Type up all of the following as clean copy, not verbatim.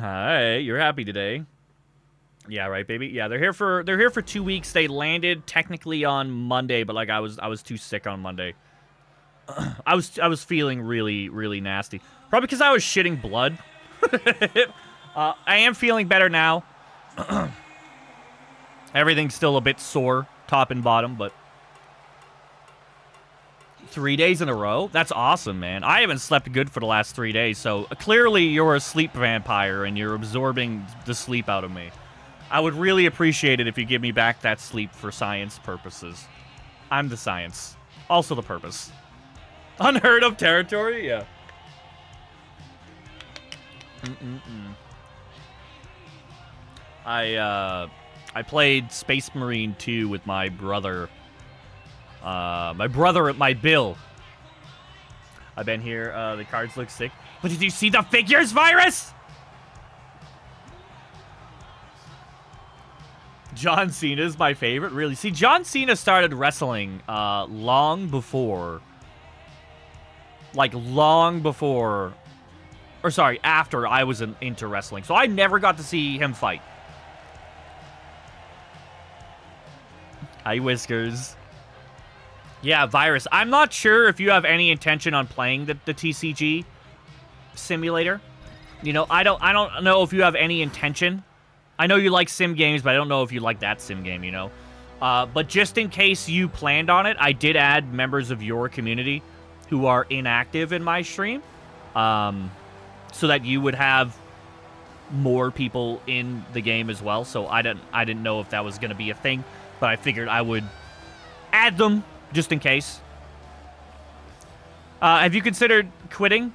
Hi, you're happy today. Yeah, right, baby. Yeah, they're here for 2 weeks. They landed technically on Monday, but like I was too sick on Monday. I was feeling really nasty. Probably because I was shitting blood. I am feeling better now. Everything's still a bit sore, top and bottom, but 3 days in a row? That's awesome, man. I haven't slept good for the last 3 days, so clearly you're a sleep vampire and you're absorbing the sleep out of me. I would really appreciate it if you give me back that sleep for science purposes. I'm the science. Also the purpose. Unheard of territory? Yeah. I played Space Marine 2 with my brother. My Bill. I've been here. The cards look sick. But did you see the figures, Virus? John Cena's my favorite, really. See, John Cena started wrestling long before. Like, long before. Or, sorry, after I was into wrestling. So I never got to see him fight. Hi, Whiskers. Yeah, Virus. I'm not sure if you have any intention on playing the TCG simulator. You know, I don't know if you have any intention. I know you like sim games, but I don't know if you like that sim game, you know. But just in case you planned on it, I did add members of your community who are inactive in my stream, so that you would have more people in the game as well. So I didn't know if that was going to be a thing, but I figured I would add them just in case. Have you considered quitting,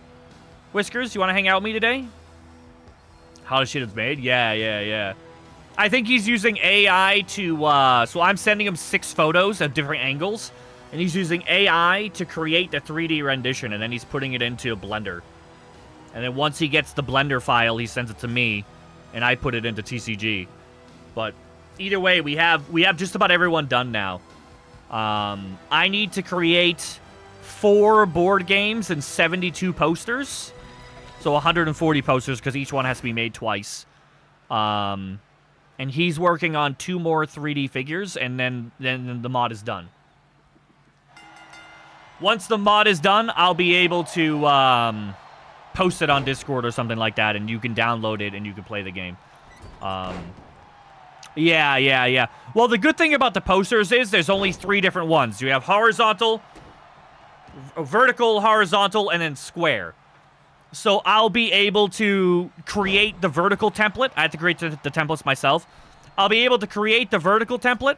Whiskers? You want to hang out with me today? How the shit is made? Yeah. I think he's using AI to, so I'm sending him 6 photos of different angles, and he's using AI to create the 3D rendition, and then he's putting it into a Blender. And then once he gets the Blender file, he sends it to me, and I put it into TCG. But either way, we have just about everyone done now. I need to create 4 board games and 72 posters. So 140 posters, because each one has to be made twice. And he's working on 2 more 3D figures, and then the mod is done. Once the mod is done, I'll be able to post it on Discord or something like that, and you can download it and you can play the game. Yeah. Well, the good thing about the posters is there's only 3 different ones. You have horizontal, vertical, horizontal, and then square. So I'll be able to create the vertical template. I have to create the templates myself. I'll be able to create the vertical template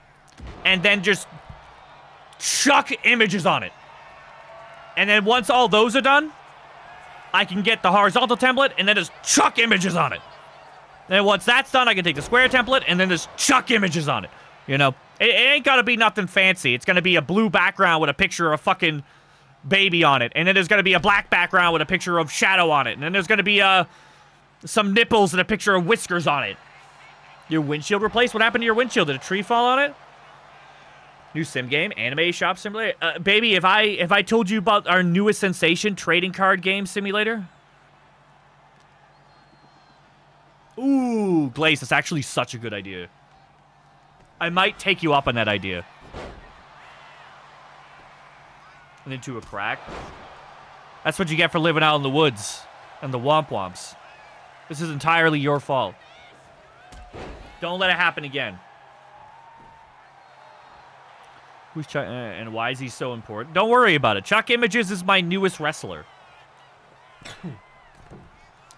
and then just chuck images on it. And then once all those are done, I can get the horizontal template and then just chuck images on it. Then once that's done, I can take the square template and then just chuck images on it. You know, it ain't gotta be nothing fancy. It's gonna be a blue background with a picture of a fucking baby on it, and then there's gonna be a black background with a picture of Shadow on it, and then there's gonna be some nipples and a picture of Whiskers on it. Your windshield replaced? What happened to your windshield? Did a tree fall on it? New sim game, anime shop simulator. Baby, if I told you about our newest sensation, trading card game simulator. Ooh, Glace, that's actually such a good idea. I might take you up on that idea. And into a crack. That's what you get for living out in the woods and the womp-womps. This is entirely your fault. Don't let it happen again. Who's Chuck, and why is he so important? Don't worry about it. Chuck Images is my newest wrestler.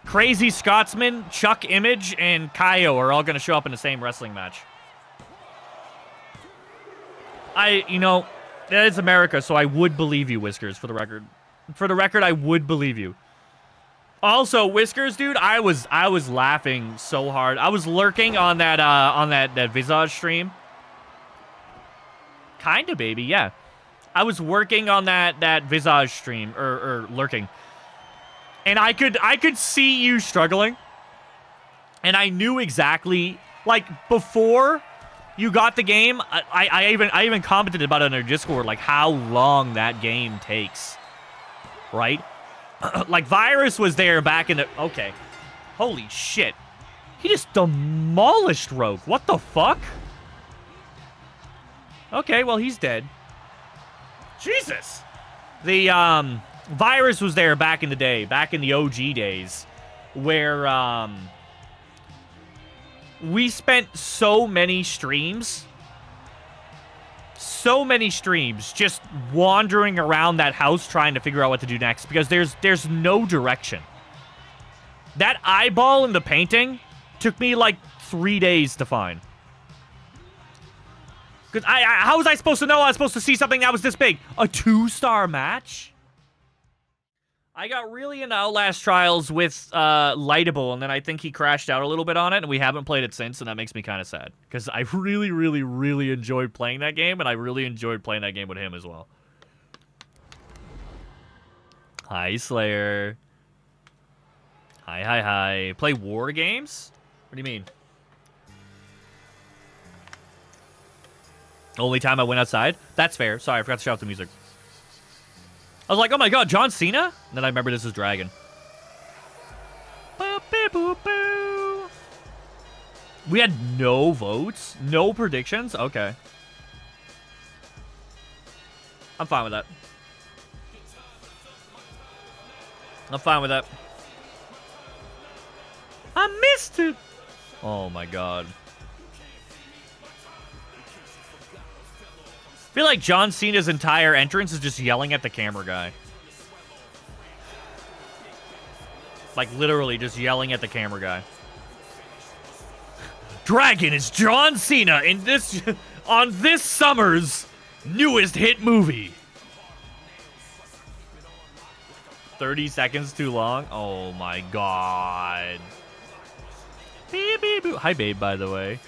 Crazy Scotsman, Chuck Image, and Kaio are all going to show up in the same wrestling match. You know, that is America, so I would believe you, Whiskers, for the record. For the record, I would believe you. Also, Whiskers, dude, I was laughing so hard. I was lurking on that Visage stream. Kinda, baby, yeah. I was working on that Visage stream, or lurking. And I could see you struggling. And I knew exactly, like, before you got the game, I even commented about it on our Discord, like, how long that game takes. Right? Like, Virus was there back in the... Okay. Holy shit. He just demolished Roke. What the fuck? Okay, well, he's dead. Jesus. The virus was there back in the day, back in the OG days, where we spent so many streams just wandering around that house trying to figure out what to do next, because there's no direction. That eyeball in the painting took me like 3 days to find. Because how was I supposed to know I was supposed to see something that was this big? A 2-star match? I got really into Outlast Trials with Lightable, and then I think he crashed out a little bit on it, and we haven't played it since, and that makes me kind of sad. Because I really, really, really enjoyed playing that game, and I really enjoyed playing that game with him as well. Hi, Slayer. Hi, hi, hi. Play war games? What do you mean? Only time I went outside? That's fair. Sorry, I forgot to shut off the music. I was like, oh my god, John Cena? And then I remember this is Dragon. We had no votes? No predictions? Okay. I'm fine with that. I'm fine with that. I missed it! Oh my god. I feel like John Cena's entire entrance is just yelling at the camera guy. Like, literally just yelling at the camera guy. Dragon is John Cena in this... on this summer's newest hit movie. 30 seconds too long? Oh my god. Beep, beep, beep. Hi, babe, by the way.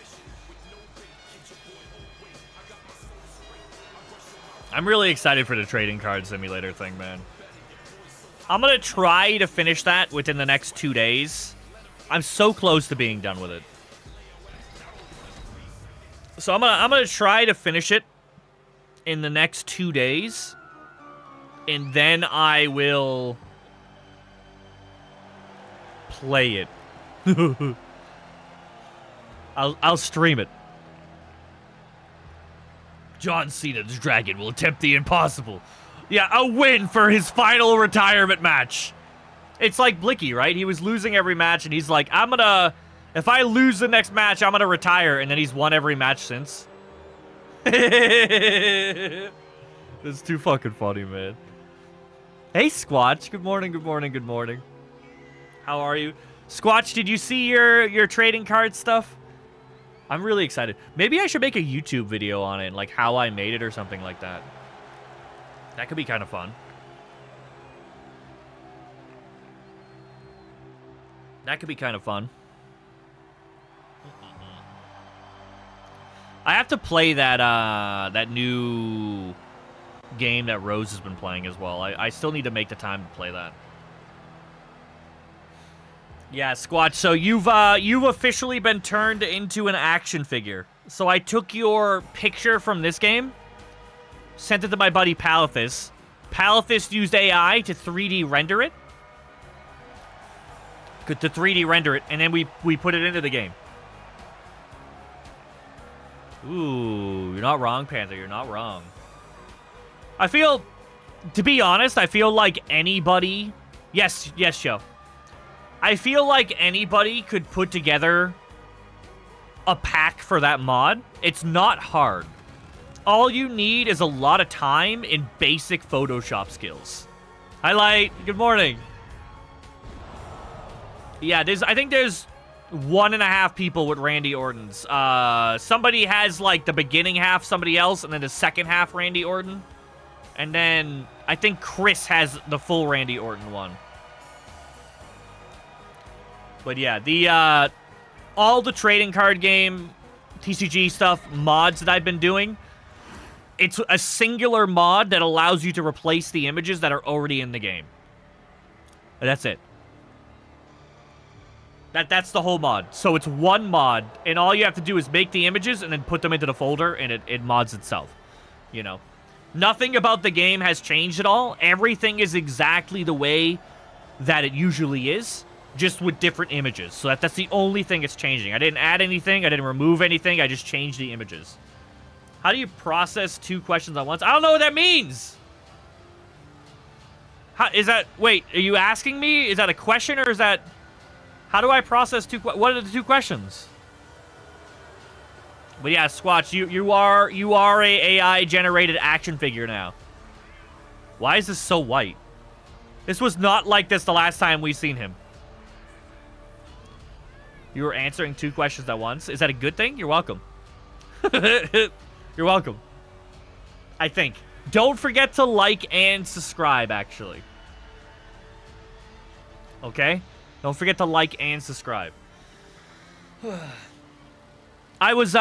I'm really excited for the trading card simulator thing, man. I'm gonna try to finish that within the next 2 days. I'm so close to being done with it. So I'm gonna try to finish it in the next 2 days. And then I will play it. I'll stream it. John Cena's Dragon will attempt the impossible. Yeah, a win for his final retirement match. It's like Blicky, right? He was losing every match, and he's like, if I lose the next match, I'm gonna retire. And then he's won every match since. It's too fucking funny, man. Hey, Squatch. Good morning, good morning, good morning. How are you? Squatch, did you see your trading card stuff? I'm really excited. Maybe I should make a YouTube video on it, like how I made it or something like that. That could be kind of fun. That could be kind of fun. I have to play that that new game that Rose has been playing as well. I still need to make the time to play that. Yeah, Squatch, so you've officially been turned into an action figure. So I took your picture from this game, sent it to my buddy Palithus. Palithus used AI to 3D render it. To 3D render it, and then we put it into the game. Ooh, you're not wrong, Panther. You're not wrong. I feel, to be honest, I feel like anybody... Yes, Joe. I feel like anybody could put together a pack for that mod. It's not hard. All you need is a lot of time and basic Photoshop skills. Highlight, good morning. Yeah, I think there's 1.5 people with Randy Orton's. Somebody has, like, the beginning half, somebody else, and then the second half Randy Orton. And then I think Chris has the full Randy Orton one. But yeah, all the trading card game, TCG stuff, mods that I've been doing, it's a singular mod that allows you to replace the images that are already in the game. And that's it. That's the whole mod. So it's one mod, and all you have to do is make the images and then put them into the folder, and it mods itself. You know? Nothing about the game has changed at all. Everything is exactly the way that it usually is. just with different images. So that's the only thing it's changing. I didn't add anything. I didn't remove anything. I just changed the images. How do you process 2 questions at once? I don't know what that means. How, is that... Wait, are you asking me? Is that a question or is that... How do I process 2... What are the 2 questions? But yeah, Squatch, you are a AI-generated action figure now. Why is this so white? This was not like this the last time we seen him. You were answering 2 questions at once. Is that a good thing? You're welcome. You're welcome. I think. Don't forget to like and subscribe, actually. Okay? Don't forget to like and subscribe. I was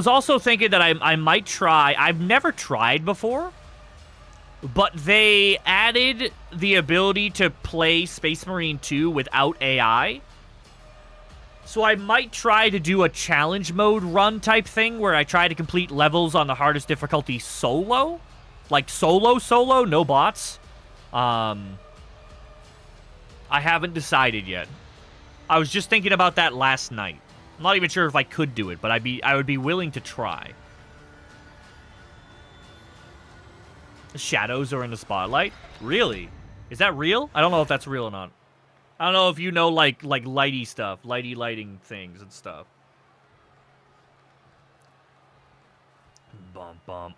also thinking that I might try. I've never tried before. But they added the ability to play Space Marine 2 without AI. So I might try to do a challenge mode run type thing where I try to complete levels on the hardest difficulty solo. Like solo, no bots. I haven't decided yet. I was just thinking about that last night. I'm not even sure if I could do it, but I would be willing to try. The shadows are in the spotlight? Really? Is that real? I don't know if that's real or not. I don't know if you know, like lighty stuff. Lighting things and stuff. Bum, bum.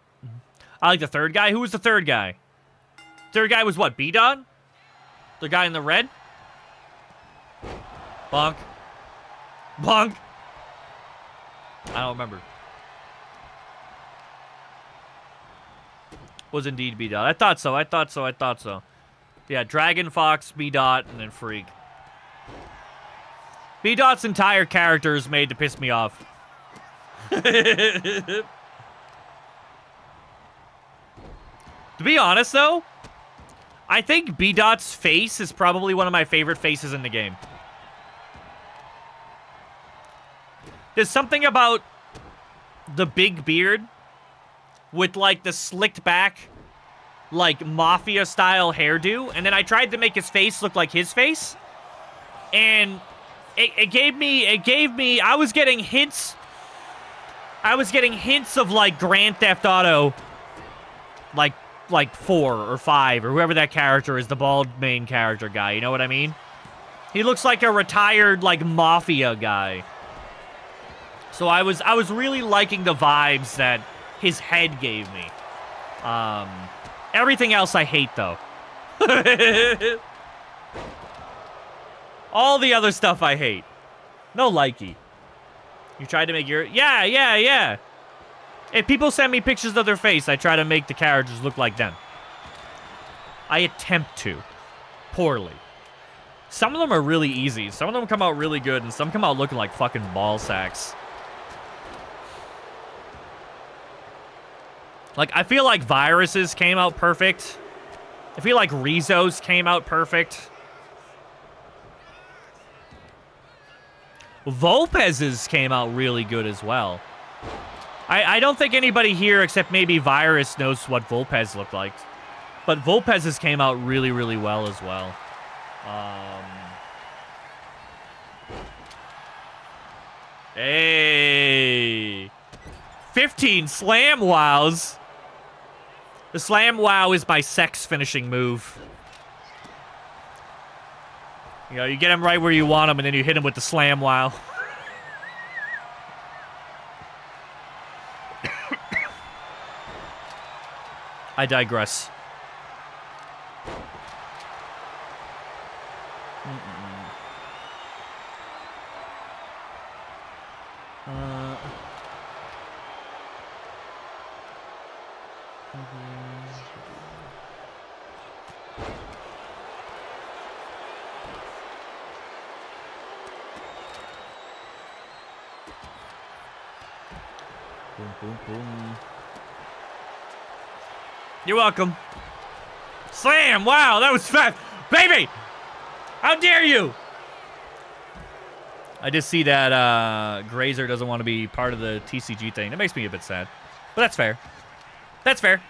I like the third guy. Who was the third guy? Third guy was what? bdot? The guy in the red? Bonk. Bonk. I don't remember. Was indeed bdot. I thought so. Yeah, Dragon, Fox, bdot, and then Freak. bdot's entire character is made to piss me off. To be honest, though, I think bdot's face is probably one of my favorite faces in the game. There's something about the big beard with, like, the slicked back, like, mafia-style hairdo. And then I tried to make his face look like his face. And it gave me, I was getting hints of, like, Grand Theft Auto, like 4 or 5, or whoever that character is, the bald main character guy, you know what I mean? He looks like a retired, like, mafia guy. So I was really liking the vibes that his head gave me. Everything else I hate, though. All the other stuff I hate. No likey. You tried to make your... Yeah. If people send me pictures of their face, I try to make the characters look like them. I attempt to. Poorly. Some of them are really easy. Some of them come out really good, and some come out looking like fucking ball sacks. Like, I feel like Viruses came out perfect. I feel like Rizos came out perfect. Vulpez's came out really good as well. I don't think anybody here except maybe Virus knows what Vulpez looked like. But Vulpez's came out really, really well as well. Hey! 15 slam wows! The slam wow is my sex finishing move. You know, you get him right where you want him, and then you hit him with the slam wow. I digress. Boom, boom, boom. You're welcome. Slam! Wow, that was fast. Baby! How dare you! I just see that Grazer doesn't want to be part of the TCG thing. That makes me a bit sad. But that's fair. That's fair.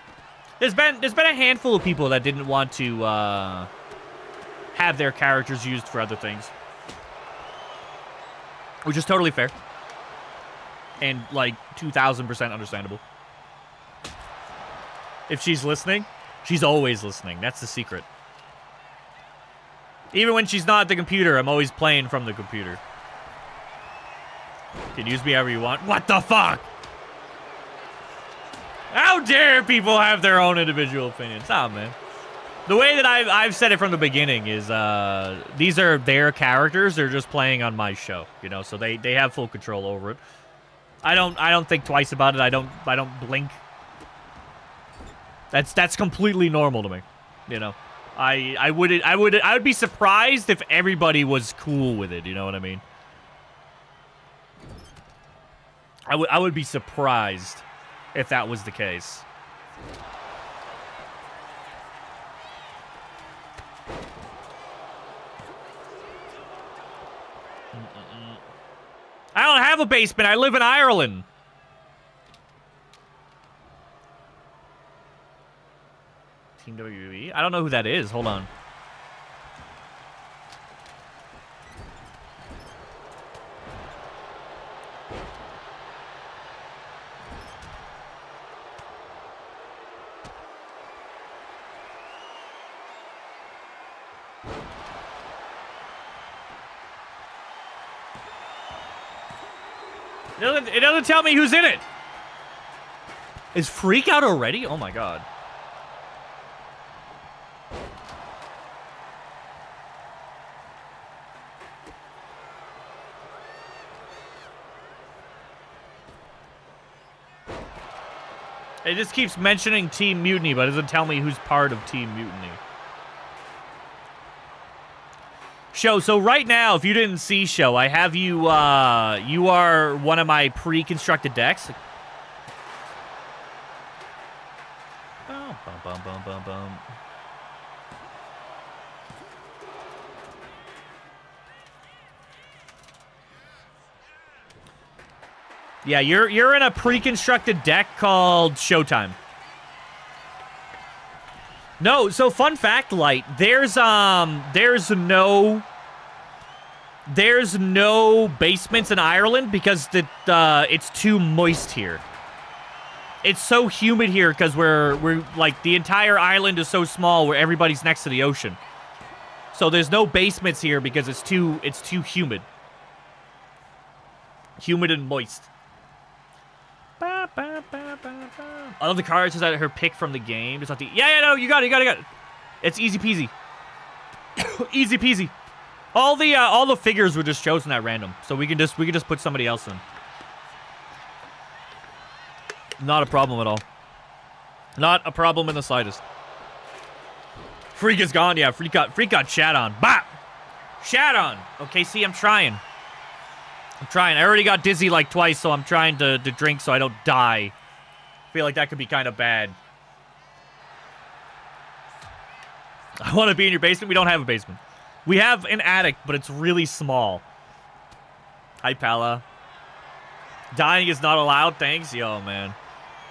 There's been a handful of people that didn't want to have their characters used for other things. Which is totally fair. And, like, 2,000% understandable. If she's listening, she's always listening. That's the secret. Even when she's not at the computer, I'm always playing from the computer. You can use me however you want. What the fuck? How dare people have their own individual opinions? Oh, man. The way that I've said it from the beginning is these are their characters. They're just playing on my show, you know, so they have full control over it. I don't think twice about it. I don't blink. That's completely normal to me, you know. I would be surprised if everybody was cool with it, you know what I mean? I would be surprised if that was the case. I don't have a basement. I live in Ireland. Team WWE? I don't know who that is. Hold on. It doesn't tell me who's in it. Is Freak out already? Oh my god. It just keeps mentioning Team Mutiny, but it doesn't tell me who's part of Team Mutiny. Show, so right now, if you didn't see Show, I have you, you are one of my pre-constructed decks. Oh, bum, bum, bum, bum, bum. Yeah, you're in a pre-constructed deck called Showtime. No, so fun fact, Light, there's no basements in Ireland because it's too moist here. It's so humid here because we're like the entire island is so small where everybody's next to the ocean. So there's no basements here because it's too humid. Humid and moist. I love the cards. Is that her pick from the game? It's not the no, you got it. It's easy peasy. Easy peasy. All the figures were just chosen at random, so we can just put somebody else in. Not a problem at all. Not a problem in the slightest. Freak is gone. Yeah, Freak got shat on. Bop! Shat on. Okay, see, I'm trying. I already got dizzy like twice, so I'm trying to drink so I don't die. I feel like that could be kind of bad. I want to be in your basement. We don't have a basement. We have an attic, but it's really small. Hi, Pala. Dying is not allowed. Thanks. Yo, man.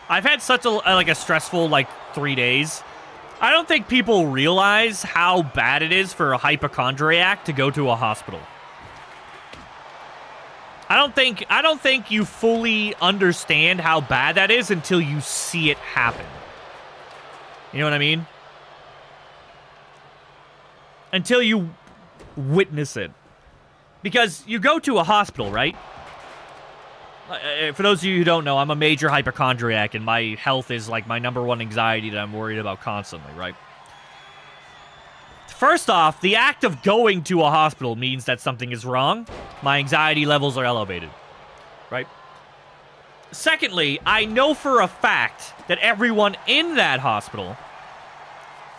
I've had such a stressful 3 days. I don't think people realize how bad it is for a hypochondriac to go to a hospital. I don't think you fully understand how bad that is until you see it happen. You know what I mean? Until you witness it. Because you go to a hospital, right? For those of you who don't know, I'm a major hypochondriac, and my health is my #1 anxiety that I'm worried about constantly, right? First off, the act of going to a hospital means that something is wrong. My anxiety levels are elevated, right? Secondly, I know for a fact that everyone in that hospital,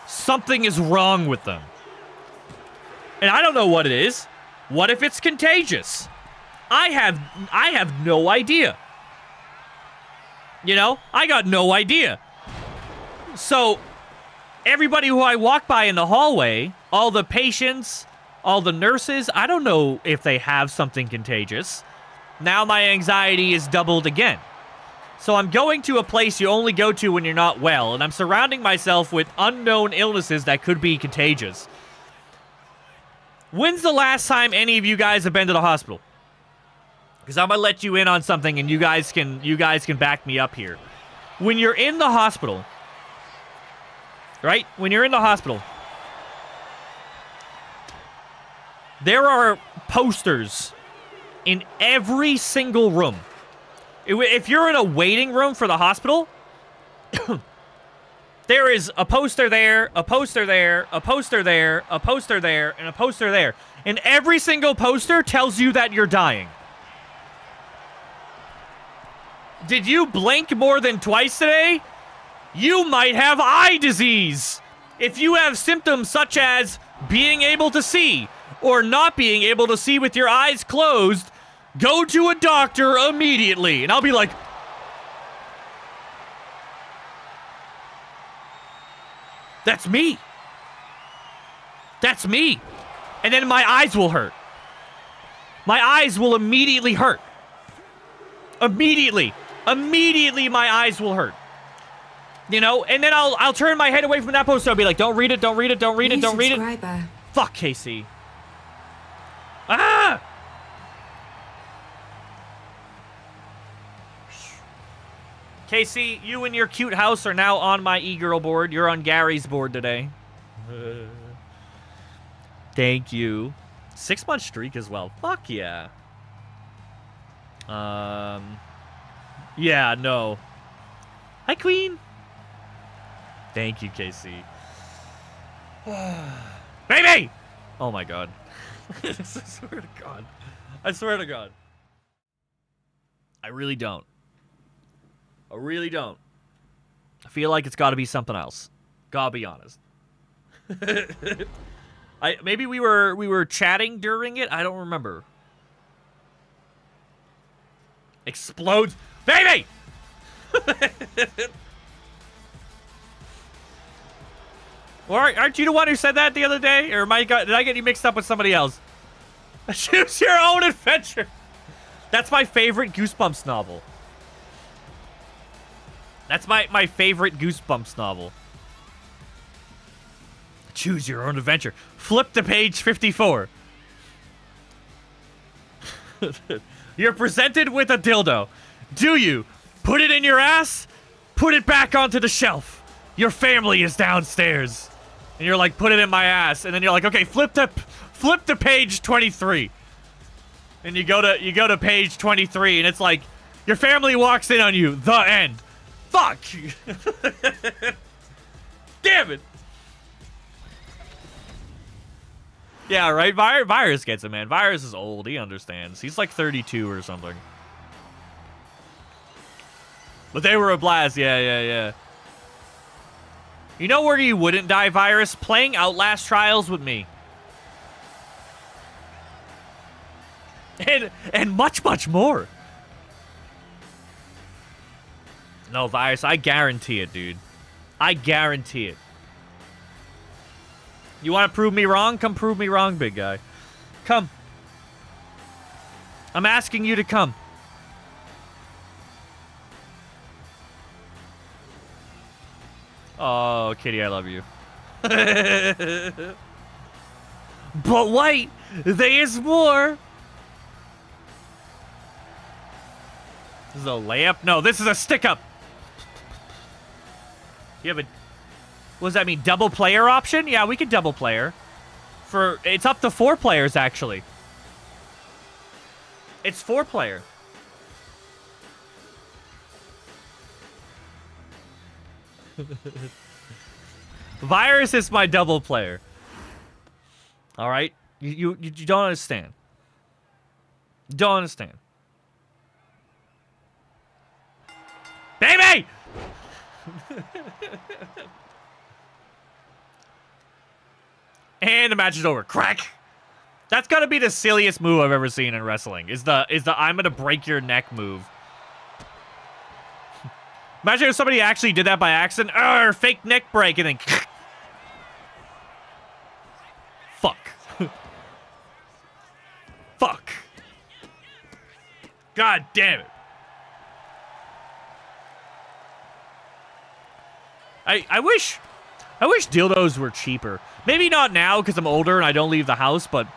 something is wrong with them. And I don't know what it is. What if it's contagious? I have no idea. You know, I got no idea. So everybody who I walk by in the hallway, all the patients, all the nurses, I don't know if they have something contagious. Now my anxiety is doubled again. So I'm going to a place you only go to when you're not well, and I'm surrounding myself with unknown illnesses that could be contagious. When's the last time any of you guys have been to the hospital? Because I'm gonna let you in on something, and you guys can back me up here. When you're in the hospital, right? When you're in the hospital, there are posters in every single room. If you're in a waiting room for the hospital, there is a poster there, a poster there, a poster there, a poster there, and a poster there. And every single poster tells you that you're dying. Did you blink more than twice today? You might have eye disease. If you have symptoms such as being able to see or not being able to see with your eyes closed, go to a doctor immediately. And I'll be like, that's me. That's me. And then my eyes will hurt. My eyes will immediately hurt. Immediately my eyes will hurt. You know, and then I'll turn my head away from that poster. I'll be like, don't read it, don't read it, don't read it, don't read it. Fuck, Casey. Ah! Casey, you and your cute house are now on my e-girl board. You're on Gary's board today. Thank you. 6-month streak as well. Fuck yeah. Yeah, no. Hi, Queen. Thank you, Casey. Baby! Oh my god. I swear to God. I swear to God. I really don't. I really don't. I feel like it's got to be something else. Gotta be honest. Maybe we were chatting during it. I don't remember. Explodes, baby. Or aren't you the one who said that the other day? Or did I get you mixed up with somebody else? Choose your own adventure. That's my favorite Goosebumps novel. That's my favorite Goosebumps novel. Choose your own adventure. Flip to page 54. You're presented with a dildo. Do you put it in your ass? Put it back onto the shelf. Your family is downstairs. And you're like, put it in my ass. And then you're like, okay, flip to page 23. And you go to page 23, and it's like, your family walks in on you. The end. Fuck. Damn it. Yeah, right? Virus gets it, man. Virus is old. He understands. He's like 32 or something. But they were a blast. Yeah. You know where you wouldn't die, Virus? Playing Outlast Trials with me. And much, much more. No, Virus, I guarantee it, dude. I guarantee it. You want to prove me wrong? Come prove me wrong, big guy. Come. I'm asking you to come. Oh, Kitty, I love you. But wait, there is more. This is a layup? No, this is a stick-up. You have a... What does that mean? Double player option? Yeah, we can double player. It's up to 4 players, actually. It's 4 player. Virus is my double player. All right? You don't understand. Don't understand. Baby! And the match is over. Crack! That's gotta be the silliest move I've ever seen in wrestling. Is the I'm gonna break your neck move. Imagine if somebody actually did that by accident. Fake neck break and then... Fuck. Fuck. God damn it. I wish dildos were cheaper. Maybe not now because I'm older and I don't leave the house, but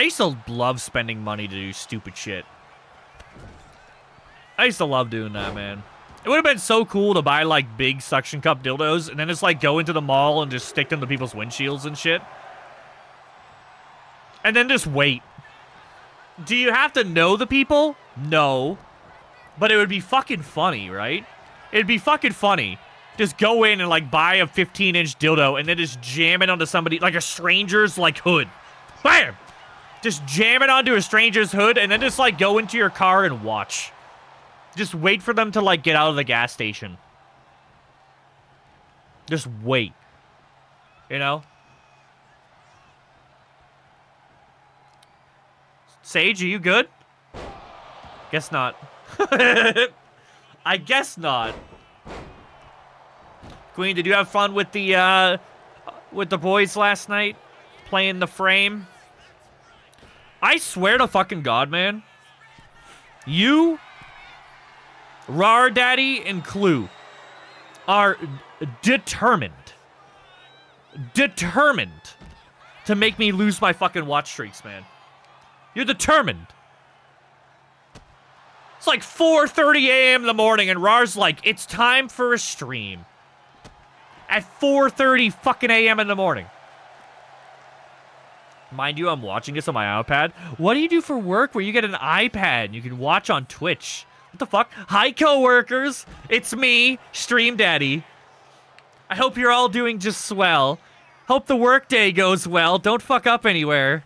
I used to love spending money to do stupid shit. I used to love doing that, man. It would have been so cool to buy, like, big suction cup dildos and then just, like, go into the mall and just stick them to people's windshields and shit. And then just wait. Do you have to know the people? No. But it would be fucking funny, right? It'd be fucking funny. Just go in and, like, buy a 15-inch dildo and then just jam it onto somebody, like a stranger's, like, hood. Bam! Just jam it onto a stranger's hood and then just, like, go into your car and watch. Just wait for them to, like, get out of the gas station. Just wait. You know? Sage, are you good? Guess not. I guess not. Queen, did you have fun with the boys last night? Playing the frame? I swear to fucking God, man. You, Rar Daddy, and Clue are determined to make me lose my fucking watch streaks, man. You're determined. It's like 4:30 a.m. in the morning, and Rar's like, it's time for a stream. At 4:30 fucking a.m. in the morning. Mind you, I'm watching this on my iPad. What do you do for work where you get an iPad and you can watch on Twitch? What the fuck? Hi, coworkers. It's me, Stream Daddy. I hope you're all doing just swell. Hope the workday goes well. Don't fuck up anywhere.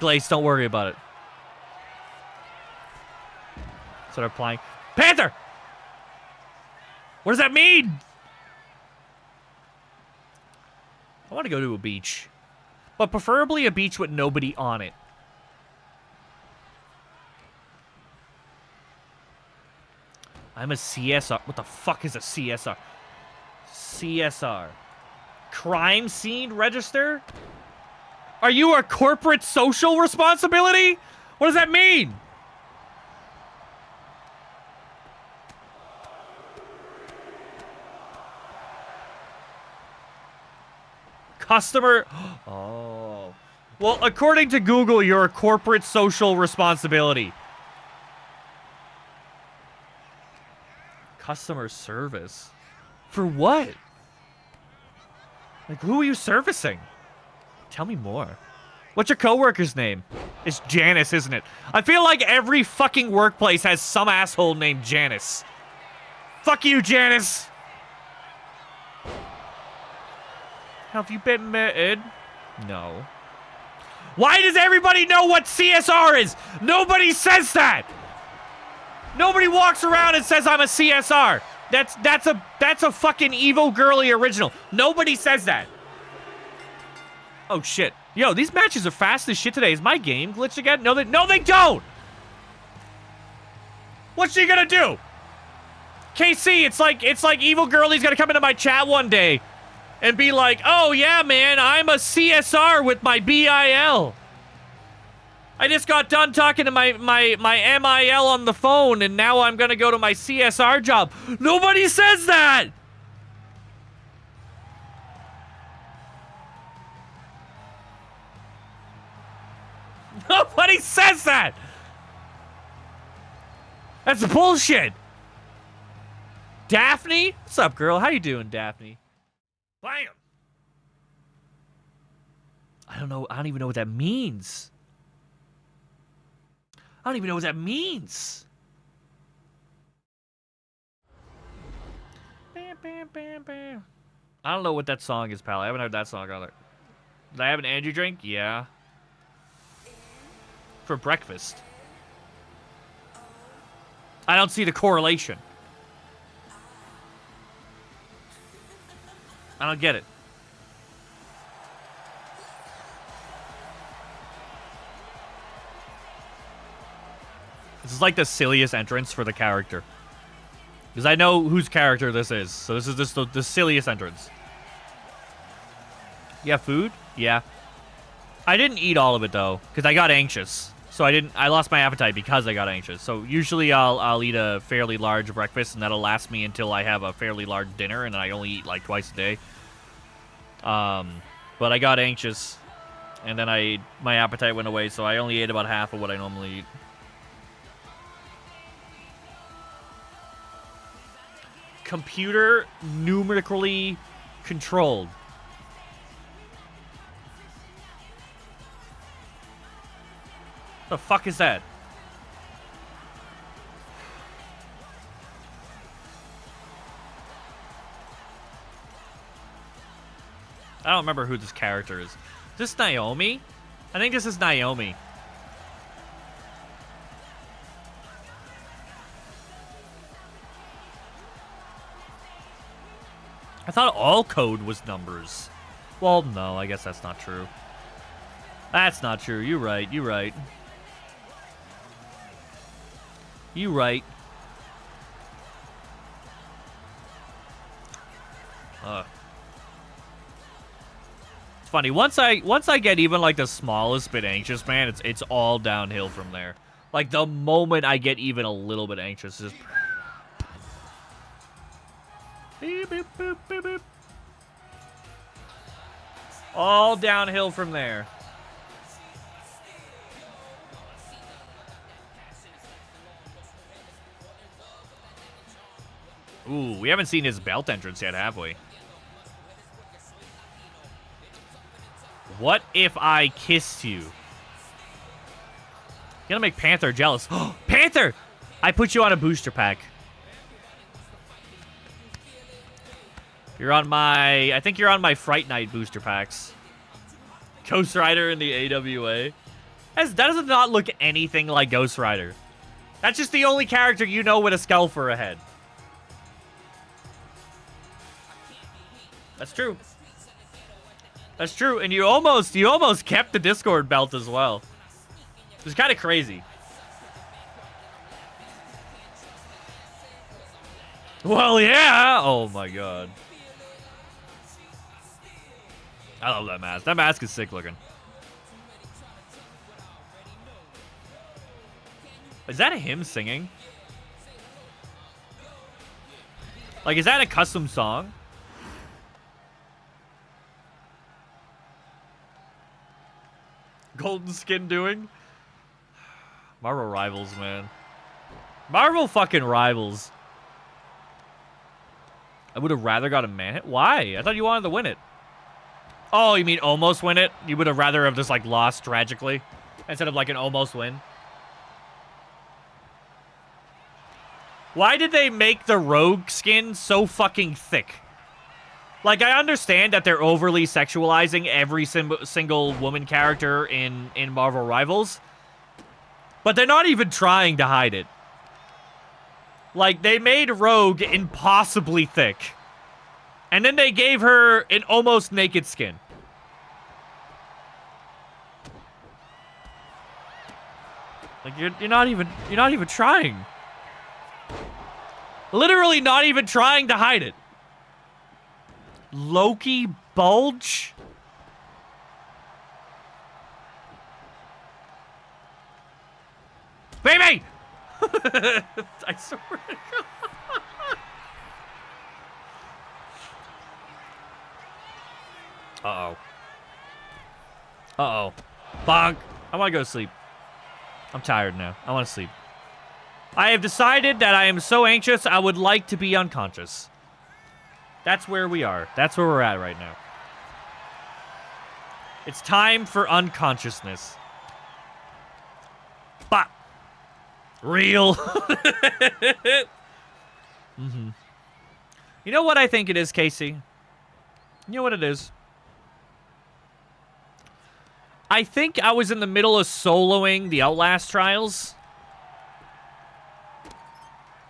Glace, don't worry about it. Start applying. Panther! What does that mean? I want to go to a beach. But preferably a beach with nobody on it. I'm a CSR. What the fuck is a CSR? CSR. Crime scene register? Are you a corporate social responsibility? What does that mean? Customer... Oh. Well, according to Google, you're a corporate social responsibility. Customer service? For what? Like, who are you servicing? Tell me more. What's your coworker's name? It's Janice, isn't it? I feel like every fucking workplace has some asshole named Janice. Fuck you, Janice! Have you been married? No. Why does everybody know what CSR is? Nobody says that! Nobody walks around and says I'm a CSR. That's a fucking evil girly original. Nobody says that. Oh shit. Yo, these matches are fast as shit today. Is my game glitched again? No, they don't! What's she gonna do? KC, it's like evil girly's gonna come into my chat one day and be like, oh yeah, man, I'm a CSR with my BIL. I just got done talking to my MIL on the phone, and now I'm gonna go to my CSR job. Nobody says that! Nobody says that! That's bullshit! Daphne? What's up, girl? How you doing, Daphne? Bam! I don't even know what that means. I don't even know what that means. Bam, bam, bam, bam. I don't know what that song is, pal. I haven't heard that song either. Did I have an energy drink? Yeah. For breakfast. I don't see the correlation. I don't get it. This is like the silliest entrance for the character. Because I know whose character this is. So this is just the silliest entrance. You have food? Yeah. I didn't eat all of it though, because I got anxious. So I lost my appetite because I got anxious. So usually I'll eat a fairly large breakfast and that'll last me until I have a fairly large dinner, and then I only eat like twice a day. But I got anxious, and then my appetite went away, so I only ate about half of what I normally eat. Computer numerically controlled. The fuck is that? I don't remember who this character is. Is this Naomi? I think this is Naomi. I thought all code was numbers. Well, no, I guess that's not true. That's not true. You're right. You're right. You right. It's funny. Once I get even like the smallest bit anxious, man, it's all downhill from there. Like the moment I get even a little bit anxious, just beep, beep, boop, beep, beep. All downhill from there. Ooh, we haven't seen his belt entrance yet, have we? What if I kissed you? You're gonna make Panther jealous. Panther! I put you on a booster pack. You're on my... I think you're on my Fright Night booster packs. Ghost Rider in the AWA. That does not look anything like Ghost Rider. That's just the only character you know with a skull for a head. That's true. That's true, and you almost kept the Discord belt as well. It was kind of crazy. Well, yeah. Oh my god. I love that mask. That mask is sick looking. Is that him singing? Like, is that a custom song? Golden Skin doing? Marvel rivals, man. Marvel fucking rivals. I would have rather got a man hit. Why? I thought you wanted to win it. Oh, you mean almost win it? You would have rather have just, like, lost tragically instead of, like, an almost win? Why did they make the rogue skin so fucking thick? Like, I understand that they're overly sexualizing every single woman character in Marvel Rivals, but they're not even trying to hide it. Like, they made Rogue impossibly thick, and then they gave her an almost naked skin. Like, you're not even trying. Literally not even trying to hide it. Loki bulge? Baby! I swear to God. Uh-oh. Uh-oh. Bonk. I want to go to sleep. I'm tired now. I want to sleep. I have decided that I am so anxious, I would like to be unconscious. That's where we are. That's where we're at right now. It's time for unconsciousness. Bop. Real. Mm-hmm. You know what I think it is, Casey? You know what it is? I think I was in the middle of soloing the Outlast trials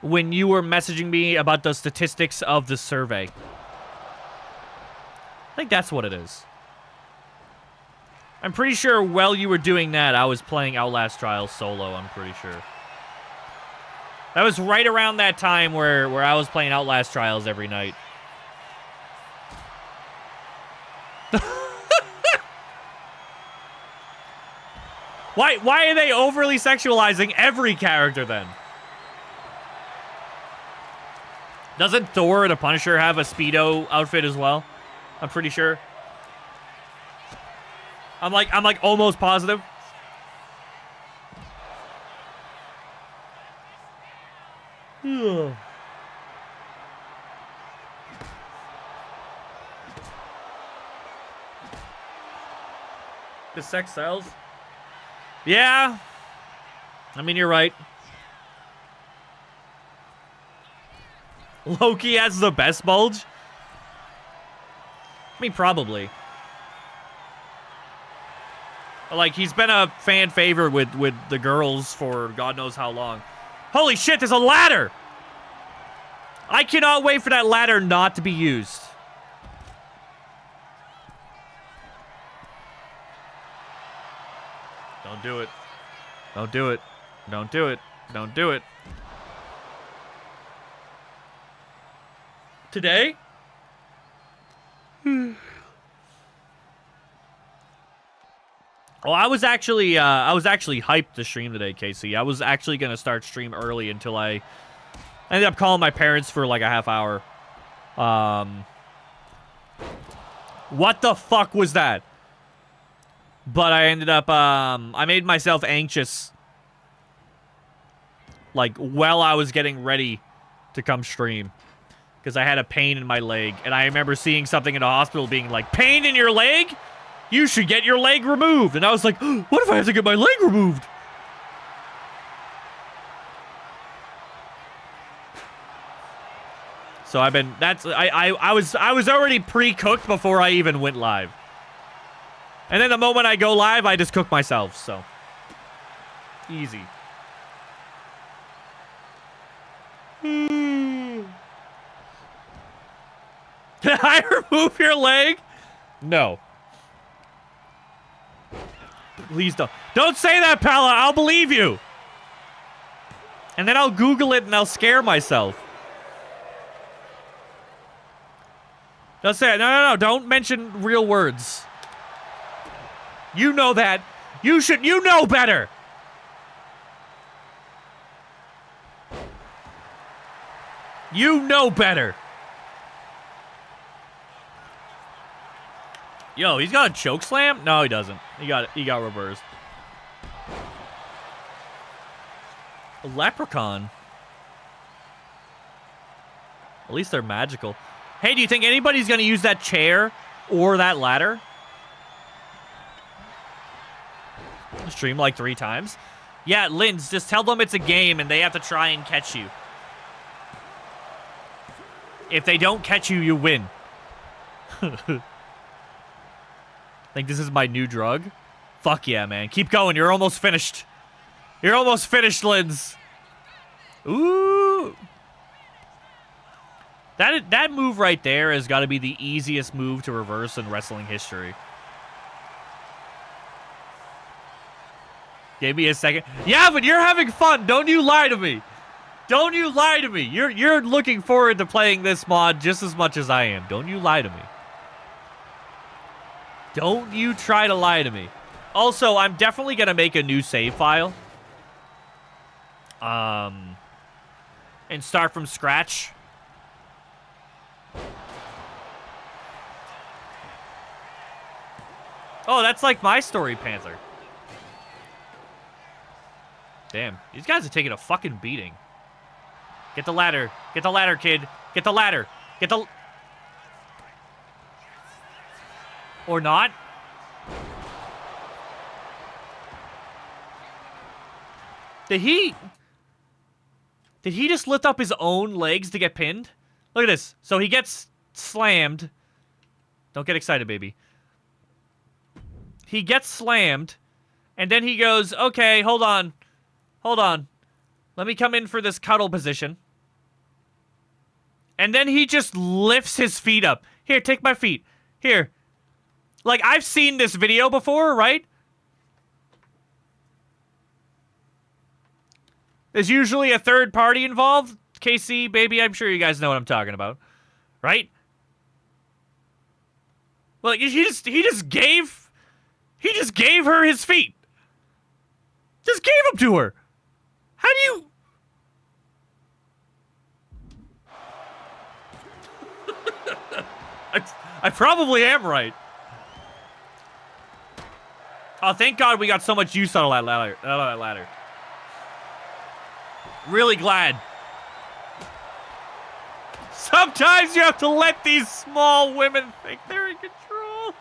when you were messaging me about the statistics of the survey. I think that's what it is. I'm pretty sure while you were doing that, I was playing Outlast Trials solo, I'm pretty sure. That was right around that time where I was playing Outlast Trials every night. Why are they overly sexualizing every character then? Doesn't Thor the Punisher have a Speedo outfit as well? I'm pretty sure. I'm like almost positive. The sex sells. Yeah. I mean, you're right. Loki has the best bulge? I mean, probably. Like, he's been a fan favorite with the girls for God knows how long. Holy shit, there's a ladder! I cannot wait for that ladder not to be used. Don't do it. Don't do it. Don't do it. Don't do it. Today? Oh, I was actually hyped to stream today, Casey. I was actually gonna start stream early until I ended up calling my parents for like a half hour. What the fuck was that? But I ended up, I made myself anxious. Like, while I was getting ready to come stream. Because I had a pain in my leg. And I remember seeing something in the hospital being like, pain in your leg? You should get your leg removed. And I was like, oh, what if I have to get my leg removed? So I've been, I was already pre-cooked before I even went live. And then the moment I go live, I just cook myself, so. Easy. Did I remove your leg? No. Please don't. Don't say that, Pala. I'll believe you. And then I'll Google it and I'll scare myself. Don't say it. No. Don't mention real words. You know that. You know better. You know better. Yo, he's got a choke slam? No, he doesn't. He got reversed. A leprechaun. At least they're magical. Hey, do you think anybody's gonna use that chair or that ladder? Stream like 3 times? Yeah, Linz, just tell them it's a game and they have to try and catch you. If they don't catch you, you win. Think this is my new drug? Fuck yeah, man. Keep going. You're almost finished. You're almost finished, Linz. Ooh. That move right there has got to be the easiest move to reverse in wrestling history. Give me a second. Yeah, but you're having fun. Don't you lie to me. Don't you lie to me. You're looking forward to playing this mod just as much as I am. Don't you lie to me. Don't you try to lie to me. Also, I'm definitely going to make a new save file. And start from scratch. Oh, that's like my story, Panther. Damn, these guys are taking a fucking beating. Get the ladder. Get the ladder, kid. Get the ladder. Get the... Or not. Did he just lift up his own legs to get pinned? Look at this. So he gets slammed. Don't get excited, baby. He gets slammed. And then he goes, okay, hold on. Hold on. Let me come in for this cuddle position. And then he just lifts his feet up. Here, take my feet. Here. Like, I've seen this video before, right? There's usually a third party involved. KC, baby, I'm sure you guys know what I'm talking about. Right? Well, he just gave her his feet. Just gave them to her. How do you... I probably am right. Oh, thank God we got so much use out of that ladder. Really glad. Sometimes you have to let these small women think they're in control.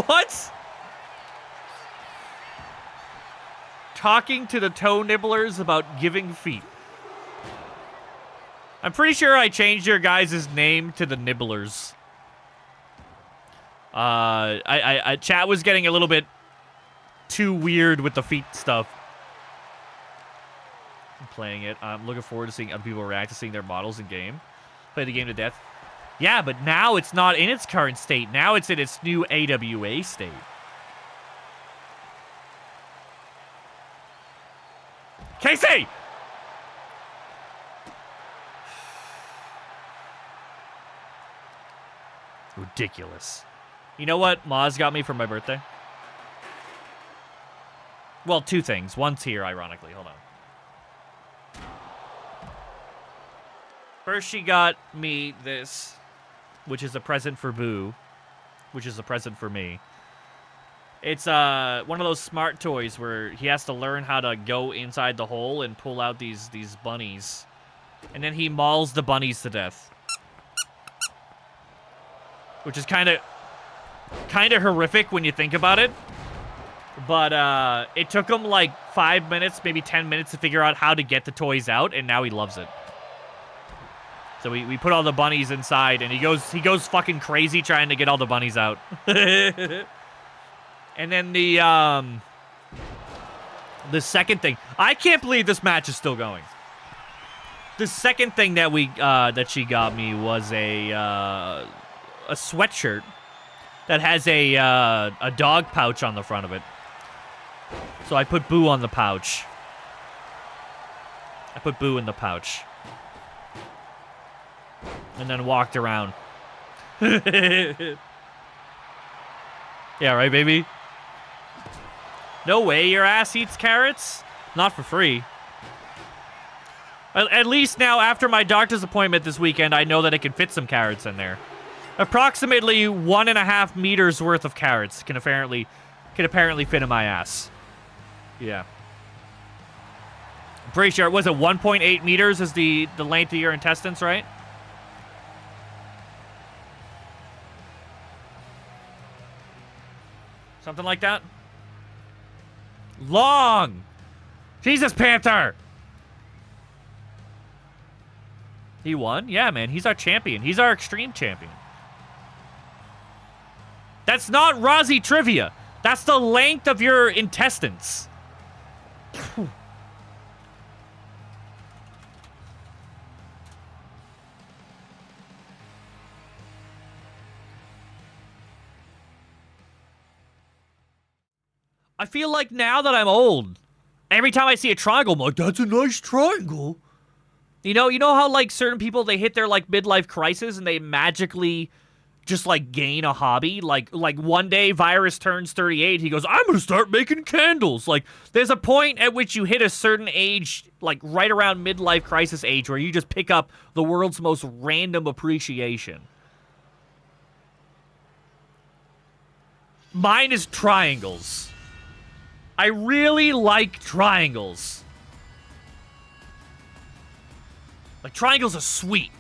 What? Talking to the toe nibblers about giving feet. I'm pretty sure I changed your guys' name to the nibblers. Chat was getting a little bit too weird with the feet stuff. I'm playing it. I'm looking forward to seeing other people react to seeing their models in game. Play the game to death. Yeah, but now it's not in its current state. Now it's in its new AWA state. Casey! Ridiculous. You know what Maz got me for my birthday? Well, two things. One's here, ironically. Hold on. First, she got me this, which is a present for Boo, which is a present for me. It's one of those smart toys where he has to learn how to go inside the hole and pull out these bunnies. And then he mauls the bunnies to death. Which is kind of horrific when you think about it. But it took him like 5 minutes, maybe 10 minutes to figure out how to get the toys out, and now he loves it. So we put all the bunnies inside, and he goes fucking crazy trying to get all the bunnies out. And then the second thing, I can't believe this match is still going. The second thing that she got me was a sweatshirt that has a dog pouch on the front of it. So I put Boo on the pouch. I put Boo in the pouch. And then walked around. Yeah, right, baby? No way your ass eats carrots? Not for free. At least now, after my doctor's appointment this weekend, I know that it can fit some carrots in there. Approximately 1.5 meters worth of carrots can apparently fit in my ass. Yeah. I'm pretty sure it was 1.8 meters is the length of your intestines, right? Something like that? Long! Jesus, Panther! He won? Yeah, man. He's our champion. He's our extreme champion. That's not Rozzy trivia. That's the length of your intestines. I feel like now that I'm old, every time I see a triangle, I'm like, that's a nice triangle. You know how like certain people, they hit their like midlife crisis and they magically just like gain a hobby? Like one day Virus turns 38, he goes, I'm gonna start making candles. Like there's a point at which you hit a certain age, like right around midlife crisis age, where you just pick up the world's most random appreciation. Mine is triangles. I really like triangles. Like, triangles are sweet.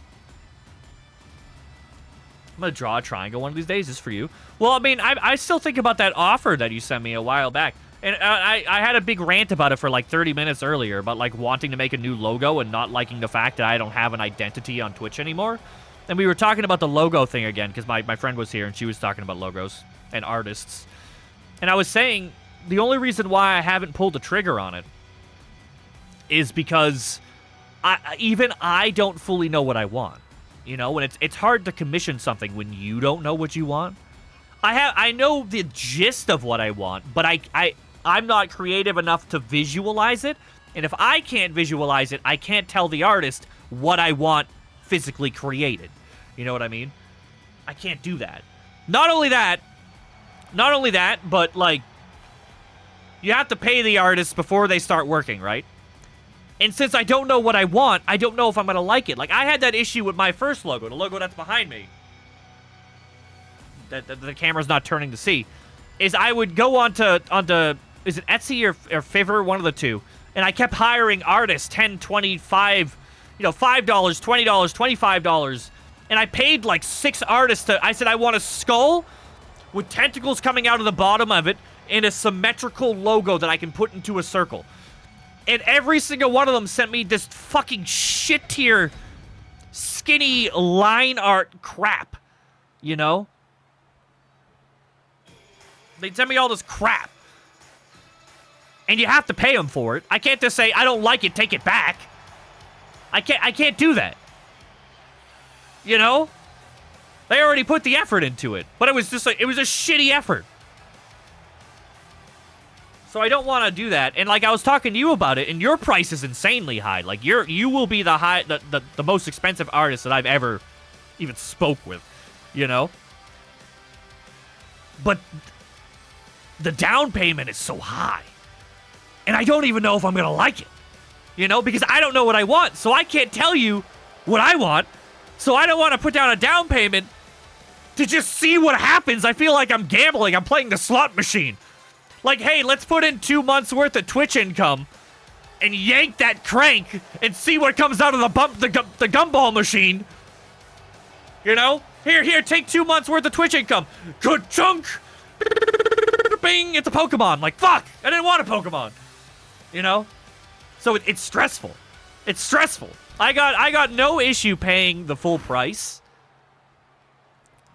I'm gonna draw a triangle one of these days, just for you. Well, I mean, I still think about that offer that you sent me a while back. And I had a big rant about it for like 30 minutes earlier, about like wanting to make a new logo and not liking the fact that I don't have an identity on Twitch anymore. And we were talking about the logo thing again, because my friend was here and she was talking about logos and artists. And I was saying, the only reason why I haven't pulled the trigger on it is because even I don't fully know what I want. You know, when it's hard to commission something when you don't know what you want. I know the gist of what I want, but I'm not creative enough to visualize it. And if I can't visualize it, I can't tell the artist what I want physically created. You know what I mean? I can't do that. Not only that, but like, you have to pay the artist before they start working, right? And since I don't know what I want, I don't know if I'm going to like it. Like, I had that issue with my first logo, the logo that's behind me. That the camera's not turning to see. is I would go onto is it Etsy or Fiverr, one of the two, and I kept hiring artists, $10, $25, $5, $20, $25, and I paid like 6 artists I said I want a skull with tentacles coming out of the bottom of it and a symmetrical logo that I can put into a circle. And every single one of them sent me this fucking shit tier, skinny line art crap, you know? They send me all this crap. And you have to pay them for it. I can't just say, I don't like it, take it back. I can't do that. You know? They already put the effort into it. But it was just like, it was a shitty effort. So I don't want to do that. And like I was talking to you about it, and your price is insanely high. Like you will be the most expensive artist that I've ever even spoke with, you know? But the down payment is so high. And I don't even know if I'm going to like it. You know, because I don't know what I want. So I can't tell you what I want. So I don't want to put down a down payment to just see what happens. I feel like I'm gambling. I'm playing the slot machine. Like, hey, let's put in 2 months worth of Twitch income and yank that crank and see what comes out of the gumball machine. You know? Here, take 2 months worth of Twitch income. Good chunk. Bing, it's a Pokemon. Like, fuck, I didn't want a Pokemon. You know? So it's stressful. It's stressful. I got no issue paying the full price.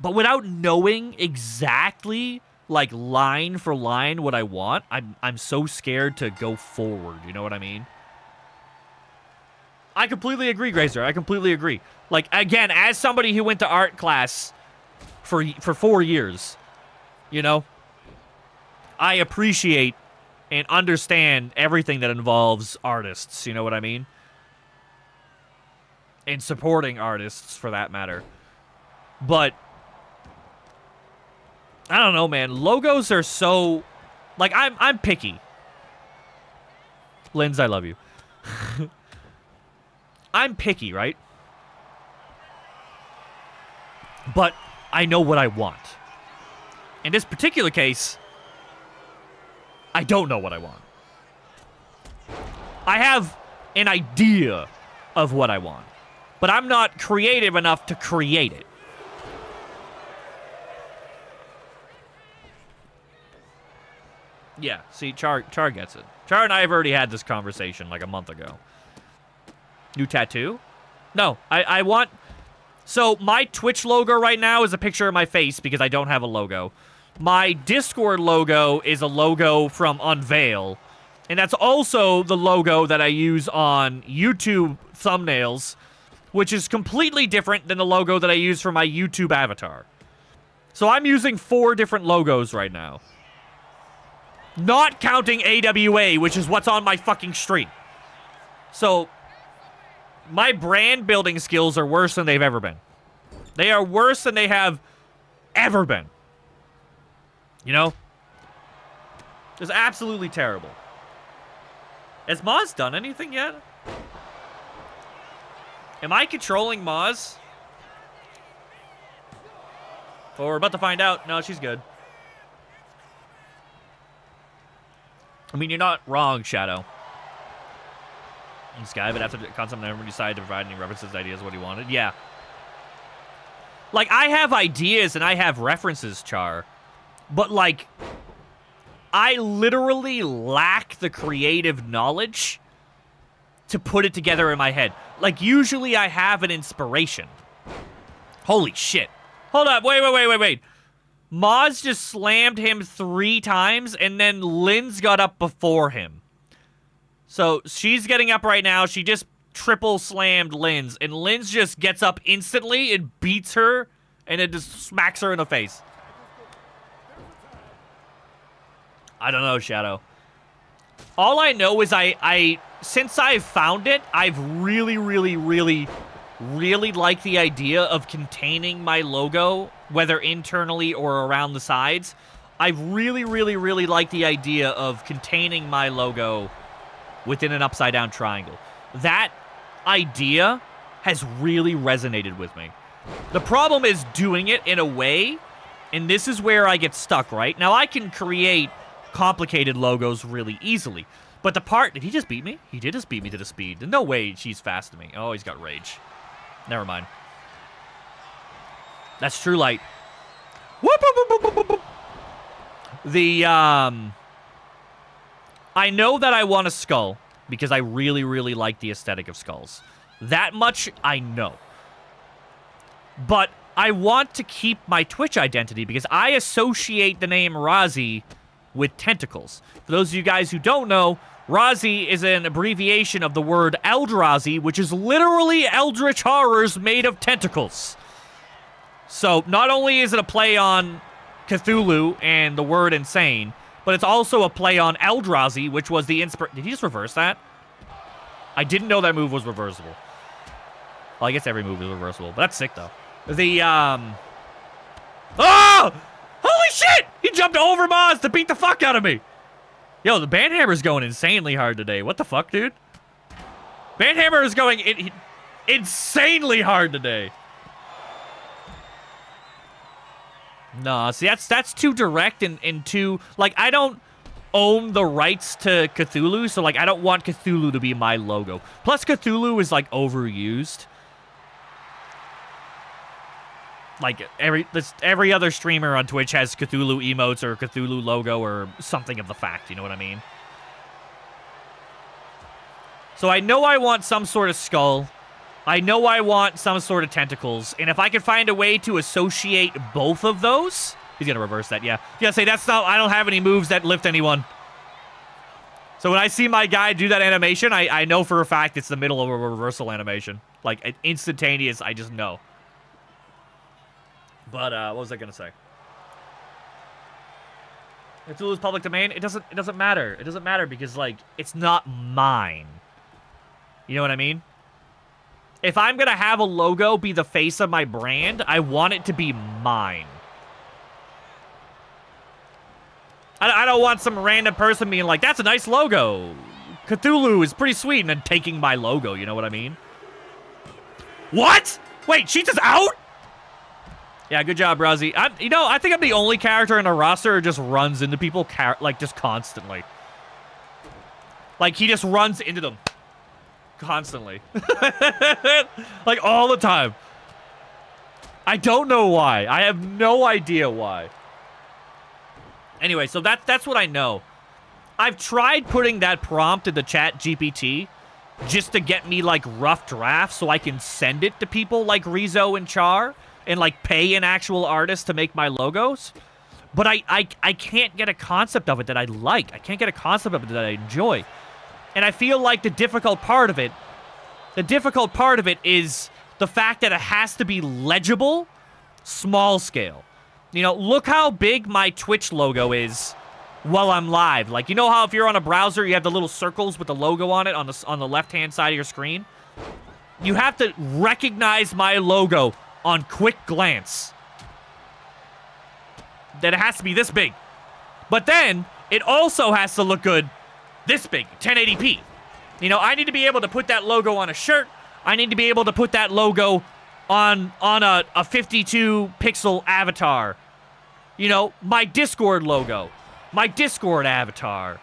But without knowing exactly, like, line for line what I want, I'm so scared to go forward. You know what I mean? I completely agree, Grazer. I completely agree. Like, again, as somebody who went to art class for 4 years, you know, I appreciate and understand everything that involves artists. You know what I mean? And supporting artists, for that matter. But I don't know, man. Logos are so... Like, I'm picky. Linz, I love you. I'm picky, right? But I know what I want. In this particular case, I don't know what I want. I have an idea of what I want. But I'm not creative enough to create it. Yeah, see, Char gets it. Char and I have already had this conversation like a month ago. New tattoo? No, I want... So, my Twitch logo right now is a picture of my face because I don't have a logo. My Discord logo is a logo from Unveil. And that's also the logo that I use on YouTube thumbnails, which is completely different than the logo that I use for my YouTube avatar. So I'm using 4 different logos right now. Not counting AWA, which is what's on my fucking stream. So, my brand building skills are worse than they've ever been. They are worse than they have ever been. You know? It's absolutely terrible. Has Moz done anything yet? Am I controlling Moz? Well, we're about to find out. No, she's good. I mean, you're not wrong, Shadow. This guy, but after the concept never decided to provide any references, ideas, what he wanted. Yeah. Like, I have ideas and I have references, Char. But, like, I literally lack the creative knowledge to put it together in my head. Like, usually I have an inspiration. Holy shit. Hold up. Wait. Moz just slammed him 3 times, and then Linz got up before him. So, she's getting up right now. She just triple slammed Linz, and Linz just gets up instantly and beats her, and it just smacks her in the face. I don't know, Shadow. All I know is since I've found it, I've really liked the idea of containing my logo, whether internally or around the sides. I've really liked the idea of containing my logo within an upside-down triangle. That idea has really resonated with me. The problem is doing it in a way And this is where I get stuck, right? Now, I can create complicated logos really easily. But the part... Did he just beat me? He did just beat me to the speed. There's no way she's fast to me. Oh, he's got rage. Never mind. That's true light. Whoop, whoop, whoop, whoop, whoop, whoop. The, I know that I want a skull because I really, really like the aesthetic of skulls. That much I know. But I want to keep my Twitch identity because I associate the name Razi with tentacles. For those of you guys who don't know, Razi is an abbreviation of the word Eldrazi, which is literally eldritch horrors made of tentacles. So, not only is it a play on Cthulhu and the word insane, but it's also a play on Eldrazi, which was the inspiration. Did he just reverse that? I didn't know that move was reversible. Well, I guess every move is reversible, but that's sick, though. The, Oh! Holy shit! He jumped over Maz to beat the fuck out of me! Yo, the Banhammer's going insanely hard today. What the fuck, dude? Banhammer is going insanely hard today. No, see, that's too direct and too... Like, I don't own the rights to Cthulhu, so, like, I don't want Cthulhu to be my logo. Plus, Cthulhu is, like, overused. Like, every other streamer on Twitch has Cthulhu emotes or Cthulhu logo or something of the fact, you know what I mean? So I know I want some sort of skull. I know I want some sort of tentacles. And if I can find a way to associate both of those... He's going to reverse that, yeah. Yeah, say, that's not... I don't have any moves that lift anyone. So when I see my guy do that animation, I know for a fact it's the middle of a reversal animation. Like, instantaneous, I just know. But, what was I going to say? Cthulhu's public domain, it doesn't matter. It doesn't matter because, like, it's not mine. You know what I mean? If I'm going to have a logo be the face of my brand, I want it to be mine. I don't want some random person being like, that's a nice logo. Cthulhu is pretty sweet, and then taking my logo, you know what I mean? What? Wait, she's just out? Yeah, good job, Razi. You know, I think I'm the only character in a roster who just runs into people, like, just constantly. Like, he just runs into them. Constantly. Like, all the time. I don't know why. I have no idea why. Anyway, so that's what I know. I've tried putting that prompt in the chat GPT just to get me, like, rough drafts so I can send it to people like Rizzo and Char and, like, pay an actual artist to make my logos. But I can't get a concept of it that I like. I can't get a concept of it that I enjoy. And I feel like the difficult part of it is the fact that it has to be legible, small scale. You know, look how big my Twitch logo is while I'm live. Like, you know how if you're on a browser, you have the little circles with the logo on it on the left-hand side of your screen? You have to recognize my logo on quick glance. That it has to be this big. But then, it also has to look good this big, 1080p. You know, I need to be able to put that logo on a shirt. I need to be able to put that logo on a 52 pixel avatar. You know, my Discord logo. My Discord avatar.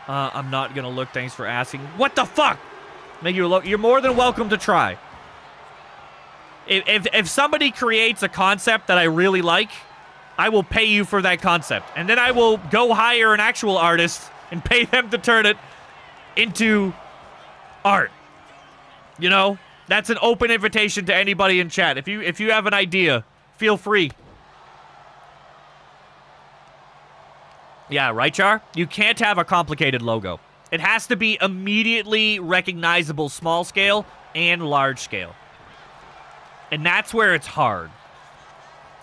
I'm not gonna look, thanks for asking. What the fuck? Make you look. You're more than welcome to try. If somebody creates a concept that I really like, I will pay you for that concept. And then I will go hire an actual artist and pay them to turn it into art. You know? That's an open invitation to anybody in chat. If you have an idea, feel free. Yeah, right, Char? You can't have a complicated logo. It has to be immediately recognizable small scale and large scale. And that's where it's hard.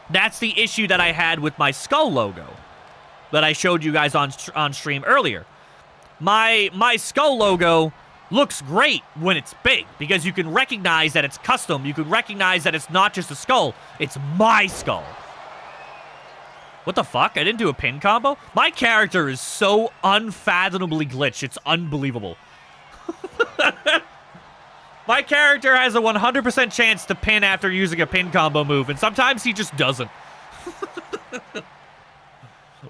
That's the issue that I had with my skull logo that I showed you guys on stream earlier. My skull logo looks great when it's big because you can recognize that it's custom. You can recognize that it's not just a skull. It's my skull. What the fuck? I didn't do a pin combo? My character is so unfathomably glitched. It's unbelievable. My character has a 100% chance to pin after using a pin combo move, and sometimes he just doesn't.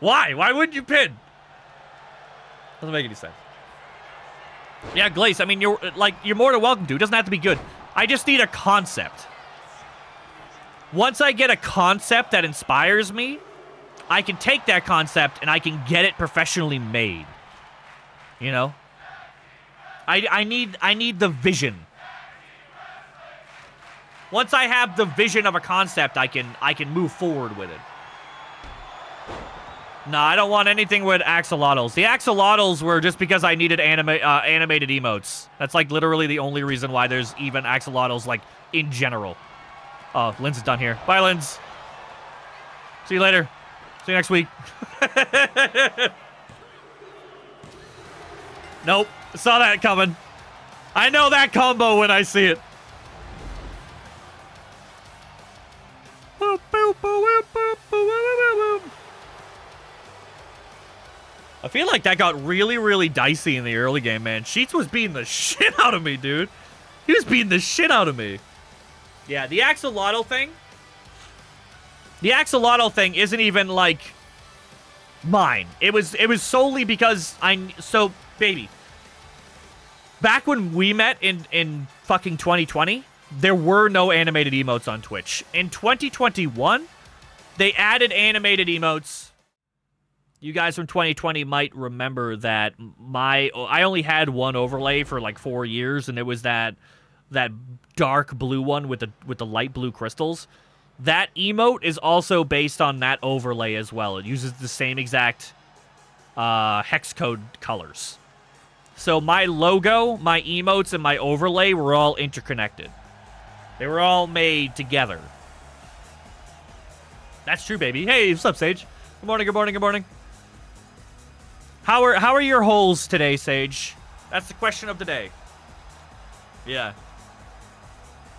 Why? Why wouldn't you pin? Doesn't make any sense. Yeah, Glace, I mean, you're more than welcome to. It doesn't have to be good. I just need a concept. Once I get a concept that inspires me, I can take that concept and I can get it professionally made. You know? I need the vision. Once I have the vision of a concept, I can move forward with it. No, I don't want anything with axolotls. The axolotls were just because I needed animated emotes. That's like literally the only reason why there's even axolotls, like, in general. Oh, Linz is done here. Bye, Linz. See you later. See you next week. Nope. Saw that coming. I know that combo when I see it. I feel like that got really, really dicey in the early game, man. Sheets was beating the shit out of me, dude. He was beating the shit out of me. Yeah, the axolotl thing. The axolotl thing isn't even, like, mine. It was solely because so, baby. Back when we met in fucking 2020, there were no animated emotes on Twitch. In 2021, they added animated emotes. You guys from 2020 might remember that I only had one overlay for like 4 years, and it was that dark blue one with the light blue crystals. That emote is also based on that overlay as well. It uses the same exact hex code colors. So my logo, my emotes, and my overlay were all interconnected. They were all made together. That's true, baby. Hey, what's up, Sage? Good morning, good morning, good morning. How are your holes today, Sage? That's the question of the day. Yeah.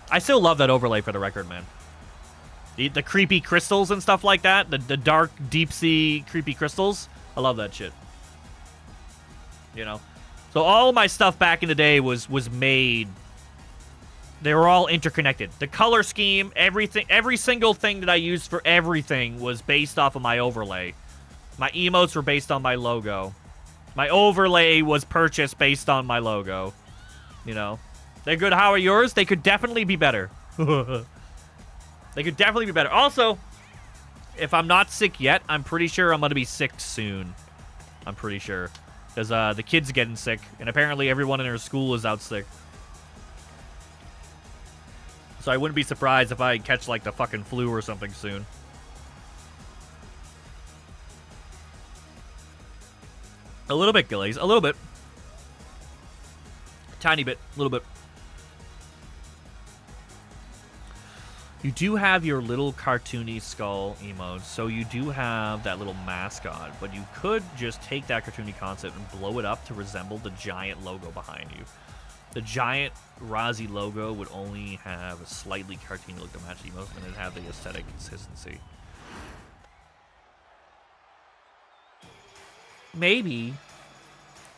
I still love that overlay for the record, man. The creepy crystals and stuff like that. The dark, deep sea creepy crystals. I love that shit. You know? So all my stuff back in the day was made. They were all interconnected. The color scheme, everything, every single thing that I used for everything was based off of my overlay. My emotes were based on my logo. My overlay was purchased based on my logo. You know? They're good. How are yours? They could definitely be better. They could definitely be better. Also, if I'm not sick yet, I'm pretty sure I'm going to be sick soon. I'm pretty sure. Because the kid's getting sick, and apparently everyone in her school is out sick. So I wouldn't be surprised if I catch, like, the fucking flu or something soon. A little bit, Gillies. A little bit. Tiny bit. A little bit. You do have your little cartoony skull emote, so you do have that little mascot, but you could just take that cartoony concept and blow it up to resemble the giant logo behind you. The giant Razi logo would only have a slightly cartoony look to match the emote, and it'd have the aesthetic consistency. Maybe.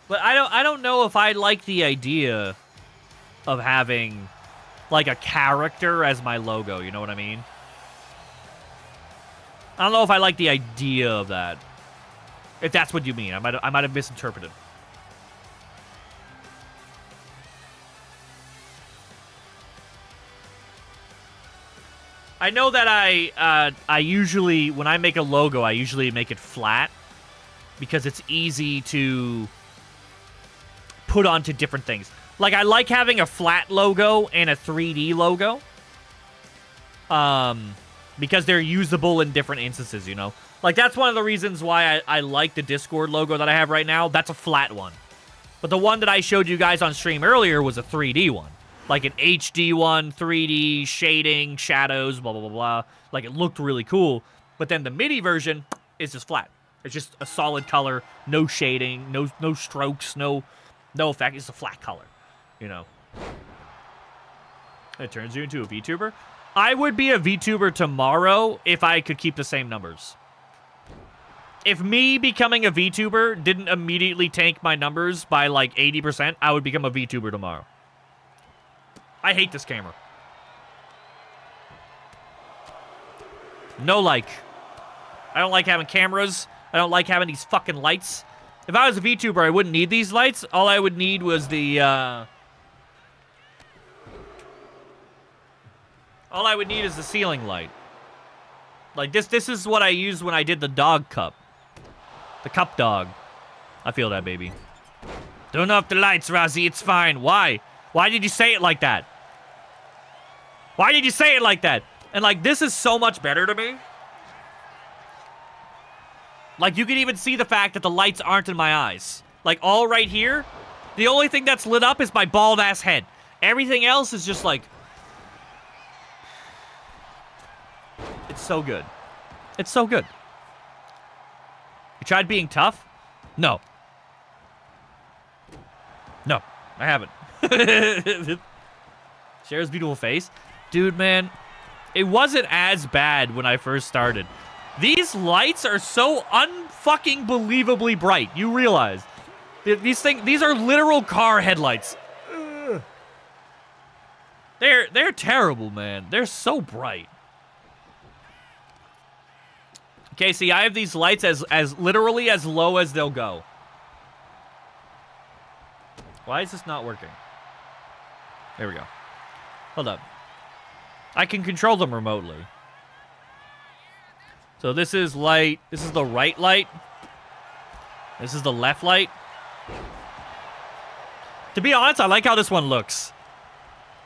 But I don't know if I like the idea of having like a character as my logo, you know what I mean? I don't know if I like the idea of that. If that's what you mean. I might have misinterpreted. I know that I usually, when I make a logo, I usually make it flat because it's easy to put onto different things. Like, I like having a flat logo and a 3D logo. Because they're usable in different instances, you know? Like, that's one of the reasons why I like the Discord logo that I have right now. That's a flat one. But the one that I showed you guys on stream earlier was a 3D one. Like an HD one, 3D, shading, shadows, blah, blah, blah, blah. Like, it looked really cool. But then the MIDI version is just flat. It's just a solid color, no shading, no strokes, no effect. It's a flat color. You know, it turns you into a VTuber. I would be a VTuber tomorrow if I could keep the same numbers. If me becoming a VTuber didn't immediately tank my numbers by like 80%, I would become a VTuber tomorrow. I hate this camera. No like. I don't like having cameras. I don't like having these fucking lights. If I was a VTuber, I wouldn't need these lights. All I would need was the, all I would need is the ceiling light. Like, this is what I used when I did the dog cup. The cup dog. I feel that, baby. Turn off the lights, Razi. It's fine. Why? Why did you say it like that? Why did you say it like that? And, like, this is so much better to me. Like, you can even see the fact that the lights aren't in my eyes. Like, all right here, the only thing that's lit up is my bald-ass head. Everything else is just, like... It's so good. It's so good. You tried being tough? No. No, I haven't. Cher's beautiful face. Dude, man, it wasn't as bad when I first started. These lights are so unfucking believably bright. You realize. These are literal car headlights. They're terrible, man. They're so bright. Okay, see, I have these lights as literally as low as they'll go. Why is this not working? There we go. Hold up. I can control them remotely. So this is light. This is the right light. This is the left light. To be honest, I like how this one looks.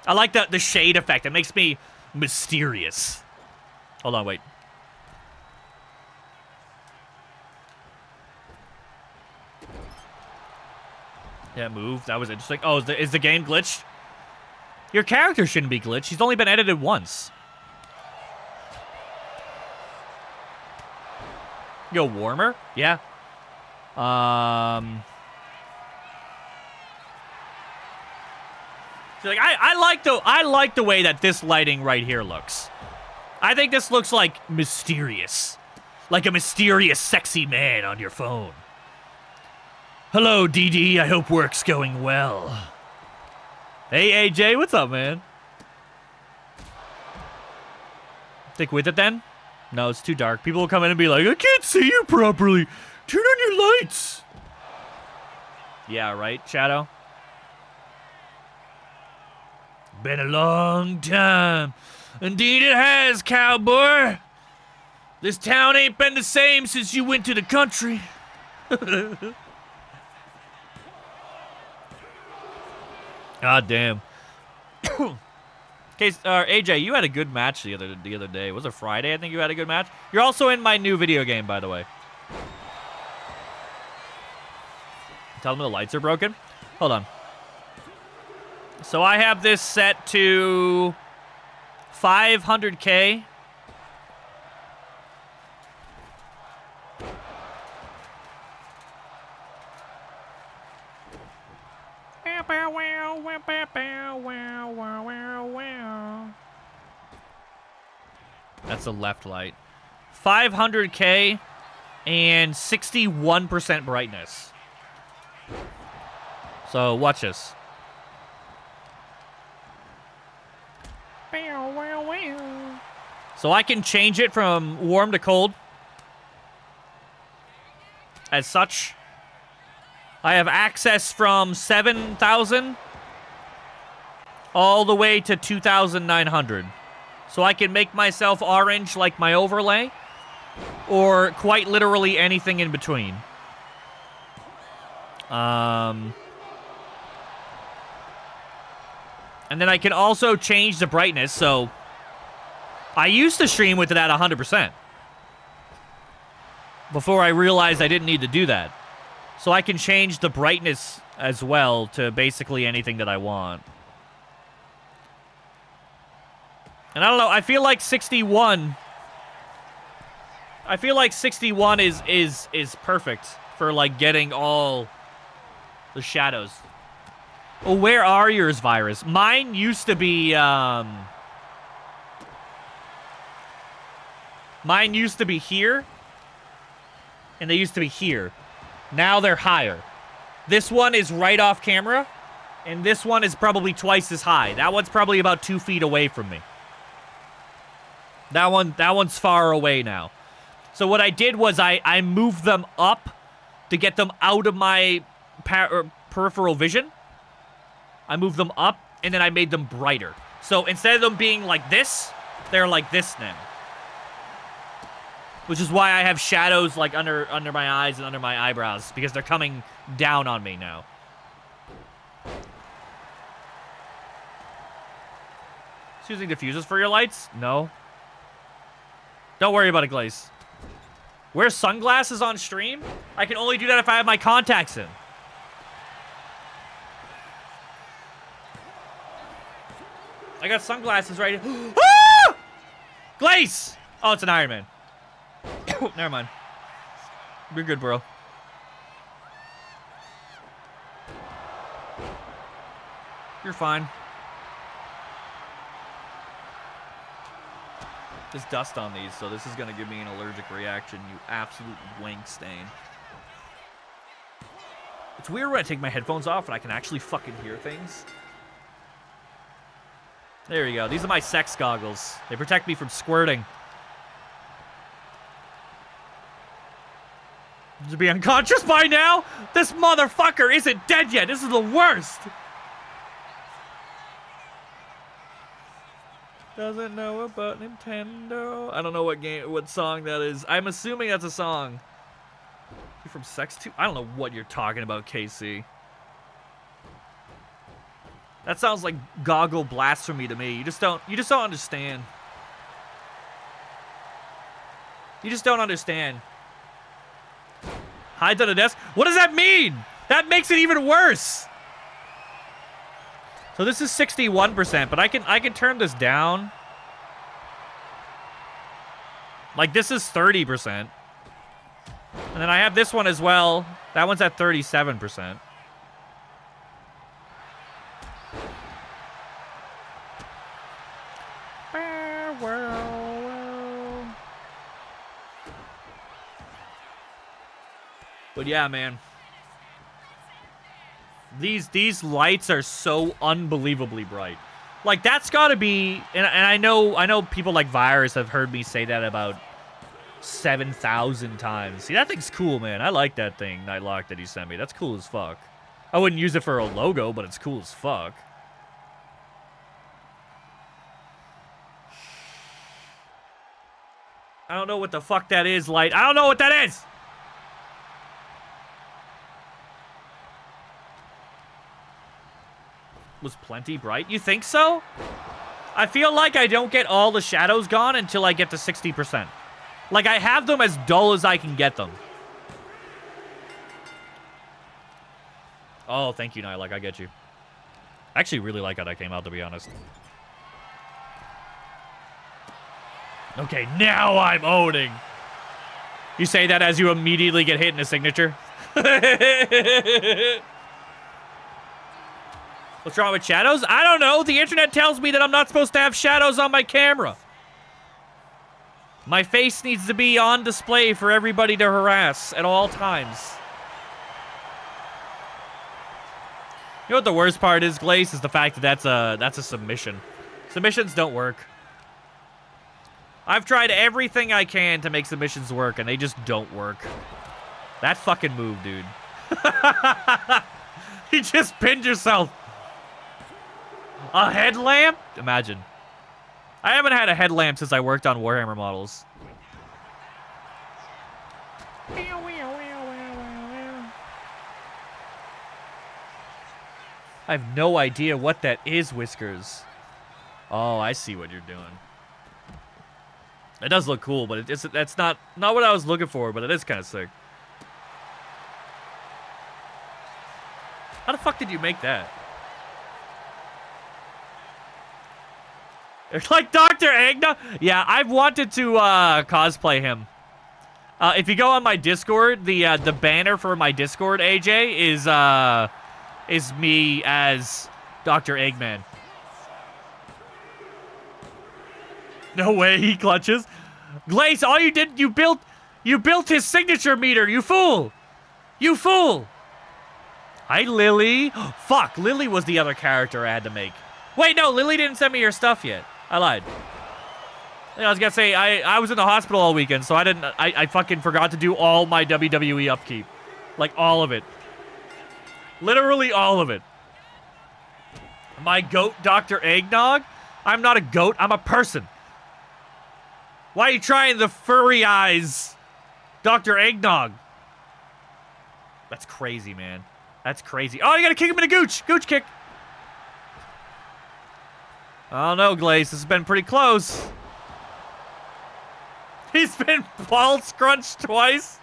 I like the shade effect. It makes me mysterious. Hold on, wait. Yeah, move. That was interesting. Oh, is the game glitched? Your character shouldn't be glitched. He's only been edited once. Go warmer? Yeah. So like I like the way that this lighting right here looks. I think this looks like mysterious. Like a mysterious sexy man on your phone. Hello, DD. I hope work's going well. Hey, AJ. What's up, man? Stick with it, then? No, it's too dark. People will come in and be like, I can't see you properly. Turn on your lights. Yeah, right, Shadow? Been a long time. Indeed it has, cowboy. This town ain't been the same since you went to the country. God damn. Okay, AJ, you had a good match the other day. Was it Friday? I think you had a good match. You're also in my new video game, by the way. Tell them the lights are broken. Hold on. So I have this set to 500K. That's the left light. 500K and 61% brightness. So watch this. So I can change it from warm to cold. As such, I have access from 7,000 all the way to 2,900. So I can make myself orange like my overlay, or quite literally anything in between. And then I can also change the brightness, so I used to stream with it at 100% before I realized I didn't need to do that. So I can change the brightness as well to basically anything that I want. And I don't know, I feel like 61 is perfect for like getting all the shadows. Well, where are yours, Virus? Mine used to be here, and they used to be here. Now they're higher. This one is right off camera, And this one is probably twice as high. That one's probably about 2 feet away from me. That one's far away now. So what I did was I moved them up to get them out of my peripheral vision. I moved them up, and then I made them brighter. So instead of them being like this, they're like this now. Which is why I have shadows like under my eyes and under my eyebrows, because they're coming down on me now. Using diffusers for your lights? No. Don't worry about it, Glace. Wear sunglasses on stream? I can only do that if I have my contacts in. I got sunglasses right here. Ah! Glace! Oh, it's an Iron Man. Never mind. You're good, bro. You're fine. There's dust on these, so this is going to give me an allergic reaction, you absolute wank stain. It's weird when I take my headphones off and I can actually fucking hear things. There you go. These are my sex goggles. They protect me from squirting. To be unconscious by now? This motherfucker isn't dead yet. This is the worst. Doesn't know about Nintendo. I don't know what song that is. I'm assuming that's a song. You're from Sex 2? I don't know what you're talking about, KC. That sounds like goggle blasphemy to me. You just don't understand. You just don't understand. Hides on the desk? What does that mean? That makes it even worse. So this is 61%, but I can turn this down. Like this is 30%. And then I have this one as well. That one's at 37%. But yeah, man. These lights are so unbelievably bright. Like that's got to be, and I know people like Virus have heard me say that about 7,000 times. See, that thing's cool, man. I like that thing, Nightlock, that he sent me. That's cool as fuck. I wouldn't use it for a logo, but it's cool as fuck. I don't know what the fuck that is, light. I don't know what that is! Was plenty bright? You think so? I feel like I don't get all the shadows gone until I get to 60%. Like, I have them as dull as I can get them. Oh, thank you, Nightlock. I get you. I actually really like how that came out, to be honest. Okay, now I'm owning. You say that as you immediately get hit in a signature? What's wrong with shadows? I don't know. The internet tells me that I'm not supposed to have shadows on my camera. My face needs to be on display for everybody to harass at all times. You know what the worst part is, Glace, is the fact that that's a submission. Submissions don't work. I've tried everything I can to make submissions work, and they just don't work. That fucking move, dude. You just pinned yourself. A headlamp? Imagine. I haven't had a headlamp since I worked on Warhammer models. I have no idea what that is, Whiskers. Oh, I see what you're doing. It does look cool, but that's not what I was looking for, but it is kind of sick. How the fuck did you make that? It's like Dr. Agna. Yeah, I've wanted to cosplay him. If you go on my Discord, the banner for my Discord, AJ, is me as Dr. Eggman. No way he clutches. Glace, all you did, you built his signature meter, you fool! You fool! Hi, Lily. Fuck, Lily was the other character I had to make. Wait, no, Lily didn't send me your stuff yet. I lied. I was gonna say, I was in the hospital all weekend, so I fucking forgot to do all my WWE upkeep. Like, all of it. Literally all of it. My goat, Dr. Eggnog? I'm not a goat, I'm a person. Why are you trying the furry eyes, Dr. Eggnog? That's crazy, man. That's crazy. Oh, you gotta kick him in the gooch. Gooch kick. Oh, no, Glace. This has been pretty close. He's been ball scrunched twice.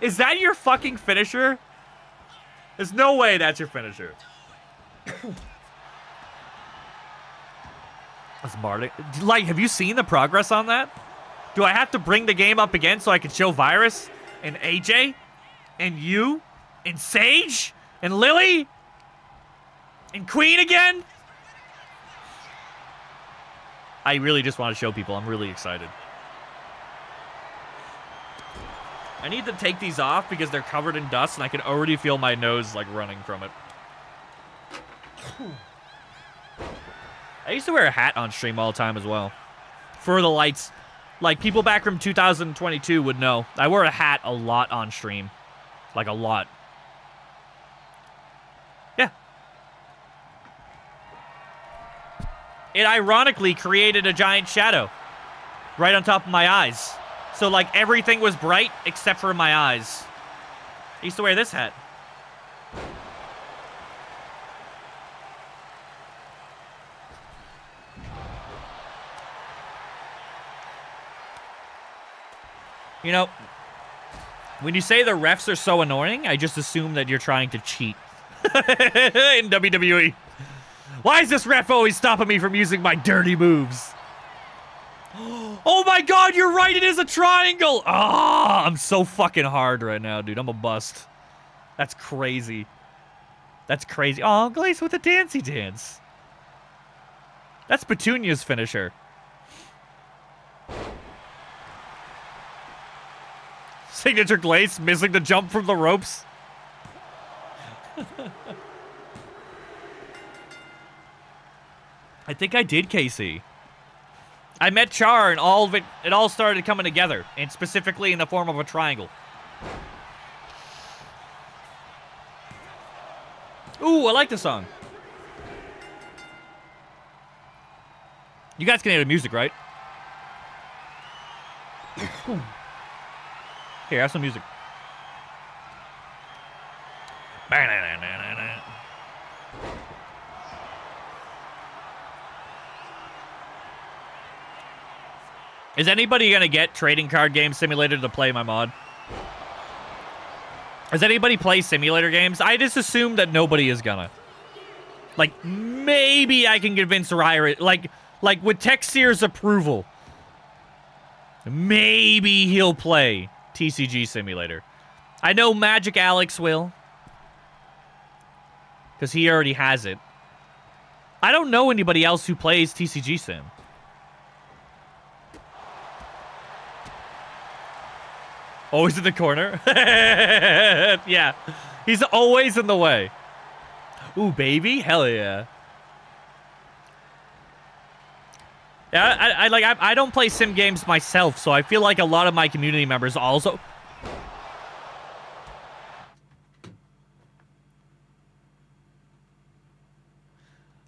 Is that your fucking finisher? There's no way that's your finisher. That's Marty. Like, have you seen the progress on that? Do I have to bring the game up again so I can show Virus and AJ and you and Sage and Lily and Queen again? I really just want to show people. I'm really excited. I need to take these off because they're covered in dust and I can already feel my nose like running from it. I used to wear a hat on stream all the time as well. For the lights. Like, people back from 2022 would know. I wear a hat a lot on stream. Like, a lot. Yeah. It ironically created a giant shadow. Right on top of my eyes. So, like, everything was bright except for my eyes. I used to wear this hat. You know, when you say the refs are so annoying, I just assume that you're trying to cheat in WWE. Why is this ref always stopping me from using my dirty moves? Oh my god, you're right, it is a triangle! Ah, I'm so fucking hard right now, dude. I'm a bust. That's crazy. That's crazy. Oh, Glace with a dancey dance. That's Petunia's finisher. Signature Glace missing the jump from the ropes. I think I did, Casey. I met Char and all of it all started coming together, and specifically in the form of a triangle. Ooh, I like the song. You guys can hear the music, right? Here, have some music. Is anybody gonna get Trading Card Game Simulator to play my mod? Does anybody play simulator games? I just assume that nobody is gonna. Like, maybe I can convince raareus, like with Texier's approval. Maybe he'll play TCG Simulator. I know Magic Alex will. Because he already has it. I don't know anybody else who plays TCG Sim. Always in the corner? Yeah. He's always in the way. Ooh, baby? Hell yeah. Yeah, I don't play sim games myself, so I feel like a lot of my community members also...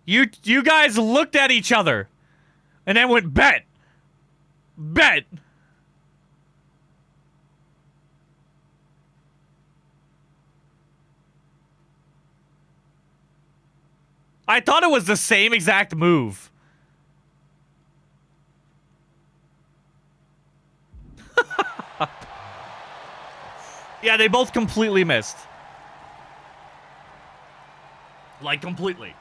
You guys looked at each other and then went, bet. Bet. I thought it was the same exact move. Yeah, they both completely missed. Like, completely.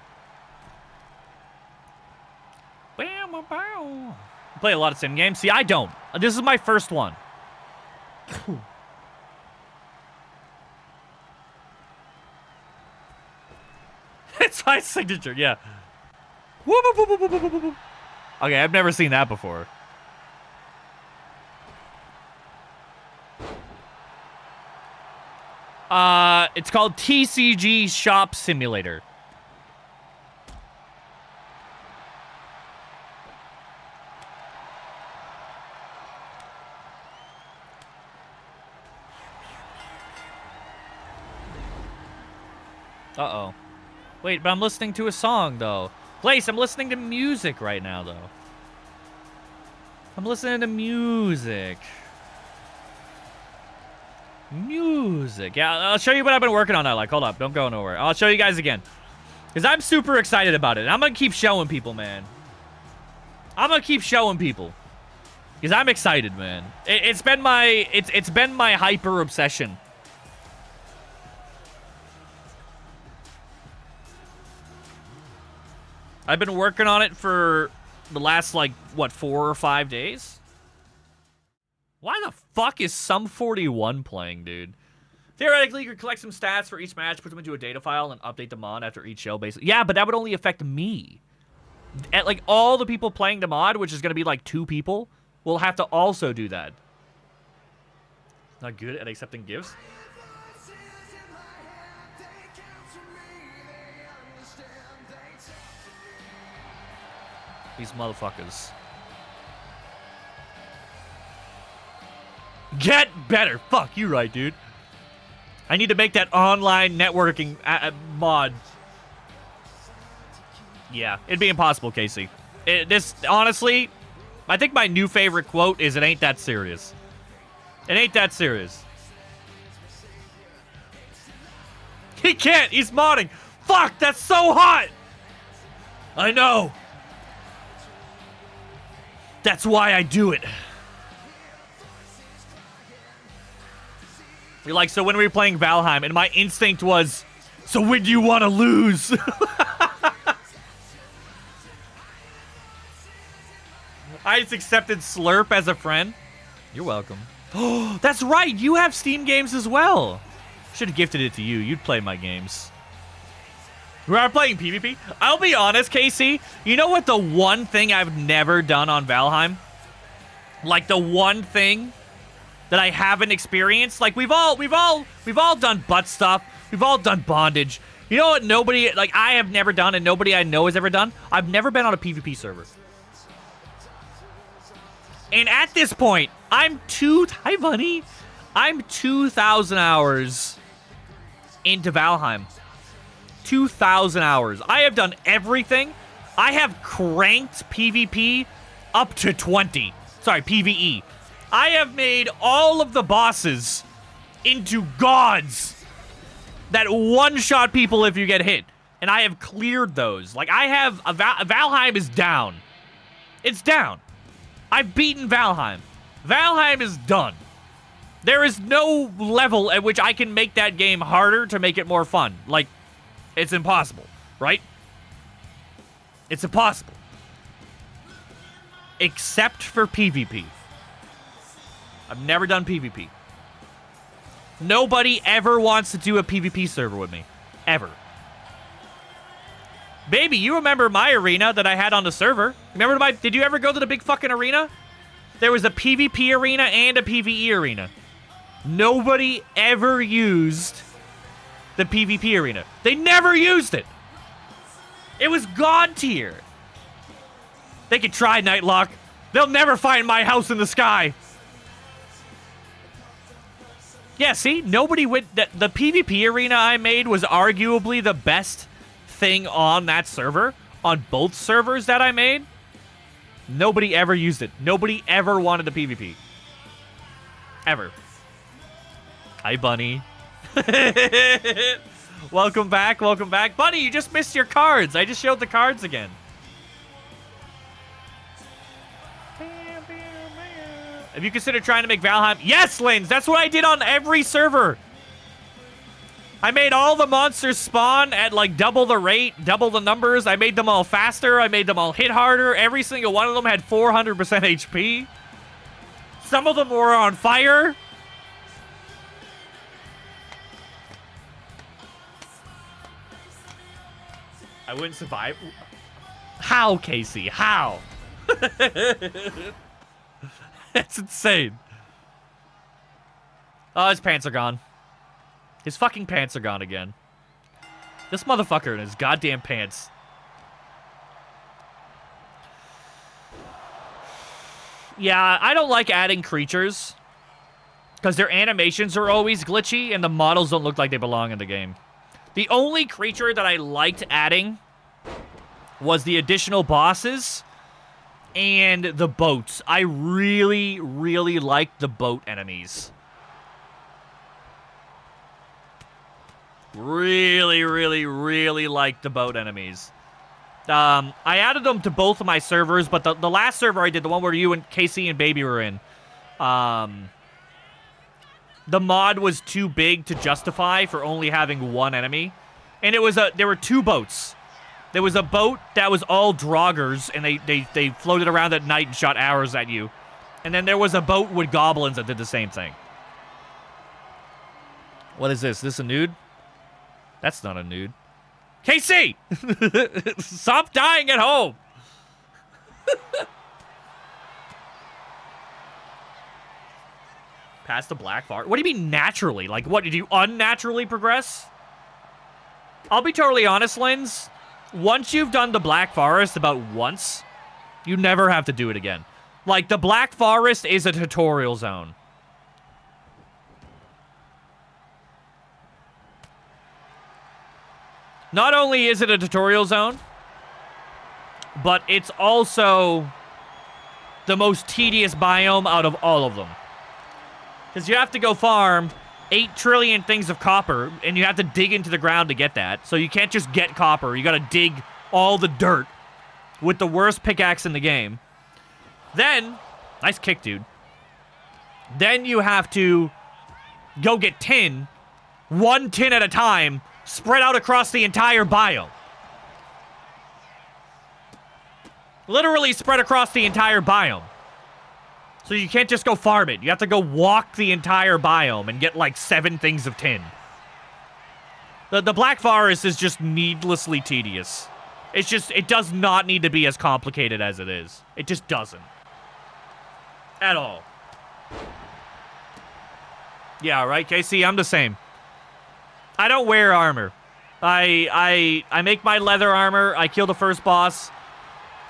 Play a lot of sim games. See, I don't. This is my first one. It's my signature, yeah. Okay, I've never seen that before. It's called TCG Shop Simulator. Uh-oh. Wait, but I'm listening to a song, though. Glace, I'm listening to music right now, though. I'm listening to music. Music. Yeah, I'll show you what I've been working on now. Like, hold up. Don't go nowhere. I'll show you guys again. Because I'm super excited about it. I'm going to keep showing people, man. I'm going to keep showing people. Because I'm excited, man. It's been my hyper obsession. I've been working on it for the last, like, what, 4 or 5 days? Why the fuck is Sum 41 playing, dude? Theoretically, you could collect some stats for each match, put them into a data file, and update them on after each show, basically. Yeah, but that would only affect me. At, like, all the people playing the mod, which is going to be, like, 2 people, will have to also do that. Not good at accepting gifts? These motherfuckers. Get better. Fuck, you right, dude. I need to make that online networking mod. Yeah, it'd be impossible, Casey. Honestly, I think my new favorite quote is, "It ain't that serious." It ain't that serious. He can't. He's modding. Fuck, that's so hot. I know. That's why I do it. Like, so when we were playing Valheim, and my instinct was, so when do you want to lose? I just accepted Slurp as a friend. You're welcome. Oh, that's right. You have Steam games as well. Should have gifted it to you. You'd play my games. We are playing PvP. I'll be honest, Casey. You know what the one thing I've never done on Valheim? Like the one thing that I haven't experienced? Like we've all done butt stuff. We've all done bondage. You know what nobody, like I have never done and nobody I know has ever done? I've never been on a PvP server. And at this point, hi bunny. I'm 2,000 hours into Valheim. 2,000 hours. I have done everything. I have cranked PvP up to 20. Sorry, PvE. I have made all of the bosses into gods that one-shot people if you get hit. And I have cleared those. Like, I have... Valheim is down. It's down. I've beaten Valheim. Valheim is done. There is no level at which I can make that game harder to make it more fun. Like, it's impossible, right? It's impossible. Except for PvP. I've never done PvP. Nobody ever wants to do a PvP server with me. Ever. Baby, you remember my arena that I had on the server. Remember did you ever go to the big fucking arena? There was a PvP arena and a PvE arena. Nobody ever used the PvP arena. They never used it. It was god tier. They could try, Nightlock. They'll never find my house in the sky. Yeah, see? Nobody went... The PvP arena I made was arguably the best thing on that server. On both servers that I made. Nobody ever used it. Nobody ever wanted the PvP. Ever. Hi, Bunny. Welcome back, welcome back. Bunny, you just missed your cards. I just showed the cards again. Have you considered trying to make Valheim? Yes, Lins, that's what I did on every server. I made all the monsters spawn at like double the rate, double the numbers. I made them all faster. I made them all hit harder. Every single one of them had 400% HP. Some of them were on fire. I wouldn't survive. How, Casey? How? That's insane. Oh, his pants are gone. His fucking pants are gone again. This motherfucker in his goddamn pants. Yeah, I don't like adding creatures because their animations are always glitchy and the models don't look like they belong in the game. The only creature that I liked adding was the additional bosses and the boats. I really, really liked the boat enemies. Really, really, really liked the boat enemies. I added them to both of my servers, but the last server I did, the one where you and Casey and Baby were in, the mod was too big to justify for only having one enemy. And there were two boats. There was a boat that was all draugrs, and they floated around at night and shot arrows at you. And then there was a boat with goblins that did the same thing. What is this? This a nude? That's not a nude. Casey! Stop dying at home! Past the black bar. What do you mean naturally? Like, what, did you unnaturally progress? I'll be totally honest, Lins. Once you've done the Black Forest about once, you never have to do it again. Like, the Black Forest is a tutorial zone. Not only is it a tutorial zone, but it's also the most tedious biome out of all of them. Because you have to go farm 8 trillion things of copper, and you have to dig into the ground to get that. So you can't just get copper. You gotta dig all the dirt with the worst pickaxe in the game. Then, nice kick, dude. Then you have to go get tin, 1 tin at a time, spread out across the entire biome. Literally spread across the entire biome. So you can't just go farm it. You have to go walk the entire biome and get like 7 things of tin. The Black Forest is just needlessly tedious. It's just, it does not need to be as complicated as it is. It just doesn't. At all. Yeah, right, Casey? I'm the same. I don't wear armor. I make my leather armor. I kill the first boss.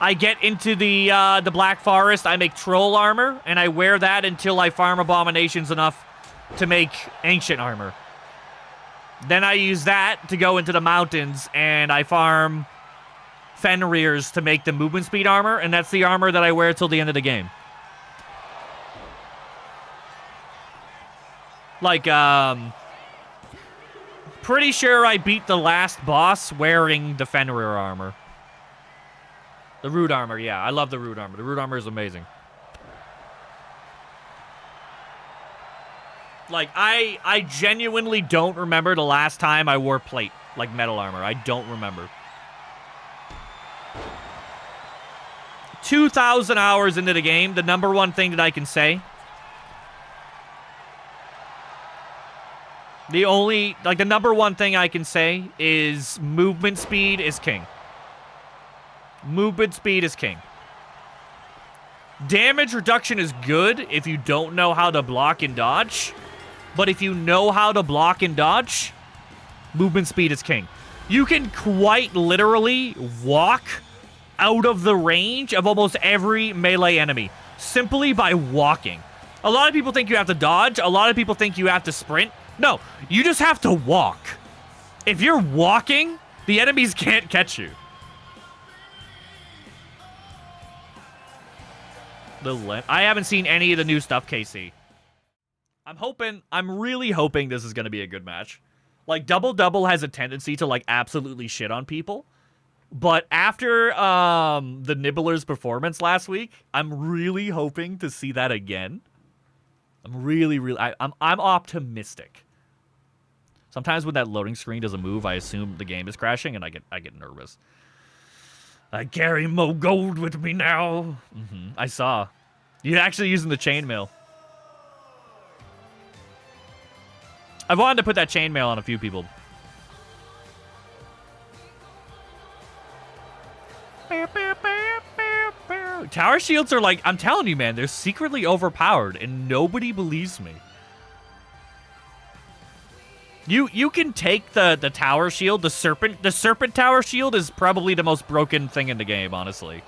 I get into the Black Forest. I make troll armor, and I wear that until I farm abominations enough to make ancient armor. Then I use that to go into the mountains, and I farm Fenrir's to make the movement speed armor, and that's the armor that I wear till the end of the game. Like, pretty sure I beat the last boss wearing the Fenrir armor. The root armor, yeah. I love the root armor. The root armor is amazing. Like, I genuinely don't remember the last time I wore plate, like metal armor. I don't remember. 2,000 hours into the game, the number one thing that I can say... the number one thing I can say is movement speed is king. Movement speed is king. Damage reduction is good if you don't know how to block and dodge. But if you know how to block and dodge, movement speed is king. You can quite literally walk out of the range of almost every melee enemy simply by walking. A lot of people think you have to dodge. A lot of people think you have to sprint. No, you just have to walk. If you're walking, the enemies can't catch you. I haven't seen any of the new stuff, Casey. I'm really hoping this is going to be a good match. Like, Double Double has a tendency to, like, absolutely shit on people. But after the Nibbler's performance last week, I'm really hoping to see that again. I'm optimistic. Sometimes when that loading screen doesn't move, I assume the game is crashing, and I get nervous. I carry more gold with me now. I saw. You're actually using the chainmail. I've wanted to put that chainmail on a few people. Tower shields are like, I'm telling you, man, they're secretly overpowered, and nobody believes me. You can take the tower shield, the serpent tower shield is probably the most broken thing in the game, honestly.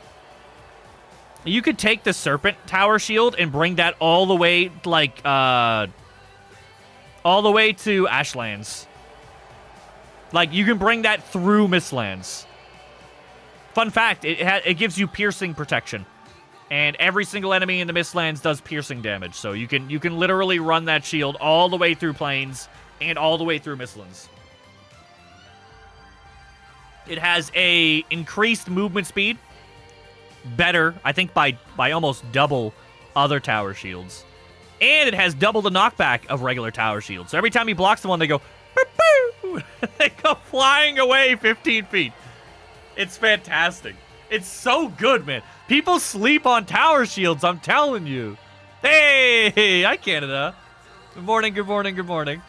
You could take the serpent tower shield and bring that all the way, like, all the way to Ashlands. Like, you can bring that through Mistlands. Fun fact, it gives you piercing protection. And every single enemy in the Mistlands does piercing damage. So you can literally run that shield all the way through Plains and all the way through Mistlands. It has a increased movement speed. Better, I think, by almost double other tower shields. And it has double the knockback of regular tower shields. So every time he blocks the one, they go, boop, boop. They go flying away 15 feet. It's fantastic. It's so good, man. People sleep on tower shields, I'm telling you. Hey, hi, Canada. Good morning, good morning, good morning.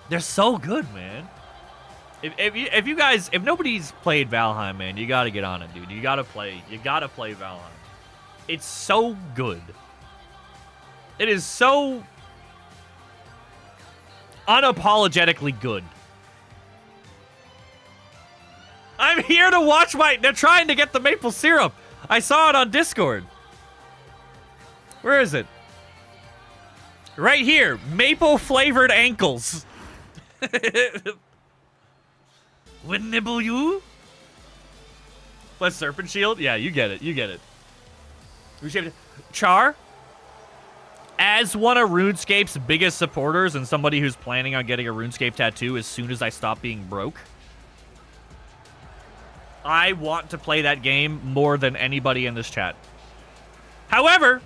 They're so good, man. If you guys, if nobody's played Valheim, man, you gotta get on it, dude. You gotta play Valheim. It's so good. It is so unapologetically good. I'm here to watch they're trying to get the maple syrup. I saw it on Discord. Where is it? Right here. Maple flavored ankles. Would nibble you? Plus serpent shield? Yeah, you get it. You get it. Char? As one of RuneScape's biggest supporters and somebody who's planning on getting a RuneScape tattoo as soon as I stop being broke, I want to play that game more than anybody in this chat. However,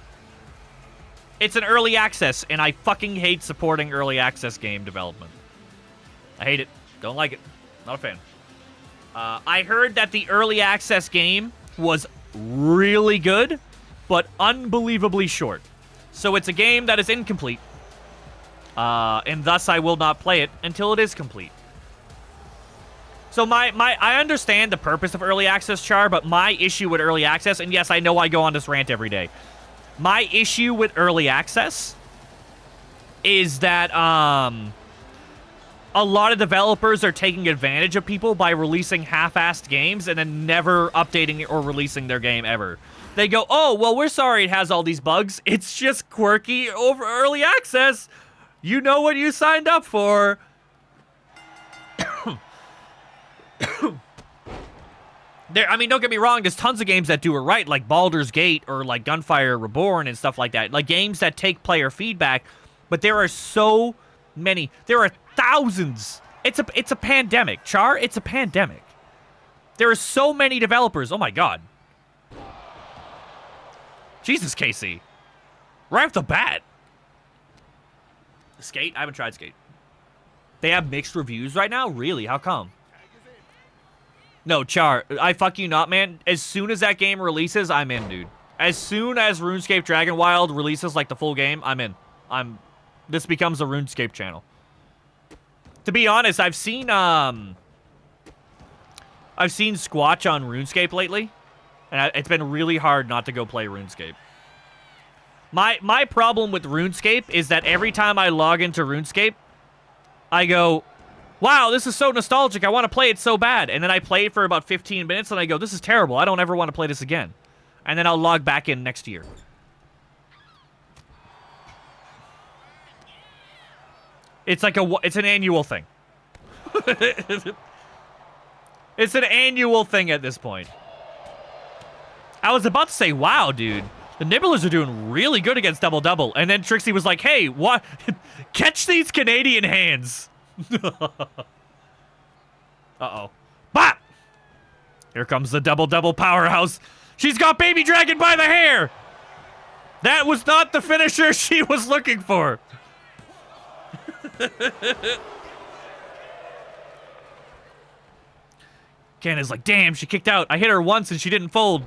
it's an early access, and I fucking hate supporting early access game development. I hate it. Don't like it. Not a fan. I heard that the early access game was really good, but unbelievably short. So it's a game that is incomplete. And thus I will not play it until it is complete. So I understand the purpose of early access, Char, but my issue with early access, and yes, I know I go on this rant every day. My issue with early access is that a lot of developers are taking advantage of people by releasing half-assed games and then never updating or releasing their game ever. They go, oh, well, we're sorry it has all these bugs. It's just quirky over early access. You know what you signed up for. I mean, don't get me wrong, there's tons of games that do it right, like Baldur's Gate or like Gunfire Reborn and stuff like that. Like games that take player feedback, but there are so many. There are thousands. It's a pandemic. Char, it's a pandemic. There are so many developers. Oh my god. Jesus, Casey. Right off the bat. Skate? I haven't tried Skate. They have mixed reviews right now? Really? How come? No, Char, I fuck you not, man. As soon as that game releases, I'm in, dude. As soon as RuneScape Dragonwild releases, like, the full game, I'm in. This becomes a RuneScape channel. To be honest, I've seen Squatch on RuneScape lately, and it's been really hard not to go play RuneScape. My problem with RuneScape is that every time I log into RuneScape, I go, wow, this is so nostalgic. I want to play it so bad. And then I play it for about 15 minutes, and I go, this is terrible. I don't ever want to play this again. And then I'll log back in next year. It's like it's an annual thing. It's an annual thing at this point. I was about to say, wow, dude. The Nibblers are doing really good against double-double. And then Trixie was like, hey, what? Catch these Canadian hands. Uh-oh. Bop! Here comes the double-double powerhouse. She's got Baby Dragon by the hair! That was not the finisher she was looking for. Ken is like, damn, she kicked out. I hit her once and she didn't fold.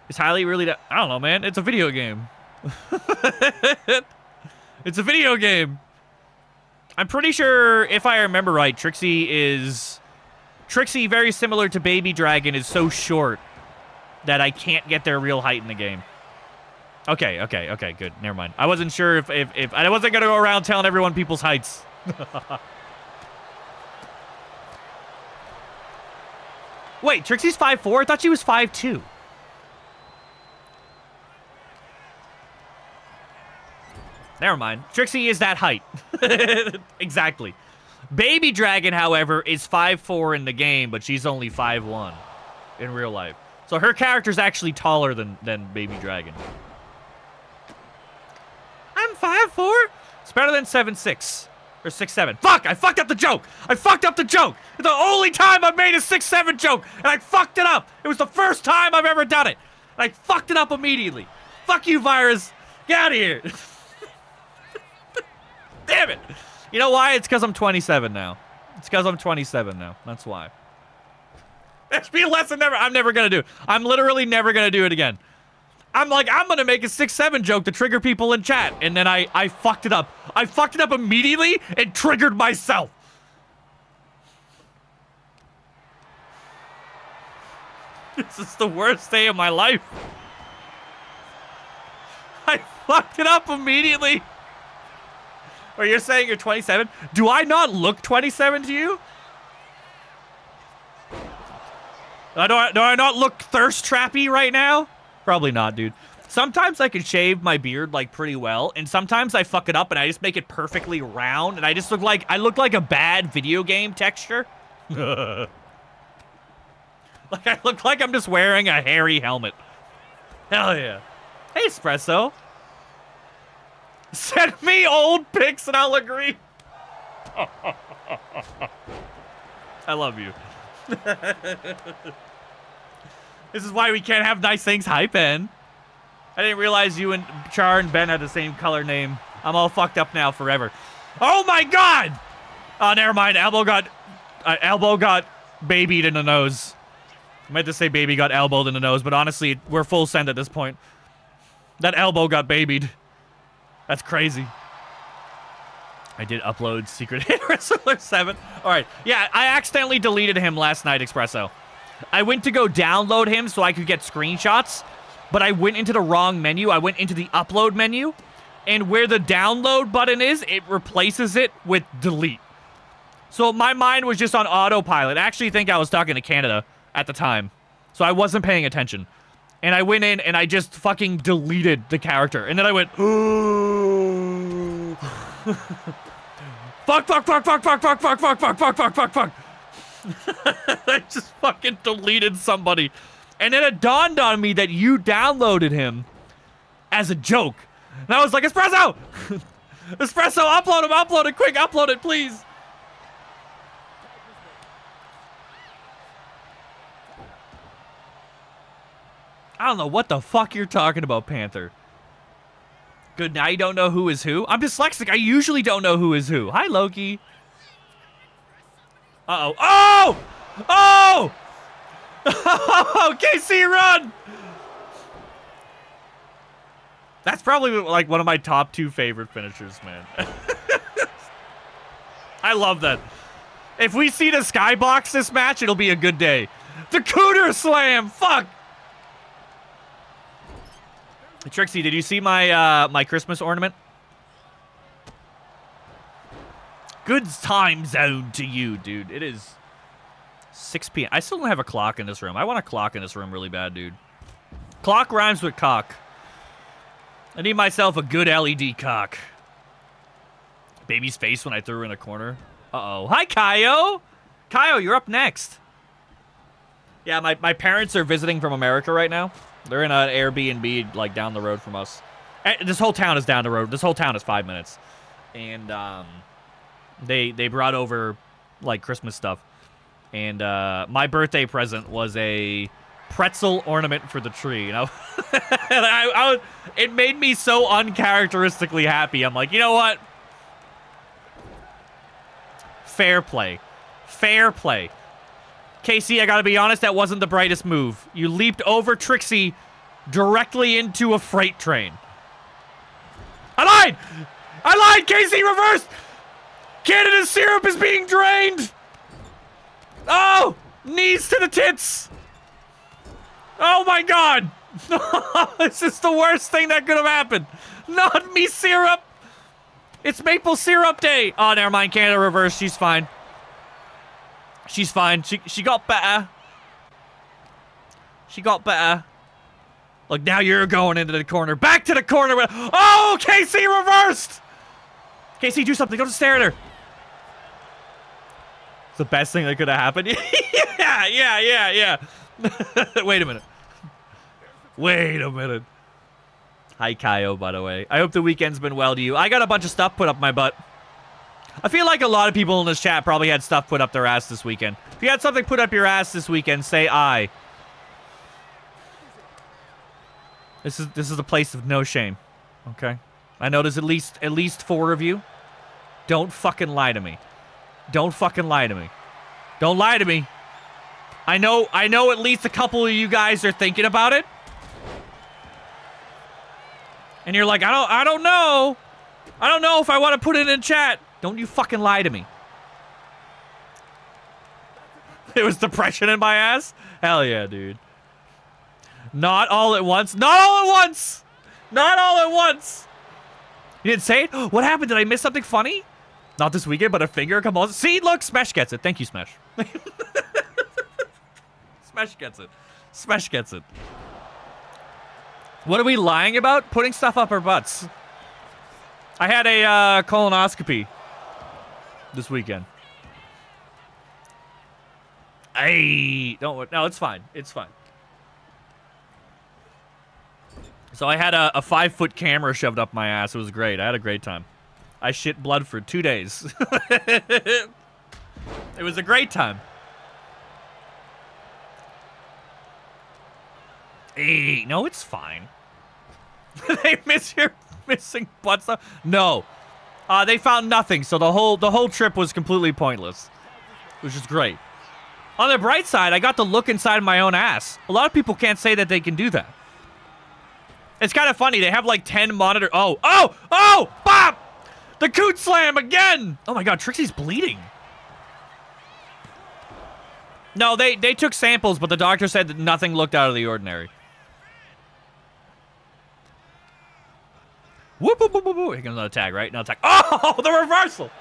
Is Highly really... I don't know, man. It's a video game. It's a video game. I'm pretty sure, if I remember right, Trixie, very similar to Baby Dragon, is so short that I can't get their real height in the game. Okay, good. Never mind. I wasn't sure if I wasn't gonna go around telling everyone people's heights. Wait, Trixie's 5'4"? I thought she was 5'2". Never mind. Trixie is that height. Exactly. Baby Dragon, however, is 5'4" in the game, but she's only 5'1" in real life. So her character's actually taller than Baby Dragon. I'm 5'4". It's better than 7'6". Or 6'7". Fuck! I fucked up the joke! I fucked up the joke! It's the only time I've made a 6'7" joke, and I fucked it up! It was the first time I've ever done it! And I fucked it up immediately. Fuck you, virus! Get out of here! Damn it! You know why? It's because I'm 27 now. It's because I'm 27 now. That's why. That's be a lesson never. I'm never gonna do. I'm literally never gonna do it again. I'm like, I'm gonna make a 6'7" joke to trigger people in chat, and then I fucked it up. I fucked it up immediately and triggered myself. This is the worst day of my life. I fucked it up immediately. Or you're saying you're 27? Do I not look 27 to you? Do I not look thirst trappy right now? Probably not, dude. Sometimes I can shave my beard like pretty well, and sometimes I fuck it up and I just make it perfectly round, and I just look like a bad video game texture. Like I look like I'm just wearing a hairy helmet. Hell yeah. Hey, Espresso. Send me old pics and I'll agree. I love you. This is why we can't have nice things. Hi, Ben. I didn't realize you and Char and Ben had the same color name. I'm all fucked up now forever. Oh my god! Oh, never mind. Elbow got babied in the nose. I meant to say baby got elbowed in the nose, but honestly, we're full send at this point. That elbow got babied. That's crazy. I did upload Secret Hit Wrestler 7. Alright, yeah, I accidentally deleted him last night, Espresso. I went to go download him so I could get screenshots, but I went into the wrong menu. I went into the upload menu, and where the download button is, it replaces it with delete. So my mind was just on autopilot. I actually think I was talking to Canada at the time, so I wasn't paying attention. And I went in and I just fucking deleted the character. And then I went, fuck. I just fucking deleted somebody. And then it dawned on me that you downloaded him as a joke. And I was like, Espresso! Espresso, upload it, quick, upload it, please. I don't know what the fuck you're talking about, Panther. Good, now you don't know who is who? I'm dyslexic. I usually don't know who is who. Hi, Loki. Uh-oh. Oh! Oh! Oh, KC, run! That's probably like one of my top 2 favorite finishers, man. I love that. If we see the skybox this match, it'll be a good day. The Cooter Slam! Fuck! Trixie, did you see my my Christmas ornament? Good time zone to you, dude. It is 6 p.m. I still don't have a clock in this room. I want a clock in this room really bad, dude. Clock rhymes with cock. I need myself a good LED cock. Baby's face when I threw her in a corner. Uh-oh. Hi, Kaio! Kaio, you're up next. Yeah, my parents are visiting from America right now. They're in an Airbnb, like, down the road from us. This whole town is down the road. This whole town is 5 minutes. And, they brought over, like, Christmas stuff. And, my birthday present was a pretzel ornament for the tree. And it made me so uncharacteristically happy. I'm like, you know what? Fair play. Fair play. Casey, I gotta be honest, that wasn't the brightest move. You leaped over Trixie directly into a freight train. I lied, Casey, reverse! Canada's syrup is being drained! Oh! Knees to the tits! Oh my god! This is the worst thing that could have happened. Not me syrup. It's maple syrup day. Oh, never mind. Canada reverse. She's fine. She's fine. She got better. She got better. Look, now you're going into the corner. Back to the corner. Oh, Casey reversed. Casey, do something. Don't stare at her. It's the best thing that could have happened. Yeah. Wait a minute. Wait a minute. Hi, Kyo, by the way. I hope the weekend's been well to you. I got a bunch of stuff put up my butt. I feel like a lot of people in this chat probably had stuff put up their ass this weekend. If you had something put up your ass this weekend, say I. This is a place of no shame. Okay? I know there's at least 4 of you. Don't fucking lie to me. Don't fucking lie to me. Don't lie to me. I know at least a couple of you guys are thinking about it. And you're like, I don't know. I don't know if I want to put it in chat. Don't you fucking lie to me. There was depression in my ass? Hell yeah, dude. Not all at once. Not all at once! Not all at once! You didn't say it? What happened? Did I miss something funny? Not this weekend, but a finger. Come on. See, look, Smash gets it. Thank you, Smash. Smash gets it. Smash gets it. What are we lying about? Putting stuff up our butts. I had a colonoscopy this weekend. No, it's fine. It's fine. So I had a 5-foot camera shoved up my ass. It was great. I had a great time. I shit blood for 2 days. It was a great time. No, it's fine. They miss your missing butt stuff? No. They found nothing, so the whole trip was completely pointless. Which is great. On the bright side, I got to look inside my own ass. A lot of people can't say that they can do that. It's kind of funny. They have like 10 monitor. Oh! Bop! The coot slam again! Oh my god, Trixie's bleeding. No, they took samples, but the doctor said that nothing looked out of the ordinary. Whoop, whoop, whoop, whoop, whoop. Here comes another tag, right? Another tag. Oh, the reversal!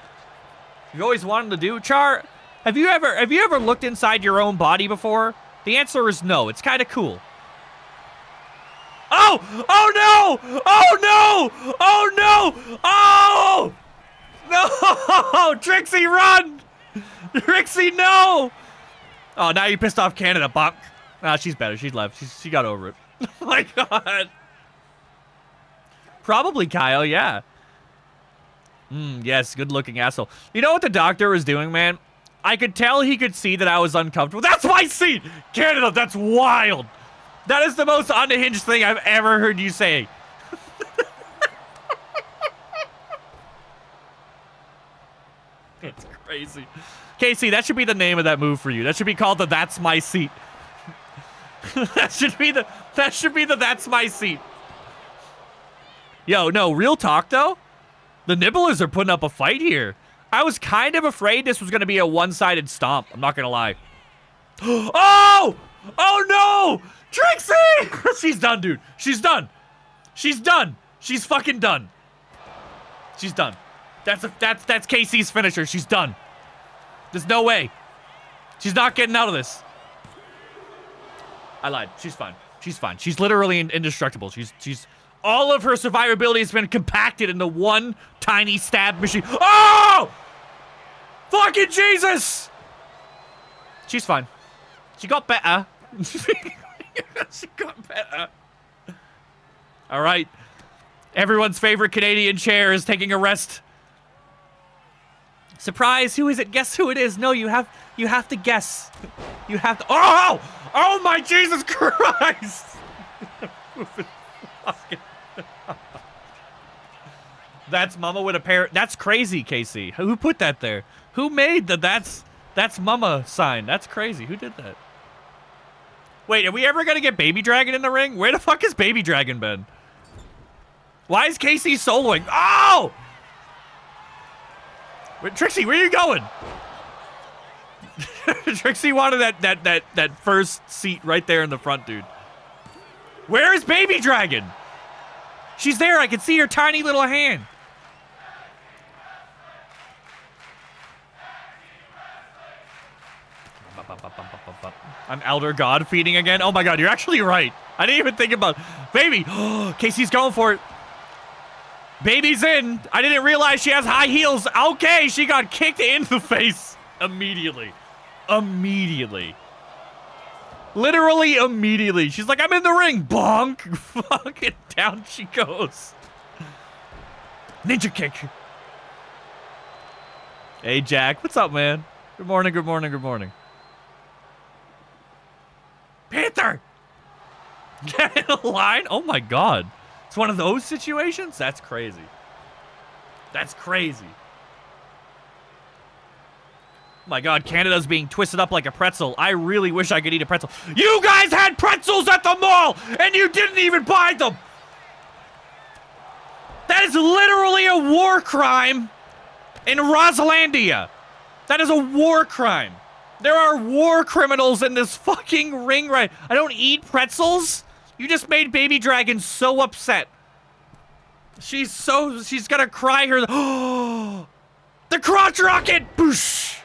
You always wanted to do? Char, have you ever looked inside your own body before? The answer is no. It's kind of cool. Oh! Oh no! Oh no! Oh no! Oh! No! Trixie, run! Trixie, no! Oh, now you pissed off Canada, Buck. Nah, she's better. She's left. She got over it. Oh my god. Probably Kyle, yeah. Yes, good looking asshole. You know what the doctor was doing, man? I could tell he could see that I was uncomfortable. That's my seat! Canada, that's wild! That is the most unhinged thing I've ever heard you say. It's crazy. Casey, that should be the name of that move for you. That should be called the That's My Seat. That should be the That's My Seat. Yo, no, real talk though. The nibblers are putting up a fight here. I was kind of afraid this was going to be a one-sided stomp. I'm not going to lie. Oh! Oh no! Trixie! She's done, dude. She's done. She's done. She's fucking done. She's done. That's Casey's finisher. She's done. There's no way. She's not getting out of this. I lied. She's fine. She's fine. She's literally indestructible. She's all of her survivability has been compacted into one tiny stab machine. Oh! Fucking Jesus! She's fine. She got better. She got better. All right. Everyone's favorite Canadian chair is taking a rest. Surprise! Who is it? Guess who it is. No, you have to guess. You have to. Oh! Oh my Jesus Christ! That's Mama with a pair. That's crazy, Casey. Who put that there? Who made the that's Mama sign? That's crazy. Who did that? Wait, are we ever gonna get Baby Dragon in the ring? Where the fuck has Baby Dragon been? Why is Casey soloing? Oh! Wait, Trixie, where are you going? Trixie wanted that first seat right there in the front, dude. Where is Baby Dragon? She's there. I can see her tiny little hand. I'm Elder God feeding again. Oh my god, you're actually right. I didn't even think about Baby. Casey's going for it. Baby's in. I didn't realize she has high heels. Okay, she got kicked in the face immediately. Immediately. Literally immediately. She's like, I'm in the ring. Bonk. Fucking down she goes. Ninja kick. Hey, Jack. What's up, man? Good morning, good morning, good morning. Panther! Get in a line? Oh my god. It's one of those situations? That's crazy. That's crazy. Oh my god, Canada's being twisted up like a pretzel. I really wish I could eat a pretzel. You guys had pretzels at the mall, and you didn't even buy them! That is literally a war crime in Rosalandia. That is a war crime. There are war criminals in this fucking ring right. I don't eat pretzels. You just made Baby Dragon so upset. She's gonna cry her. Oh, the crotch rocket. Boosh.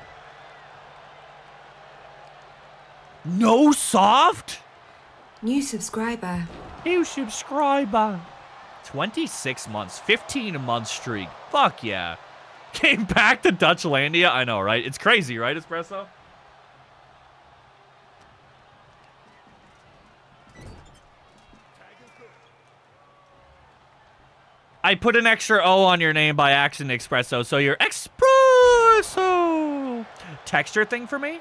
No soft? New subscriber. New subscriber. 26 months, 15-month streak. Fuck yeah. Came back to Dutchlandia. I know, right? It's crazy, right, Espresso? I put an extra O on your name by accident, Espresso, so you're Espresso. Texture thing for me?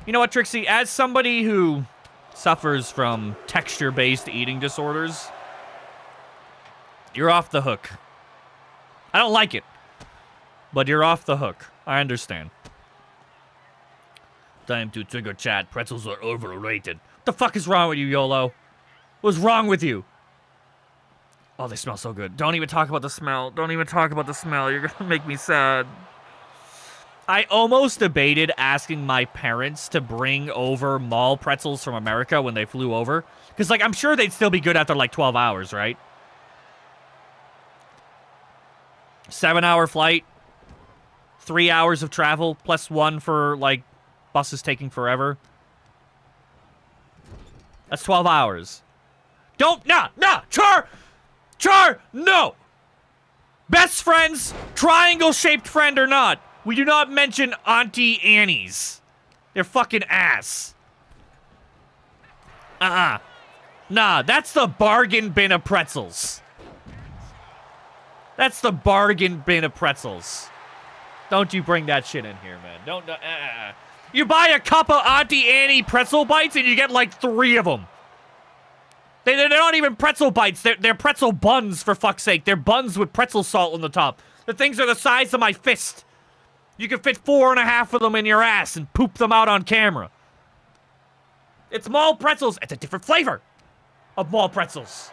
You know what, Trixie? As somebody who suffers from texture-based eating disorders, you're off the hook. I don't like it, but you're off the hook. I understand. Time to trigger chat. Pretzels are overrated. What the fuck is wrong with you, YOLO? What's wrong with you? Oh, they smell so good. Don't even talk about the smell. Don't even talk about the smell. You're gonna make me sad. I almost debated asking my parents to bring over mall pretzels from America when they flew over. Because, like, I'm sure they'd still be good after, like, 12 hours, right? 7-hour flight. 3 hours of travel. Plus 1 for, like, buses taking forever. That's 12 hours. Nah, Char, no! Best friends, triangle-shaped friend or not, we do not mention Auntie Annie's. They're fucking ass. Nah, that's the bargain bin of pretzels. That's the bargain bin of pretzels. Don't you bring that shit in here, man. Don't, You buy a cup of Auntie Annie pretzel bites and you get like 3 of them. They're not even pretzel bites. They're pretzel buns, for fuck's sake. They're buns with pretzel salt on the top. The things are the size of my fist. You can fit 4.5 of them in your ass and poop them out on camera. It's mall pretzels. It's a different flavor of mall pretzels.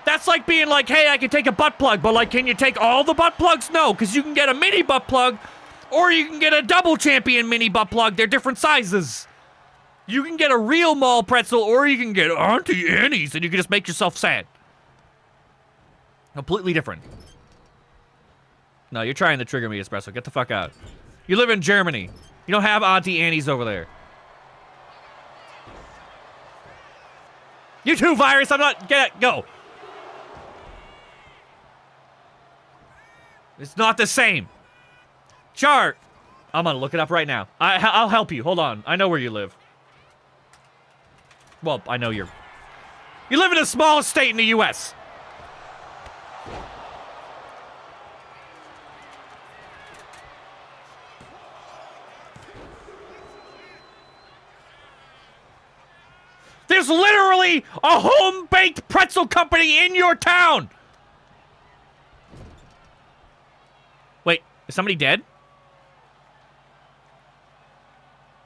That's like being like, hey, I can take a butt plug, but like, can you take all the butt plugs? No, because you can get a mini butt plug, or you can get a double champion mini butt plug. They're different sizes. You can get a real mall pretzel, or you can get Auntie Annie's, and you can just make yourself sad. Completely different. No, you're trying to trigger me, Espresso. Get the fuck out. You live in Germany. You don't have Auntie Annie's over there. You too, Virus. I'm not... Go. It's not the same. Char. I'm gonna look it up right now. I'll help you. Hold on. I know where you live. Well, I know you live in the smallest state in the U.S. There's literally a home-baked pretzel company in your town! Wait, is somebody dead?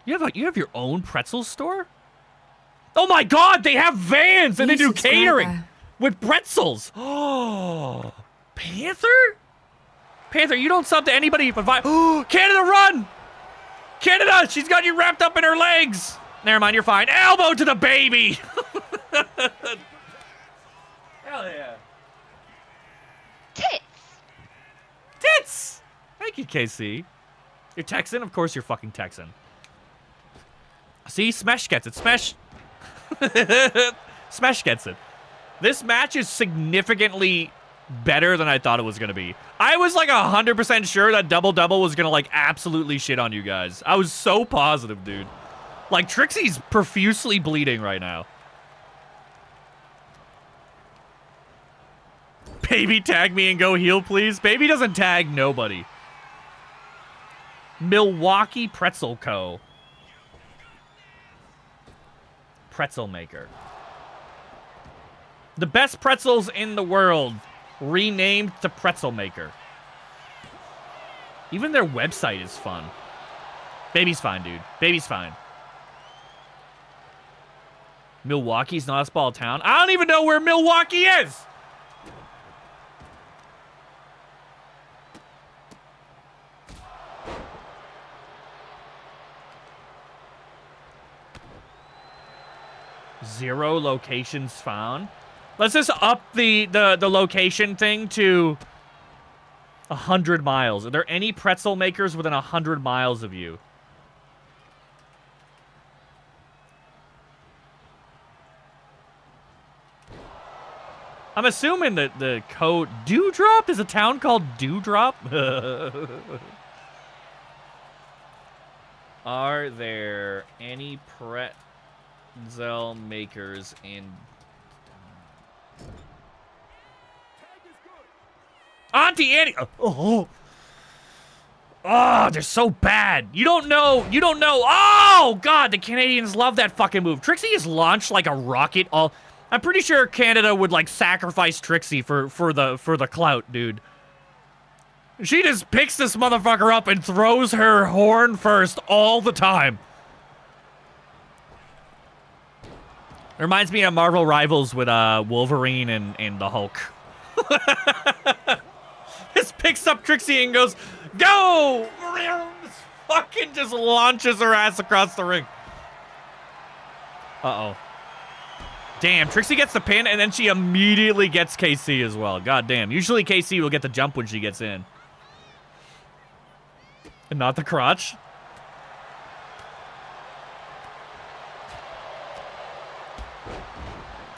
You have your own pretzel store? Oh my god, they have vans and they do catering with pretzels. Oh, Panther? Panther, you don't sub to anybody but Canada, run! Canada, she's got you wrapped up in her legs. Never mind, you're fine. Elbow to the baby! Hell yeah. Tits! Tits! Thank you, KC. You're Texan? Of course you're fucking Texan. See? Smash gets it. Smash. Smash gets it. This match is significantly better than I thought it was going to be. I was like 100% sure that Double Double was going to like absolutely shit on you guys. I was so positive, dude. Like, Trixie's profusely bleeding right now. Baby, tag me and go heal, please. Baby doesn't tag nobody. Milwaukee Pretzel Co. Pretzel maker. The best pretzels in the world renamed to Pretzel Maker. Even their website is fun. Baby's fine, dude. Baby's fine. Milwaukee's not a small town. I don't even know where Milwaukee is. Zero locations found. Let's just up the location thing to 100 miles. Are there any pretzel makers within 100 miles of you? I'm assuming that the code Dewdrop is a town called Dewdrop. Are there any pretzel makers in Auntie Annie? Oh, they're so bad. You don't know. Oh God, the Canadians love that fucking move. Trixie is launched like a rocket. I'm pretty sure Canada would like sacrifice Trixie for the clout, dude. She just picks this motherfucker up and throws her horn first all the time. It reminds me of Marvel Rivals with Wolverine and the Hulk. Just picks up Trixie and goes, go! Fucking just launches her ass across the ring. Uh-oh. Damn, Trixie gets the pin, and then she immediately gets KC as well. God damn. Usually KC will get the jump when she gets in. And not the crotch.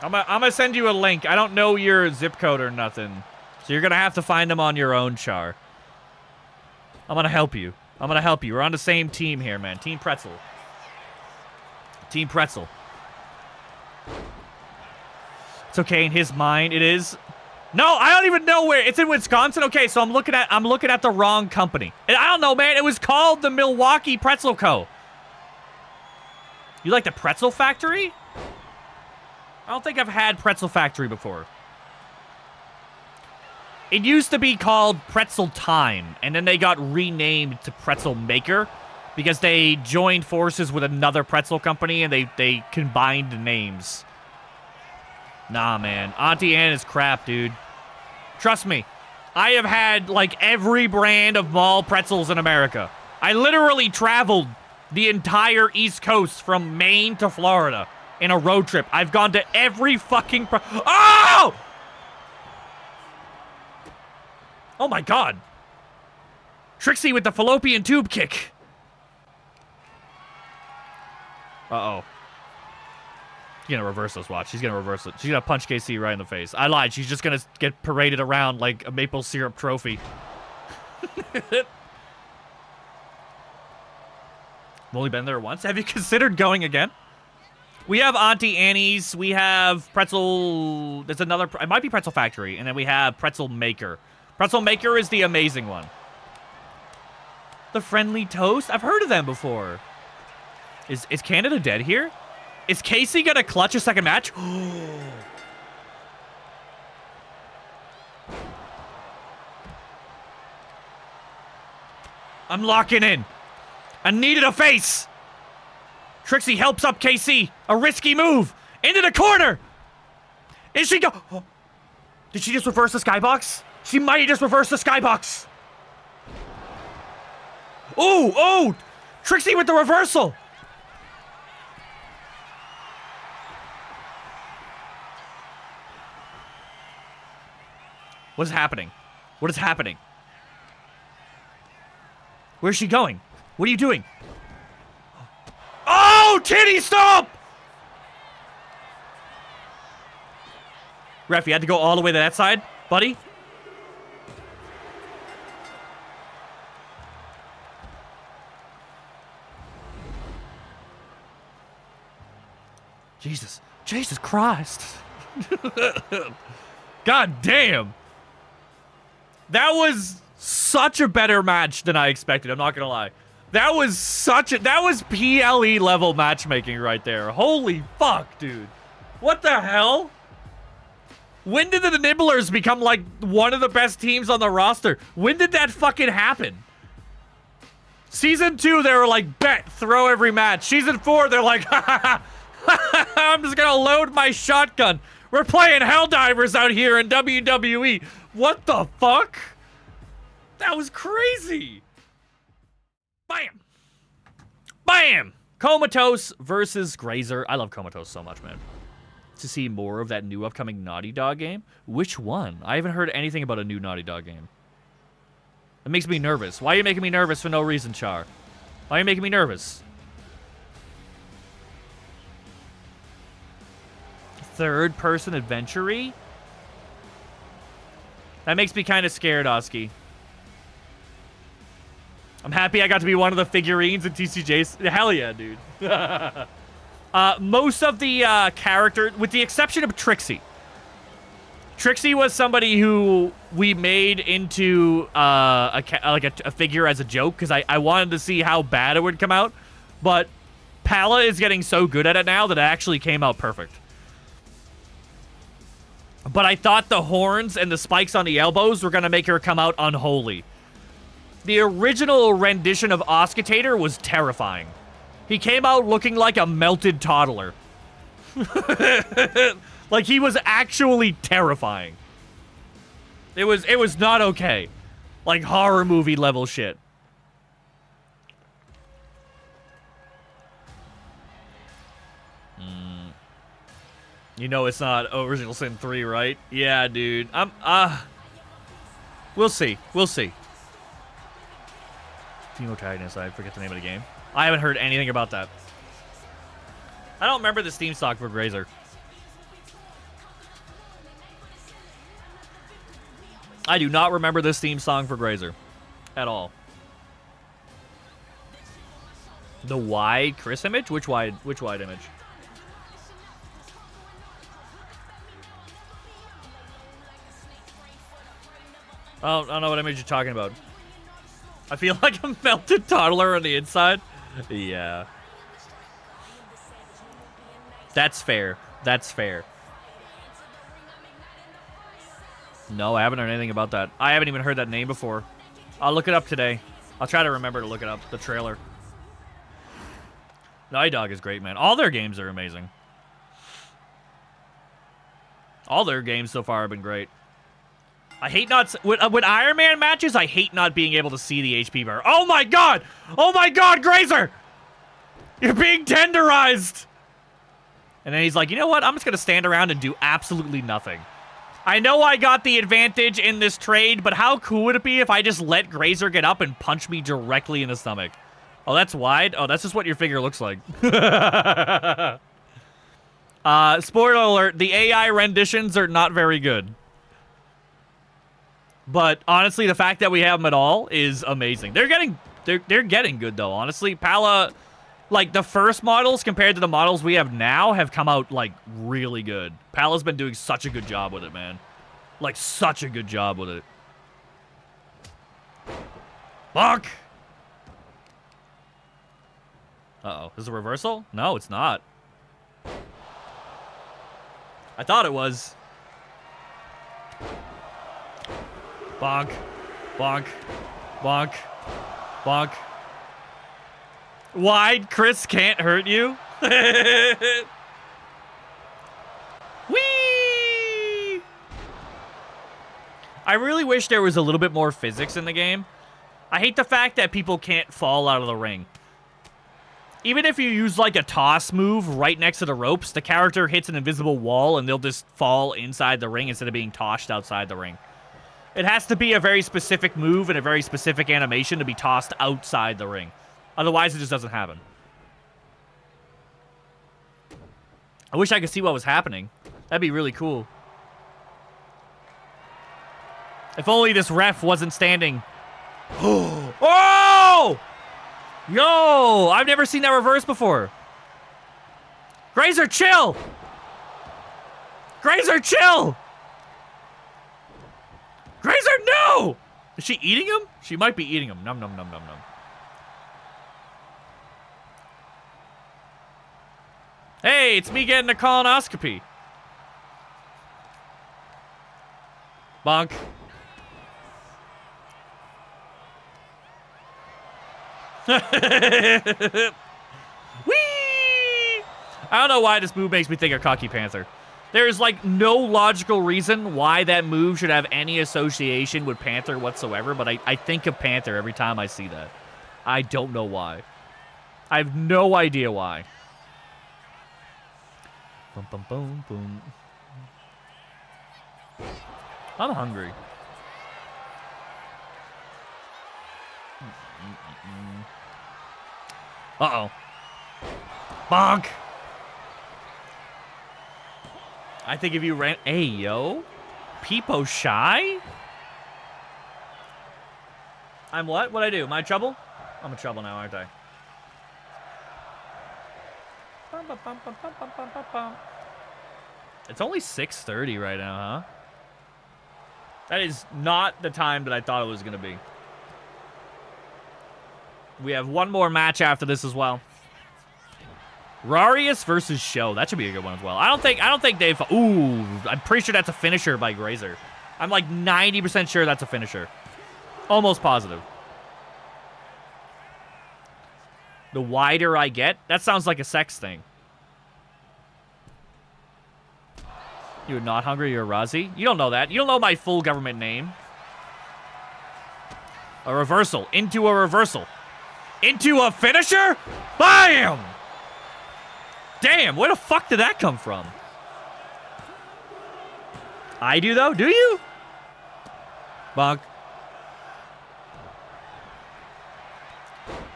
I'm gonna send you a link. I don't know your zip code or nothing. So you're gonna have to find them on your own, Char. I'm gonna help you. We're on the same team here, man. Team Pretzel. Team Pretzel. It's okay in his mind. It is. No, I don't even know where. It's in Wisconsin. Okay, so I'm looking at the wrong company. And I don't know, man. It was called the Milwaukee Pretzel Co. You like the Pretzel Factory? I don't think I've had Pretzel Factory before. It used to be called Pretzel Time, and then they got renamed to Pretzel Maker because they joined forces with another pretzel company, and they combined the names. Nah, man. Auntie Anne is crap, dude. Trust me. I have had, like, every brand of mall pretzels in America. I literally traveled the entire East Coast from Maine to Florida in a road trip. I've gone to every fucking Oh! Oh my God. Trixie with the fallopian tube kick. Uh-oh. She's gonna reverse this, watch. She's gonna reverse it. She's gonna punch KC right in the face. I lied. She's just gonna get paraded around like a maple syrup trophy. I've only been there once. Have you considered going again? We have Auntie Annie's. We have Pretzel. There's another. It might be Pretzel Factory. And then we have Pretzel Maker. Pretzel Maker is the amazing one. The Friendly Toast? I've heard of them before. Is Canada dead here? Is Casey gonna clutch a second match? I'm locking in. I needed a face. Trixie helps up KC. A risky move. Into the corner. Is she go? Oh. Did she just reverse the skybox? She might have just reversed the skybox. Oh, Trixie with the reversal. What is happening? What is happening? Where's she going? What are you doing? Oh, titty stop! Ref, you had to go all the way to that side, buddy? Jesus. Jesus Christ. God damn. That was such a better match than I expected, I'm not gonna lie. That was PLE level matchmaking right there. Holy fuck, dude. What the hell? When did the Nibblers become like one of the best teams on the roster? When did that fucking happen? Season 2, they were like, bet, throw every match. Season 4, they're like, I'm just gonna load my shotgun. We're playing Helldivers out here in WWE. What the fuck? That was crazy. Bam. Bam. Kyomatose versus Grazer. I love Kyomatose so much, man. To see more of that new upcoming Naughty Dog game? Which one? I haven't heard anything about a new Naughty Dog game. It makes me nervous. Why are you making me nervous for no reason, Char? Why are you making me nervous? Third-person adventure-y? That makes me kind of scared, Oski. I'm happy I got to be one of the figurines in TCJ's. Hell yeah, dude. Most of the characters, with the exception of Trixie. Trixie was somebody who we made into a figure as a joke because I wanted to see how bad it would come out. But Pala is getting so good at it now that it actually came out perfect. But I thought the horns and the spikes on the elbows were going to make her come out unholy. The original rendition of Oscitator was terrifying. He came out looking like a melted toddler. Like, he was actually terrifying. It was not okay. Like, horror movie level shit. You know it's not Original Sin 3, right? Yeah, dude. We'll see. We'll see. Protagonist, I forget the name of the game. I haven't heard anything about that. I don't remember the Steam stock for Grazer. I do not remember this theme song for Grazer. At all. The wide Chris image? Which wide image? Oh, I don't know what image you're talking about. I feel like a melted toddler on the inside. Yeah. That's fair. That's fair. No, I haven't heard anything about that. I haven't even heard that name before. I'll look it up today. I'll try to remember to look it up. The trailer. Naughty Dog is great, man. All their games are amazing. All their games so far have been great. I hate not... With Iron Man matches, I hate not being able to see the HP bar. Oh my god! Oh my god, Grazer! You're being tenderized! And then he's like, you know what? I'm just going to stand around and do absolutely nothing. I know I got the advantage in this trade, but how cool would it be if I just let Grazer get up and punch me directly in the stomach? Oh, that's wide? Oh, that's just what your figure looks like. Spoiler alert, the AI renditions are not very good. But honestly, the fact that we have them at all is amazing. They're getting good though, honestly. Pala, like the first models compared to the models we have now have come out like really good. Pala's been doing such a good job with it, man. Like such a good job with it. Fuck. Uh-oh, is it a reversal? No, it's not. I thought it was. Bonk. Bonk. Bonk. Bonk. Wide Chris can't hurt you? Whee! I really wish there was a little bit more physics in the game. I hate the fact that people can't fall out of the ring. Even if you use like a toss move right next to the ropes, the character hits an invisible wall and they'll just fall inside the ring instead of being tossed outside the ring. It has to be a very specific move and a very specific animation to be tossed outside the ring. Otherwise, it just doesn't happen. I wish I could see what was happening. That'd be really cool. If only this ref wasn't standing. Oh! Yo! I've never seen that reverse before. Grazer, chill! Grazer, chill! Grazer, no! Is she eating him? She might be eating him. Num, num, num, num, num. Hey, it's me getting a colonoscopy. Bonk. Whee! I don't know why this move makes me think of Cocky Panther. There's like no logical reason why that move should have any association with Panther whatsoever, but I think of Panther every time I see that. I don't know why. I have no idea why. Boom, boom, boom, boom. I'm hungry. Uh-oh. Bonk! I think if you ran... Hey, yo. Peepo shy? I'm what? What'd I do? Am I in trouble? I'm in trouble now, aren't I? It's only 6:30 right now, huh? That is not the time that I thought it was going to be. We have one more match after this as well. Raareus versus Show. That should be a good one as well. I don't think they've... Ooh, I'm pretty sure that's a finisher by Grazer. I'm like 90% sure that's a finisher. Almost positive. The wider I get, that sounds like a sex thing. You're not hungry, you're Razi? You don't know that. You don't know my full government name. A reversal. Into a reversal. Into a finisher? Bam! Damn, where the fuck did that come from? I do, though? Do you? Bonk.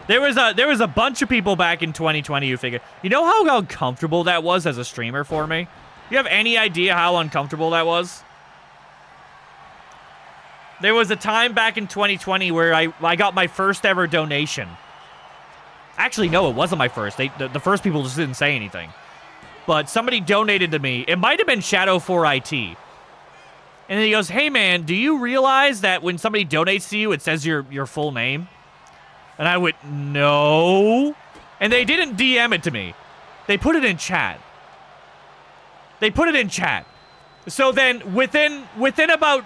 There was a bunch of people back in 2020 who figured, you know how uncomfortable that was as a streamer for me? You have any idea how uncomfortable that was? There was a time back in 2020 where I got my first ever donation. Actually, no, it wasn't my first. The first people just didn't say anything. But somebody donated to me. It might have been Shadow4IT. And then he goes, hey, man, do you realize that when somebody donates to you, it says your full name? And I went, no. And they didn't DM it to me. They put it in chat. They put it in chat. So then within about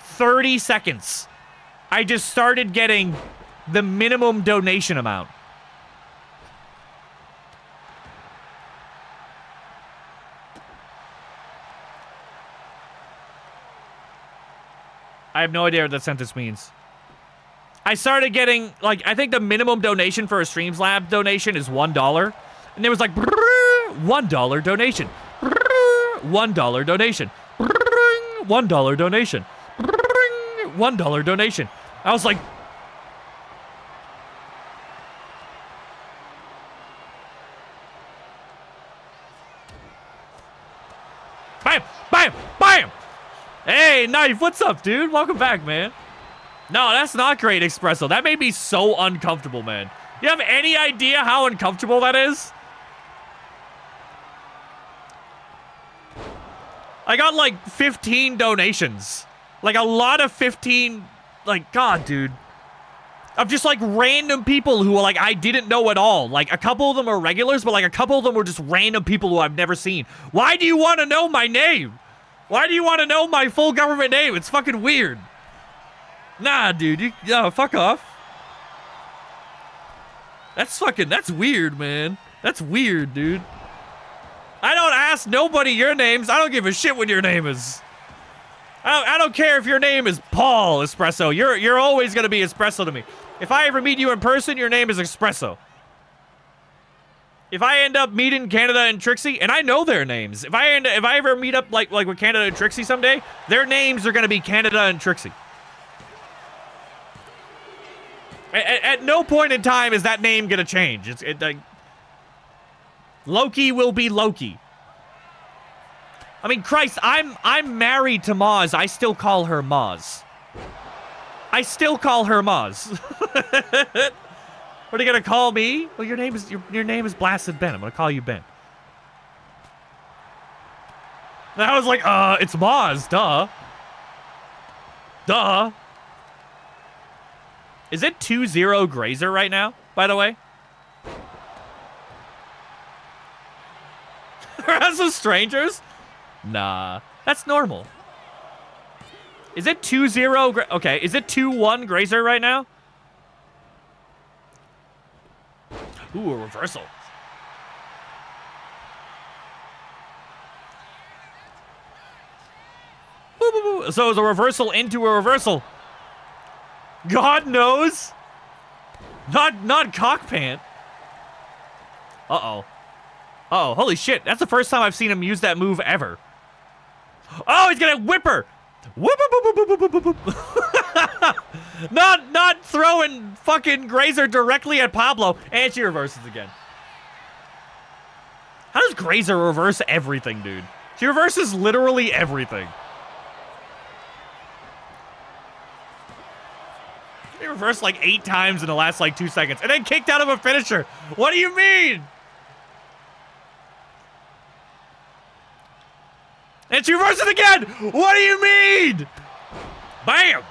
30 seconds, I just started getting the minimum donation amount. I have no idea what that sentence means. I started getting, like, I think the minimum donation for a Streamslab donation is $1. And there was like, $1 donation. $1 donation. $1 donation. $1 donation. I was like, bam, bam, bam. Hey, Knife, what's up, dude? Welcome back, man. No, that's not great, Espresso. That made me so uncomfortable, man. You have any idea how uncomfortable that is? I got like 15 donations. Like a lot of 15, like, God, dude. Of just like random people who are like, I didn't know at all. Like a couple of them are regulars, but like a couple of them were just random people who I've never seen. Why do you want to know my name? Why do you want to know my full government name? It's fucking weird. Nah, dude, fuck off. That's weird, man. That's weird, dude. I don't ask nobody your names. I don't give a shit what your name is. I don't care if your name is Paul Espresso. You're always gonna be Espresso to me. If I ever meet you in person, your name is Espresso. If I end up meeting Canada and Trixie, and I know their names, if I ever meet up like with Canada and Trixie someday, their names are gonna be Canada and Trixie. At no point in time is that name gonna change. Like Loki will be Loki. I mean, Christ, I'm married to Maz. I still call her Maz. I still call her Maz. What are you gonna call me? Well, your name is Blasted Ben. I'm gonna call you Ben. And I was like, it's Maz, duh. Duh. Is it 2-0 Grazer right now, by the way? Are some strangers? Nah, that's normal. Is it 2-0? Okay, is it 2-1 Grazer right now? Ooh, a reversal. So it was a reversal into a reversal. God knows. Not cock pant. Uh-oh. Uh-oh, holy shit. That's the first time I've seen him use that move ever. Oh, he's gonna whip her. Whoop, whoop, whoop, whoop, whoop, whoop. Not throwing fucking Grazer directly at Pablo. And she reverses again. How does Grazer reverse everything, dude? She reverses literally everything. He reversed like 8 times in the last like 2 seconds. And then kicked out of a finisher. What do you mean? And she reverses again! What do you mean? Bam!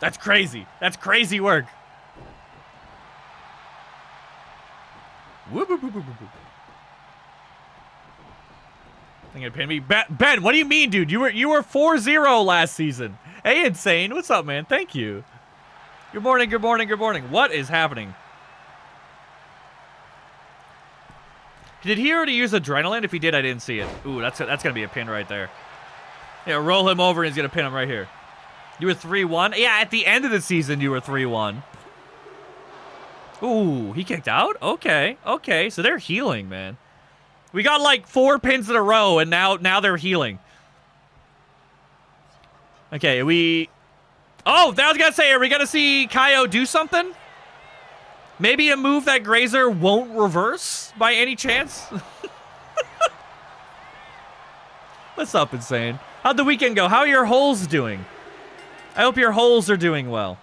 That's crazy. That's crazy work. Whoop, whoop, whoop, whoop, whoop. Think gonna pin me? Ben, what do you mean, dude? You were 4-0 last season. Hey, Insane. What's up, man? Thank you. Good morning, good morning, good morning. What is happening? Did he already use adrenaline? If he did, I didn't see it. Ooh, that's gonna be a pin right there. Yeah, roll him over and he's gonna pin him right here. You were 3-1? Yeah, at the end of the season, you were 3-1. Ooh, he kicked out? Okay, okay. So they're healing, man. We got like 4 pins in a row, and now they're healing. Okay, Oh, I was gonna say, are we gonna see Kyo do something? Maybe a move that Grazer won't reverse by any chance? What's up, Insane? How'd the weekend go? How are your holes doing? I hope your holes are doing well.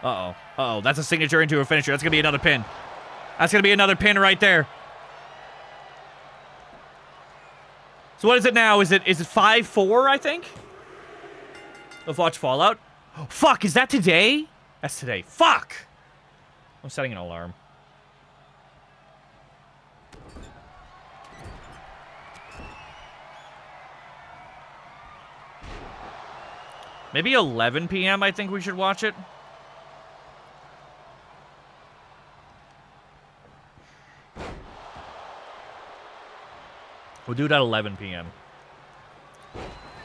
Uh-oh. Uh-oh. That's a signature into a finisher. That's going to be another pin. That's going to be another pin right there. So what is it now? Is it 5-4, I think? Let's watch Fallout. Oh, fuck, is that today? That's today. Fuck! I'm setting an alarm. Maybe 11 p.m. I think we should watch it. We'll do it at 11 p.m.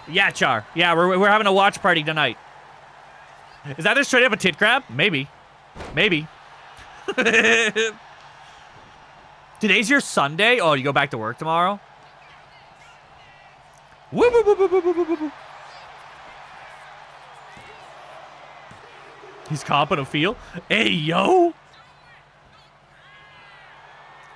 Yeah, Char. Yeah, we're having a watch party tonight. Is that just straight up a tit grab? Maybe. Maybe. Today's your Sunday? Oh, you go back to work tomorrow? Woo, woo, woo, woo, woo, woo, woo, woo. He's comping a feel. Hey, yo!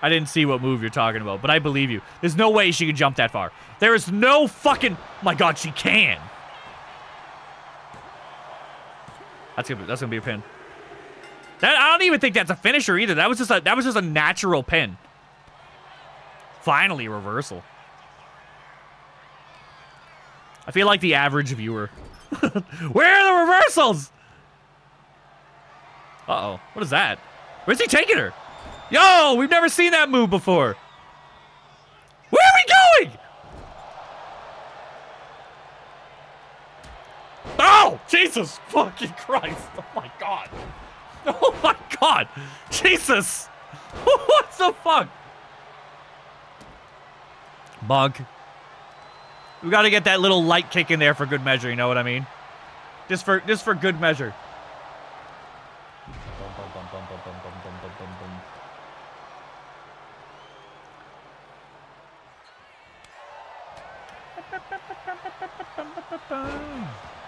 I didn't see what move you're talking about, but I believe you. There's no way she can jump that far. There is no fucking... Oh my god, she can. That's gonna be a pin. I don't even think that's a finisher either. That was just a natural pin. Finally, reversal. I feel like the average viewer. Where are the reversals? Uh-oh. What is that? Where's he taking her? Yo, we've never seen that move before. Where are we going? Oh, Jesus fucking Christ. Oh, my God. Oh, my God. Jesus. What the fuck? Bug. We got to get that little light kick in there for good measure, you know what I mean? Just for good measure.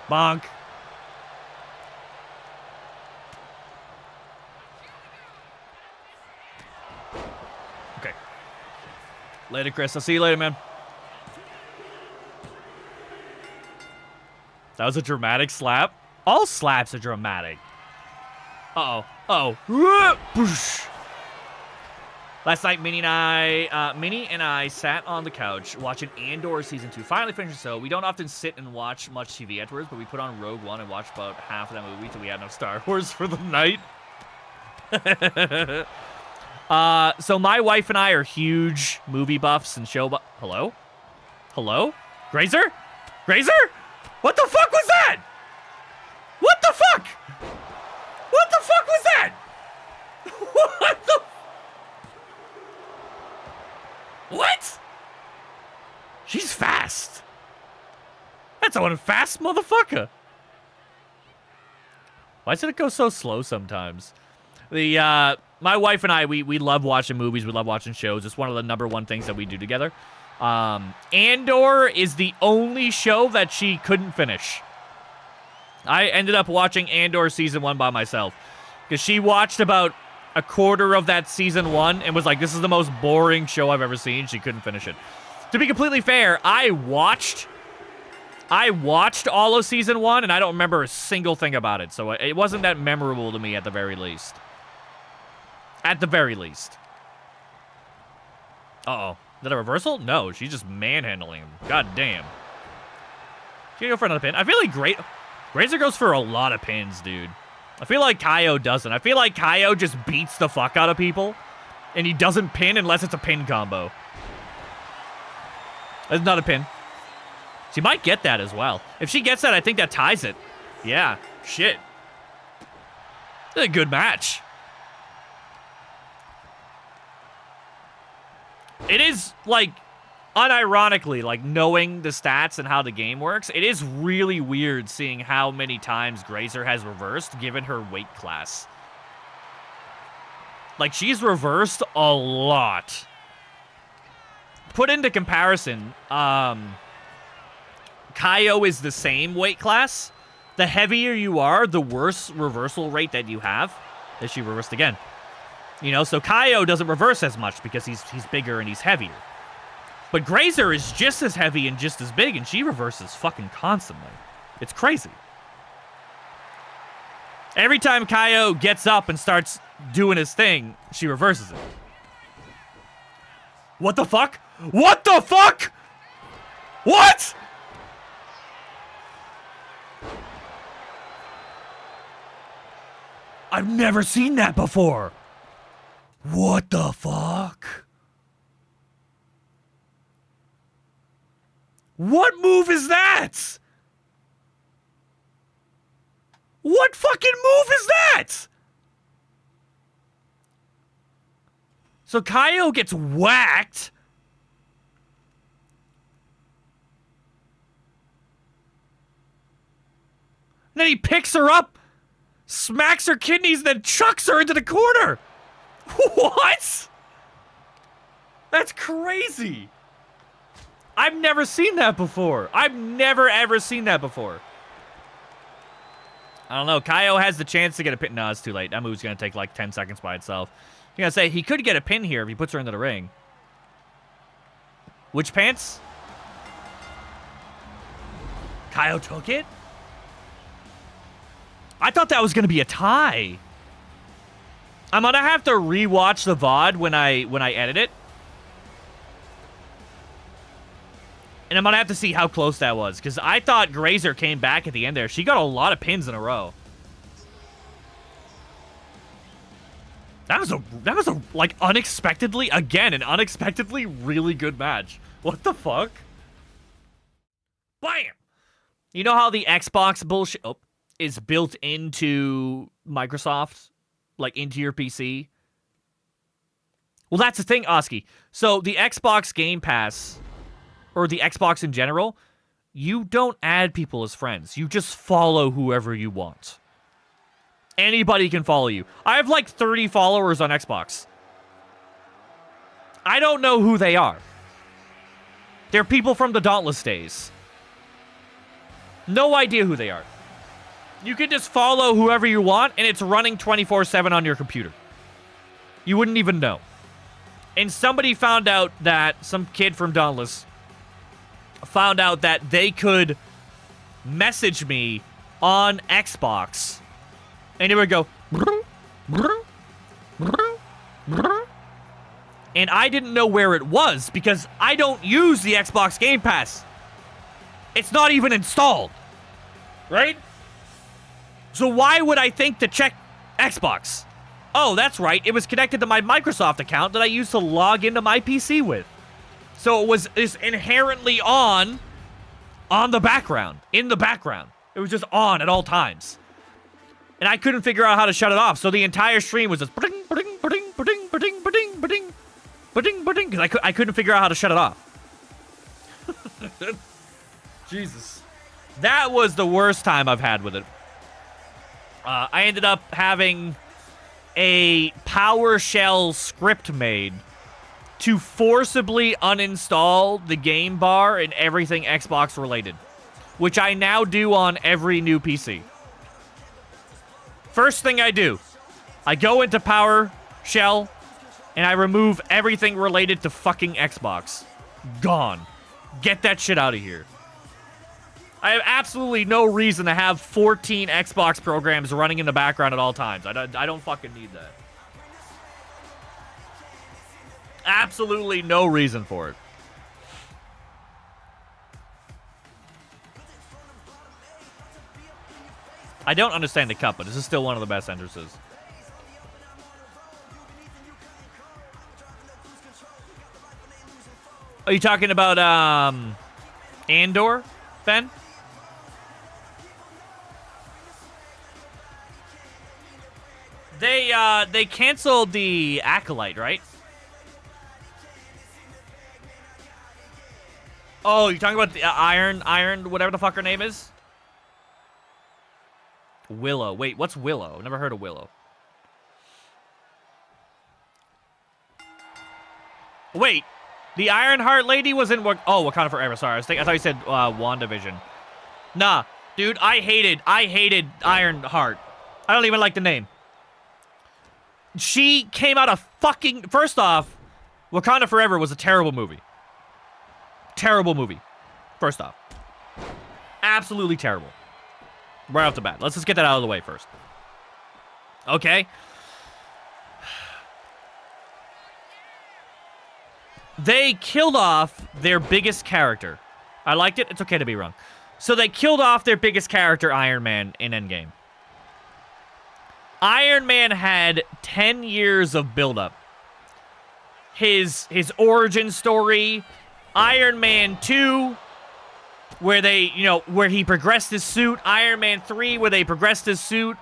Bonk. Okay. Later, Chris. I'll see you later, man. That was a dramatic slap. All slaps are dramatic. Uh-oh. Uh-oh. Boosh. Last night, Minnie and I sat on the couch watching Andor Season 2. Finally finished, so we don't often sit and watch much TV afterwards, but we put on Rogue One and watched about half of that movie till we had enough Star Wars for the night. So my wife and I are huge movie buffs and show buffs. Hello? Hello? Grazer? Grazer? What the fuck was that? What the fuck? What the fuck was that? What the... What? She's fast. That's a fast motherfucker. Why does it go so slow sometimes? My wife and I, we love watching movies. We love watching shows. It's one of the #1 things that we do together. Andor is the only show that she couldn't finish. I ended up watching Andor Season 1 by myself. Because she watched about a quarter of that Season 1 and was like, this is the most boring show I've ever seen. She couldn't finish it. To be completely fair, I watched all of Season 1 and I don't remember a single thing about it. So it wasn't that memorable to me at the very least. At the very least. Uh-oh. Is that a reversal? No, she's just manhandling him. God damn. She gonna go for another pin. I feel like Grazer goes for a lot of pins, dude. I feel like Kaio doesn't. I feel like Kaio just beats the fuck out of people, and he doesn't pin unless it's a pin combo. That's not a pin. She might get that as well. If she gets that, I think that ties it. Yeah, shit. This is a good match. It is, like, unironically, like, knowing the stats and how the game works, it is really weird seeing how many times Grazer has reversed given her weight class. Like, she's reversed a lot. Put into comparison, Kaio is the same weight class. The heavier you are, the worse reversal rate that you have. As she reversed again. You know, so Kaio doesn't reverse as much because he's bigger and he's heavier. But Grazer is just as heavy and just as big, and she reverses fucking constantly. It's crazy. Every time Kaio gets up and starts doing his thing, she reverses it. What the fuck? What the fuck? What? I've never seen that before. What the fuck? What move is that? What fucking move is that? So Kaio gets whacked. And then he picks her up, smacks her kidneys, then chucks her into the corner. What? That's crazy. I've never seen that before. I've never, ever seen that before. I don't know. Kaio has the chance to get a pin. No, it's too late. That move's going to take like 10 seconds by itself. I'm going to say he could get a pin here if he puts her into the ring. Which pants? Kaio took it? I thought that was going to be a tie. I'm going to have to rewatch the VOD when I edit it. And I'm going to have to see how close that was. Because I thought Grazer came back at the end there. She got a lot of pins in a row. That was a like, unexpectedly, again, an unexpectedly really good match. What the fuck? Bam! You know how the Xbox bullshit is built into Microsoft? Like, into your PC? Well, that's the thing, Oski. So, the Xbox Game Pass, or the Xbox in general, you don't add people as friends. You just follow whoever you want. Anybody can follow you. I have, like, 30 followers on Xbox. I don't know who they are. They're people from the Dauntless days. No idea who they are. You can just follow whoever you want, and it's running 24/7 on your computer. You wouldn't even know. And somebody found out that, some kid from Dauntless found out that they could message me on Xbox, and it would go, and I didn't know where it was because I don't use the Xbox Game Pass. It's not even installed, right? So why would I think to check Xbox? Oh, that's right. It was connected to my Microsoft account that I used to log into my PC with. So it's inherently on the background, in the background. It was just on at all times. And I couldn't figure out how to shut it off. So the entire stream was just because I couldn't figure out how to shut it off. Jesus. That was the worst time I've had with it. I ended up having a PowerShell script made to forcibly uninstall the game bar and everything Xbox related, which I now do on every new PC. First thing I do, I go into PowerShell and I remove everything related to fucking Xbox. Gone. Get that shit out of here. I have absolutely no reason to have 14 Xbox programs running in the background at all times. I don't fucking need that. Absolutely no reason for it. I don't understand the cut, but this is still one of the best entrances. Are you talking about Andor, Ben? They canceled the Acolyte, right? Oh, you're talking about the Iron, whatever the fuck her name is? Willow. Wait, what's Willow? Never heard of Willow. Wait, the Ironheart lady was in Wakanda Forever. Sorry, I thought you said WandaVision. Nah, dude, I hated Ironheart. I don't even like the name. She came out of fucking... First off, Wakanda Forever was a terrible movie. Terrible movie. First off. Absolutely terrible. Right off the bat. Let's just get that out of the way first. Okay? They killed off their biggest character. I liked it. It's okay to be wrong. So they killed off their biggest character, Iron Man, in Endgame. Iron Man had 10 years of buildup. His origin story, Iron Man 2, where where he progressed his suit, Iron Man 3, where they progressed his suit.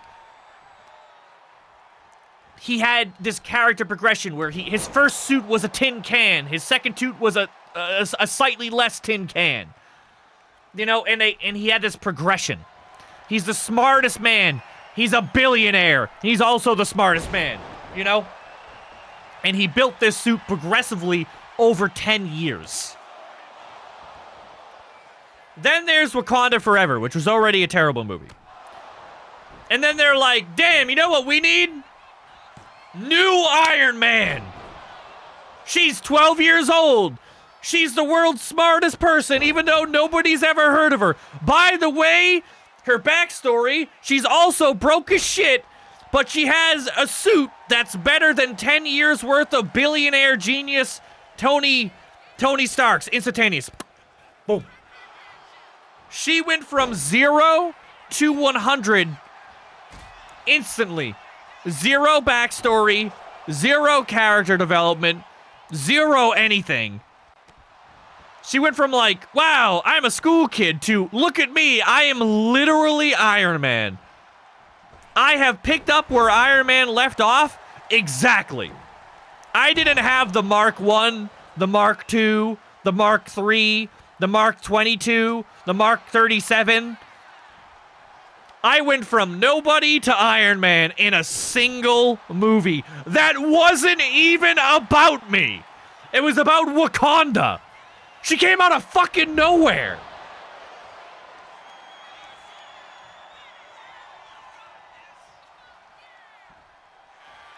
He had this character progression where his first suit was a tin can, his second suit was a slightly less tin can. And he had this progression. He's the smartest man. He's a billionaire. He's also the smartest man, And he built this suit progressively over 10 years. Then there's Wakanda Forever, which was already a terrible movie. And then they're like, damn, you know what we need? New Iron Man. She's 12 years old. She's the world's smartest person, even though nobody's ever heard of her. By the way, her backstory, she's also broke as shit, but she has a suit that's better than 10 years worth of billionaire genius Tony Stark's. Instantaneous. Boom. She went from 0 to 100 instantly. 0 backstory, 0 character development, 0 anything. She went from like, wow, I'm a school kid, to look at me, I am literally Iron Man. I have picked up where Iron Man left off exactly. I didn't have the Mark 1, the Mark 2, the Mark 3, the Mark 22, the Mark 37. I went from nobody to Iron Man in a single movie that wasn't even about me. It was about Wakanda. She came out of fucking nowhere.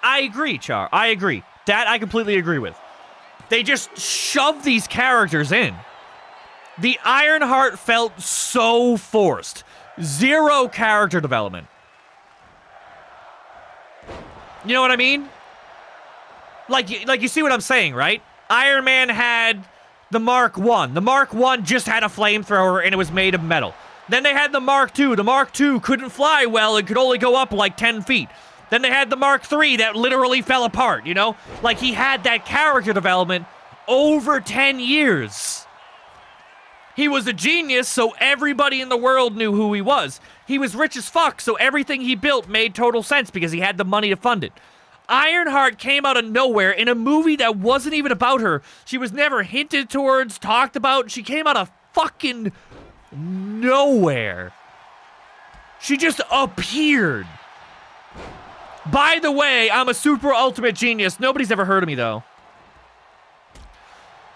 I agree, Char. I agree. That I completely agree with. They just shoved these characters in. The Ironheart felt so forced. Zero character development. You know what I mean? Like you see what I'm saying, right? Iron Man had the Mark 1. The Mark 1 just had a flamethrower and it was made of metal. Then they had the Mark 2. The Mark 2 couldn't fly well and could only go up like 10 feet. Then they had the Mark 3 that literally fell apart, you know? Like, he had that character development over 10 years. He was a genius, so everybody in the world knew who he was. He was rich as fuck, so everything he built made total sense because he had the money to fund it. Ironheart came out of nowhere in a movie that wasn't even about her. She was never hinted towards, talked about. She came out of fucking nowhere. She just appeared. By the way, I'm a super ultimate genius. Nobody's ever heard of me, though.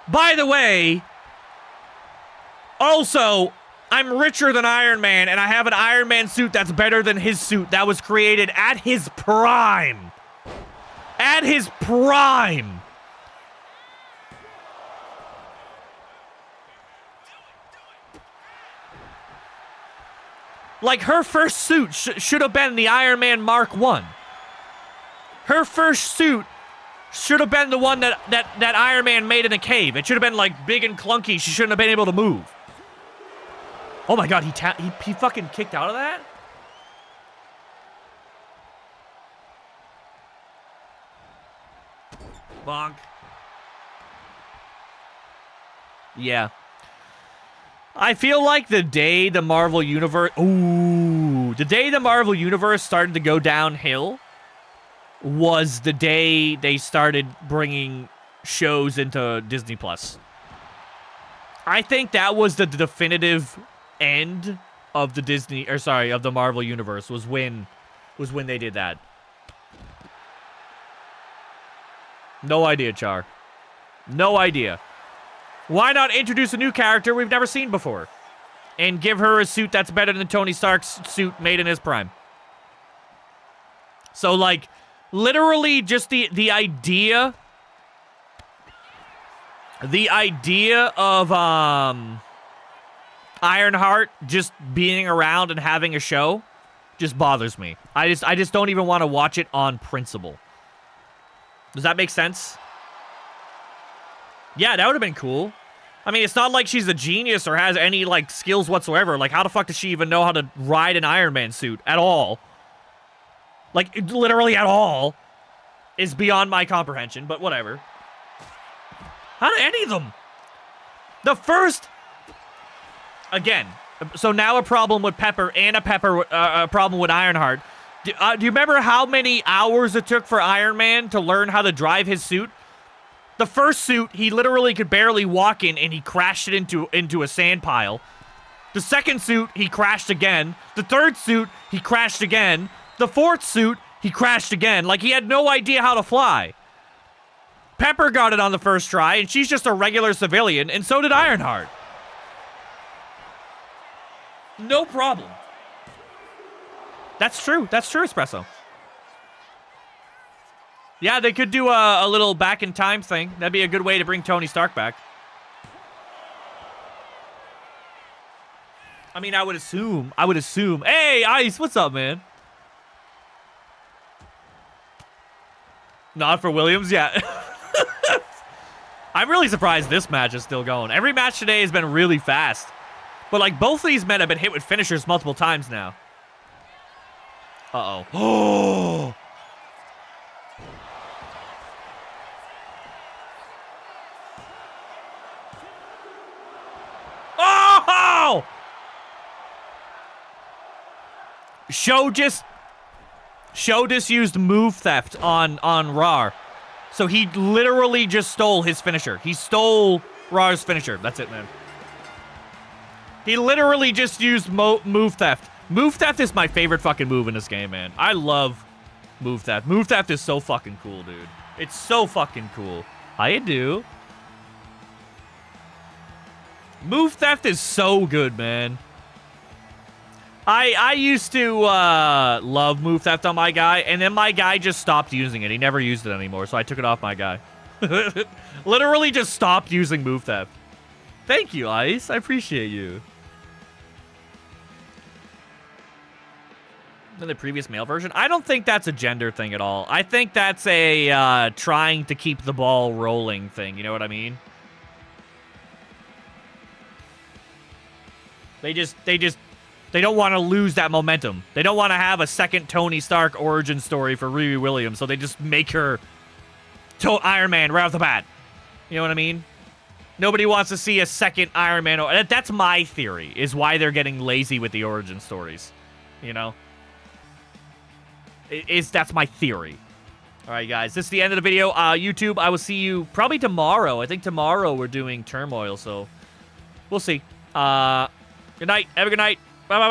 By the way, also, I'm richer than Iron Man, and I have an Iron Man suit that's better than his suit that was created at his prime. At his prime. Like, her first suit should have been the Iron Man Mark 1. Her first suit should have been the one that Iron Man made in a cave. It should have been, like, big and clunky. She shouldn't have been able to move. Oh my god, he fucking kicked out of that? Bonk. Yeah. I feel like the day the Marvel Universe... Ooh. The day the Marvel Universe started to go downhill was the day they started bringing shows into Disney+. I think that was the definitive end of the Disney... Or sorry, of the Marvel Universe was when they did that. No idea, Char. No idea. Why not introduce a new character we've never seen before? And give her a suit that's better than Tony Stark's suit made in his prime. So, like, literally just the idea... The idea of, Ironheart just being around and having a show just bothers me. I just don't even want to watch it on principle. Does that make sense? Yeah, that would have been cool. I mean, it's not like she's a genius or has any, like, skills whatsoever. Like, how the fuck does she even know how to ride an Iron Man suit at all? Like, literally at all is beyond my comprehension, but whatever. How do any of them? The first... Again, so now a problem with Pepper and a problem with Ironheart. Do you remember how many hours it took for Iron Man to learn how to drive his suit? The first suit, he literally could barely walk in, and he crashed it into a sand pile. The second suit, he crashed again. The third suit, he crashed again. The fourth suit, he crashed again. Like, he had no idea how to fly. Pepper got it on the first try, and she's just a regular civilian, and so did Ironheart. No problem. That's true. That's true, Espresso. Yeah, they could do a little back in time thing. That'd be a good way to bring Tony Stark back. I mean, I would assume. Hey, Ice, what's up, man? Not for Williams, yeah. I'm really surprised this match is still going. Every match today has been really fast. But, like, both of these men have been hit with finishers multiple times now. Uh-oh. Oh! Oh! Show just used move theft on Rar. So he literally just stole his finisher. He stole Rar's finisher. That's it, man. He literally just used move theft. Move theft is my favorite fucking move in this game, man. I love move theft. Move theft is so fucking cool, dude. It's so fucking cool. How you do? Move theft is so good, man. I used to love move theft on my guy, and then my guy just stopped using it. He never used it anymore, so I took it off my guy. Literally just stopped using move theft. Thank you, Ice. I appreciate you. In the previous male version? I don't think that's a gender thing at all. I think that's a trying to keep the ball rolling thing. You know what I mean? They don't want to lose that momentum. They don't want to have a second Tony Stark origin story for Riri Williams, so they just make her Iron Man right off the bat. You know what I mean? Nobody wants to see a second Iron Man. That's my theory, is why they're getting lazy with the origin stories. You know? That's my theory. All right, guys. This is the end of the video. YouTube, I will see you probably tomorrow. I think tomorrow we're doing Turmoil, so we'll see. Good night. Have a good night. Bye.